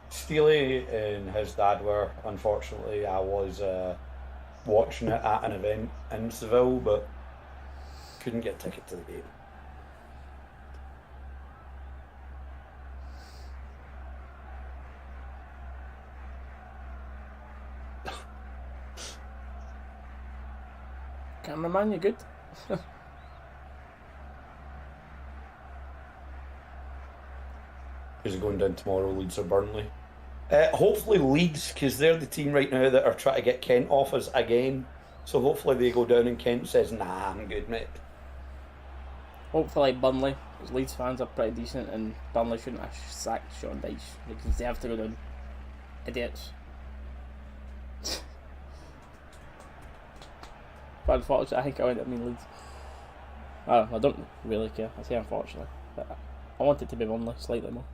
Steely and his dad were, unfortunately, I was watching it at an event in Seville, but couldn't get a ticket to the game. Cameraman, you good? Who's going down tomorrow, Leeds or Burnley? Hopefully Leeds, because they're the team right now that are trying to get Kent off us again. So hopefully they go down and Kent says, nah, I'm good, mate. Hopefully Burnley, because Leeds fans are pretty decent and Burnley shouldn't have sacked Sean Dyche because they have to go down. Idiots. But unfortunately, I think I went to mean Leeds. Oh, I don't really care. I say unfortunately, but I want it to be Burnley slightly more.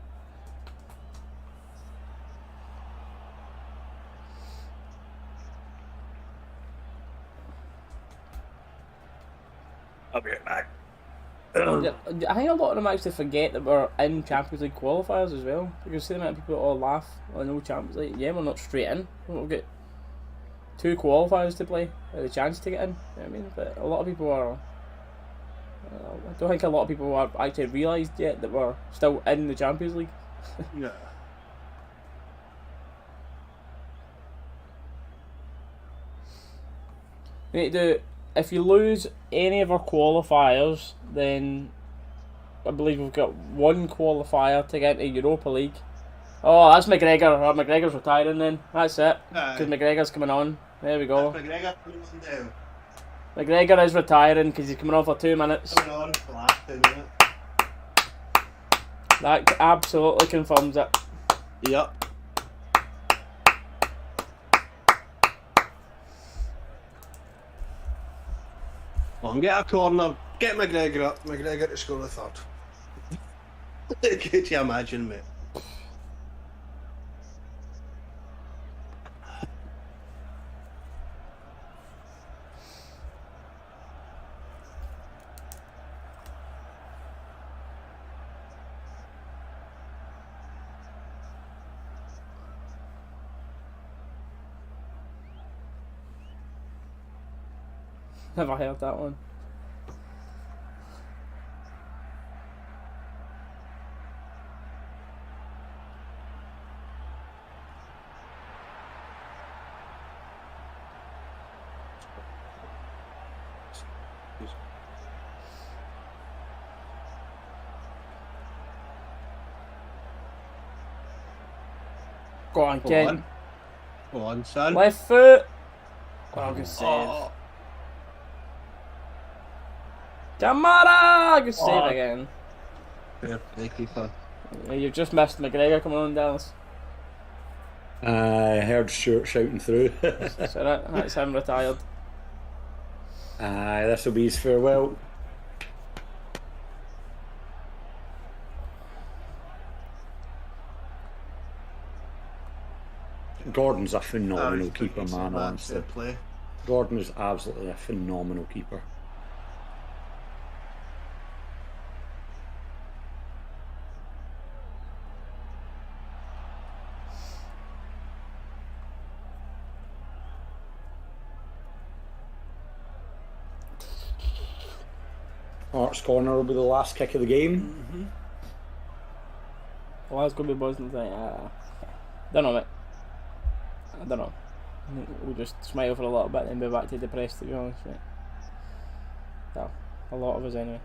I'll be right back. Yeah, I think a lot of them actually forget that we're in Champions League qualifiers as well. Because see the amount of people that all laugh, I know Champions League. Yeah, we're not straight in. We'll get 2 qualifiers to play, the chance to get in. You know what I mean? But a lot of people are. I don't think a lot of people have actually realised yet that we're still in the Champions League. Yeah. We need to do. If you lose any of our qualifiers, then I believe we've got 1 qualifier to get into Europa League. Oh, that's McGregor. Oh, McGregor's retiring then. That's it. Because McGregor's coming on. There we go. McGregor coming on down. McGregor is retiring because he's coming on for 2 minutes. Coming on for the last 2 minutes. That absolutely confirms it. Yep. Come on, get a corner. Get McGregor up. McGregor to score the third. Could you imagine, mate? Never heard that one. Go on, Go Ken. on. Go on, son. Left foot. Oh, good save. Oh. Kamara! Good save again. Fair play, keeper. You've just missed McGregor coming on, Dallas. I heard Stuart shouting through. That's it. That's him retired. This will be his farewell. Gordon's a phenomenal keeper, man, honestly. Play. Gordon is absolutely a phenomenal keeper. Arts Corner will be the last kick of the game. Well, that's going to be buzzing. Don't know, mate. I don't know. We'll just smile for a little bit and be back to depressed, to be honest, mate. Well, a lot of us anyway.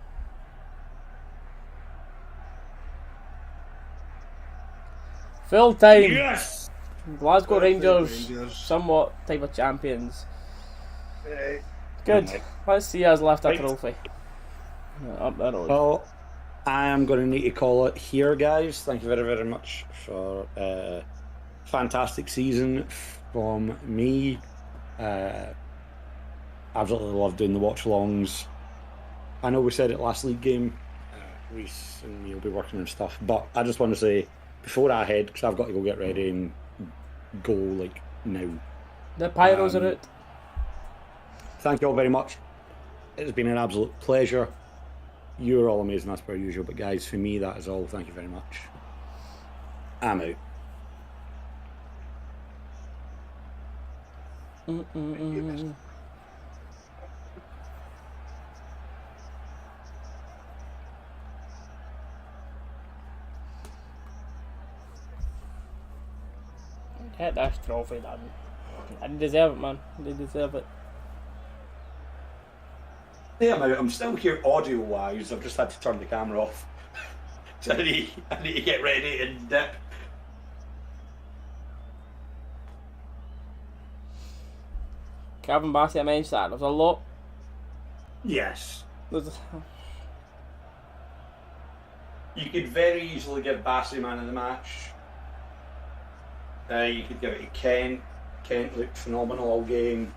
Full time. Yes! Glasgow Rangers, Rangers. somewhat type of champions. Hey. Good. Right. Let's see us lift a Right. trophy. Up the road. Well, I am going to need to call it here, guys. Thank you very, very much for a fantastic season from me. Absolutely love doing the watch-alongs. I know we said it last league game. Reece and me will be working on stuff, but I just want to say, before I head, because I've got to go get ready and go, like, now. The Pyros are out. Thank you all very much. It's been an absolute pleasure. You're all amazing as per usual, but guys, for me, that is all. Thank you very much. I'm out. Get this trophy done. I deserve it, man. They deserve it. Yeah, I'm still here audio wise. I've just had to turn the camera off. So I need to get ready and dip. Calvin Bassey, I mentioned that. There's a lot. Yes. There's You could very easily give Bassey man of the match. You could give it to Kent. Kent looked phenomenal all game.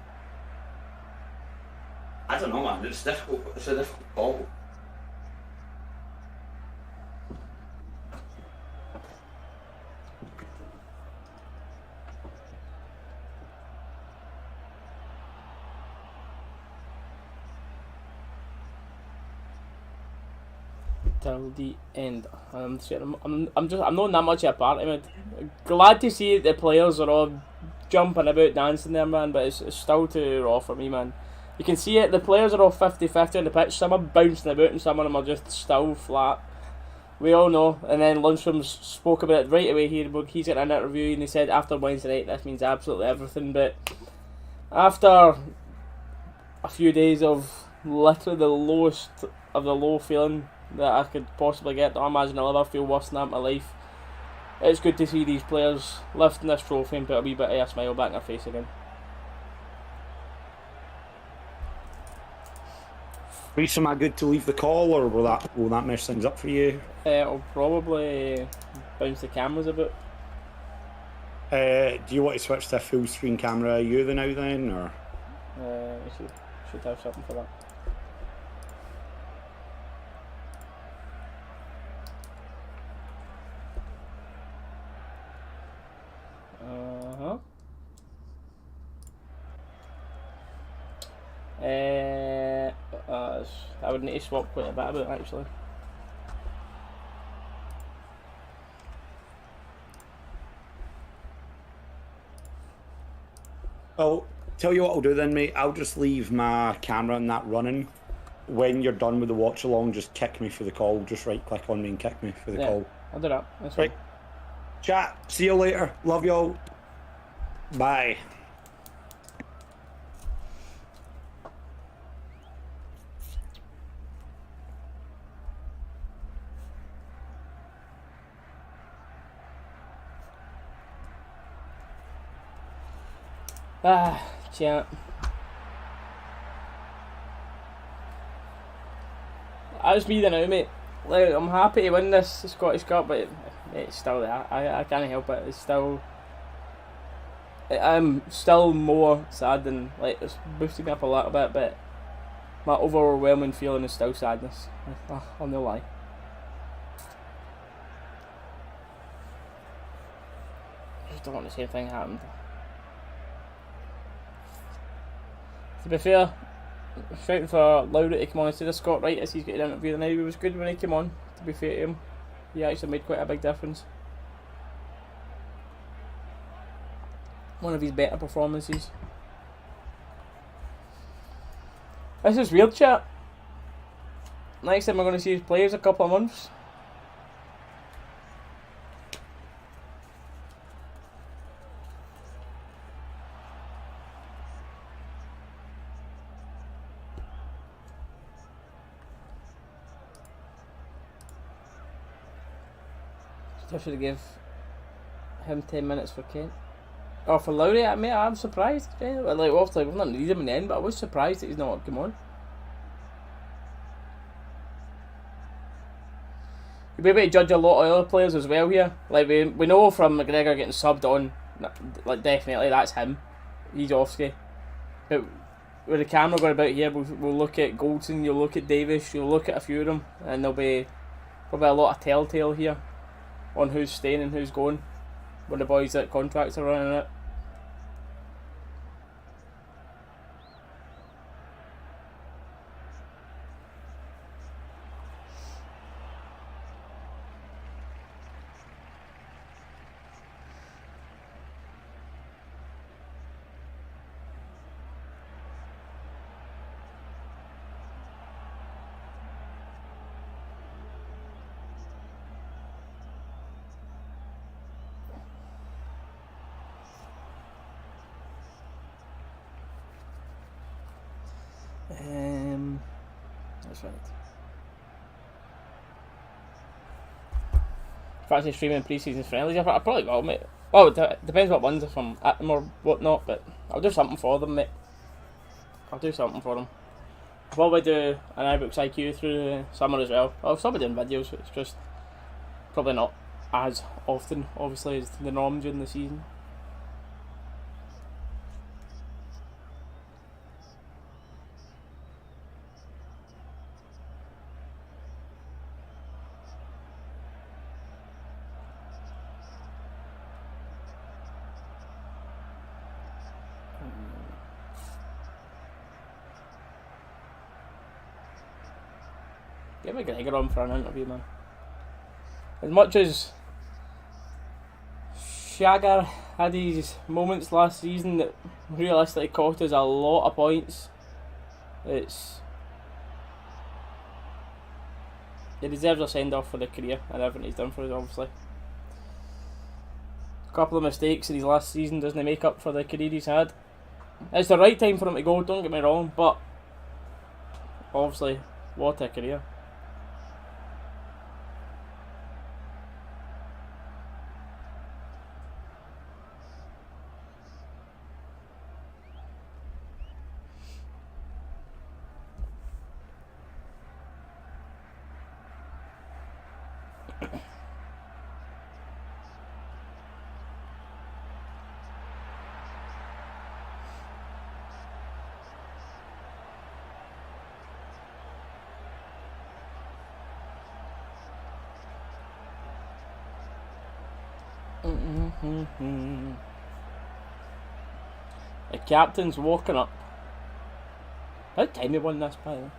I don't know, man. It's difficult. It's a difficult call. till the end. I'm not that much of a part of it. Glad to see the players are all jumping about, dancing there, man, but it's still too raw for me, man. You can see it, the players are all 50-50 on the pitch. Some are bouncing about and some of them are just still flat. We all know. And then Lundstrom spoke about it right away here. He's got an interview and he said after Wednesday night this means absolutely everything. But after a few days of literally the lowest of the low feeling that I could possibly get, I imagine I'll ever feel worse than that in my life. It's good to see these players lifting this trophy and put a wee bit of a smile back in their face again. Reece, am I good to leave the call, or will that mess things up for you? It'll probably bounce the cameras a bit. Do you want to switch to a full screen camera? Are you the now then, or? We should have something for that. I would need to swap quite a bit about it, actually. Well, tell you what I'll do then, mate. I'll just leave my camera and that running. When you're done with the watch along, just kick me for the call. Just right click on me and kick me for the call. I'll do that. That's right. Chat. See you later. Love y'all. Bye. Chat. that's me then now, mate. Like, I'm happy to win this Scottish Cup, but it's still there. I can't help it. It's still. I'm still more sad than, like, it's boosted me up a little bit, but my overwhelming feeling is still sadness. I'll no lie. I just don't want the same thing happened. To be fair, shouting for Lowry to come on instead of Scott Wright as he's getting an interview tonight. He was good when he came on, to be fair to him. He actually made quite a big difference. One of his better performances. This is weird, chat. Next time we're going to see his players a couple of months. I should have give him 10 minutes for Kent. Oh, for Lowry, mate, I'm surprised. Like, obviously, we've not needed him in the end, but I was surprised that he's not come on. You'll be able to judge a lot of other players as well here. Like, we know from McGregor getting subbed on, like, definitely that's him. He's Offsky. But with the camera going about here, we'll look at Goldson, you'll look at Davis, you'll look at a few of them, and there'll be probably a lot of telltale here on who's staying and who's going when the boys that contracts are running it. That's right. Fancy streaming pre-season friendlies? I probably will, mate. Oh, it depends what ones, if I'm at them or whatnot, but I'll do something for them, mate. I'll do something for them. I'll probably do an iBooks IQ through the summer as well. I'll still be doing videos, it's just probably not as often, obviously, as the norm during the season. Get McGregor on for an interview, man. As much as Shagger had his moments last season that realistically cost us a lot of points, he deserves a send off for the career and everything he's done for us, obviously. A couple of mistakes in his last season doesn't make up for the career he's had. It's the right time for him to go, don't get me wrong, but obviously, what a career. The captain's walking up. How time we won this, by the way?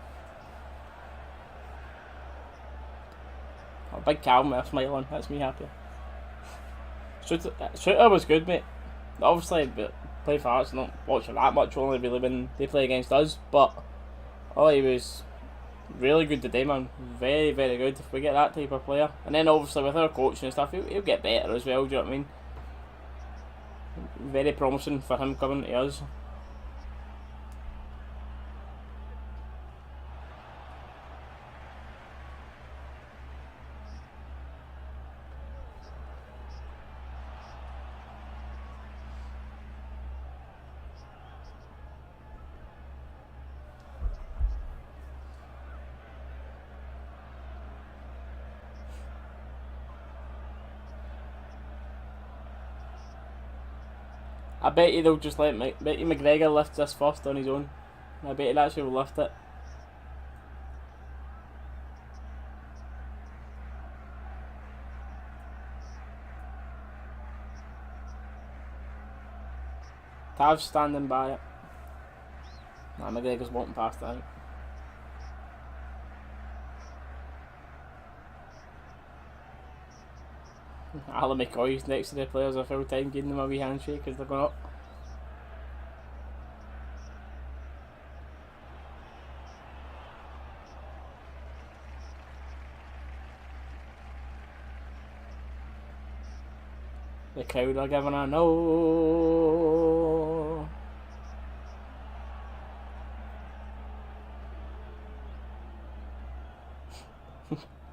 Oh, big Calvin with a smile on, that's me happy. Shooter was good, mate. Obviously, but play for Hearts, not watching that much, only really when they play against us, but he was really good today, man. Very, very good. If we get that type of player, and then obviously with our coaching and stuff, he'll get better as well. Do you know what I mean? Very promising for him coming to us. I bet you they'll just bet you McGregor lifts this first on his own. I bet he'd actually will lift it. Tav's standing by it. Nah, McGregor's walking past that. Alan McCoy's next to the players a full time, giving them a wee handshake as they're going up. The crowd are giving a no.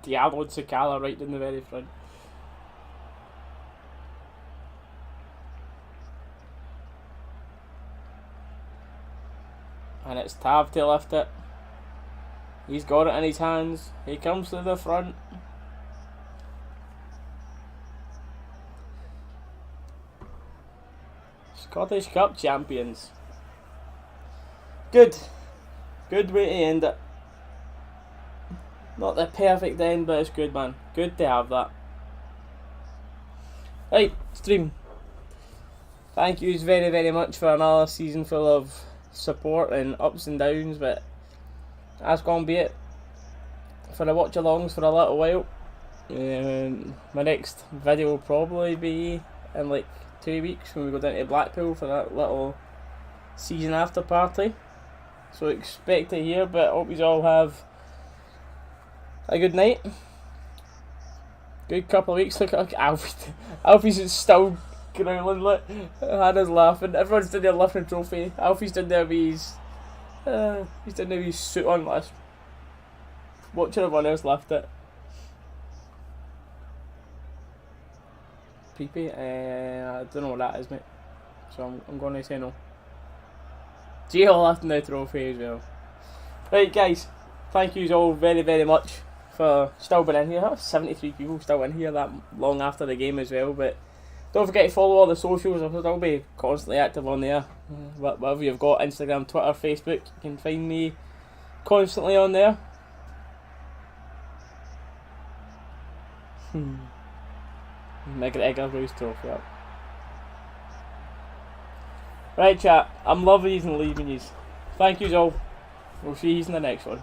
Diallo and Sakala right in the very front. And it's Tav to lift it. He's got it in his hands. He comes to the front. Scottish Cup champions. Good. Good way to end it. Not the perfect end, but it's good, man. Good to have that. Right, stream. Thank yous very, very much for another season full of support and ups and downs, but that's gonna be it for the watch alongs for a little while. My next video will probably be in like 2 weeks when we go down to Blackpool for that little season after party, so expect it here. But hope you all have a good night, good couple of weeks. Look at Alfie's still growling, look. Hannah's laughing, everyone's doing their lifting trophy. Alfie's doing there with his he's doing there with his suit on. Last watching everyone else lift it. Peepee, I don't know what that is, mate, so I'm going to say no. Gio lifting the trophy as well. Right guys, thank you all very, very much for still being in here. 73 people still in here that long after the game as well. But don't forget to follow all the socials. I'll be constantly active on there. Whatever you've got, Instagram, Twitter, Facebook, you can find me constantly on there. McGregor Bruce trophy up. Right chat, I'm loving these and leaving these. Thank yous all. We'll see you in the next one.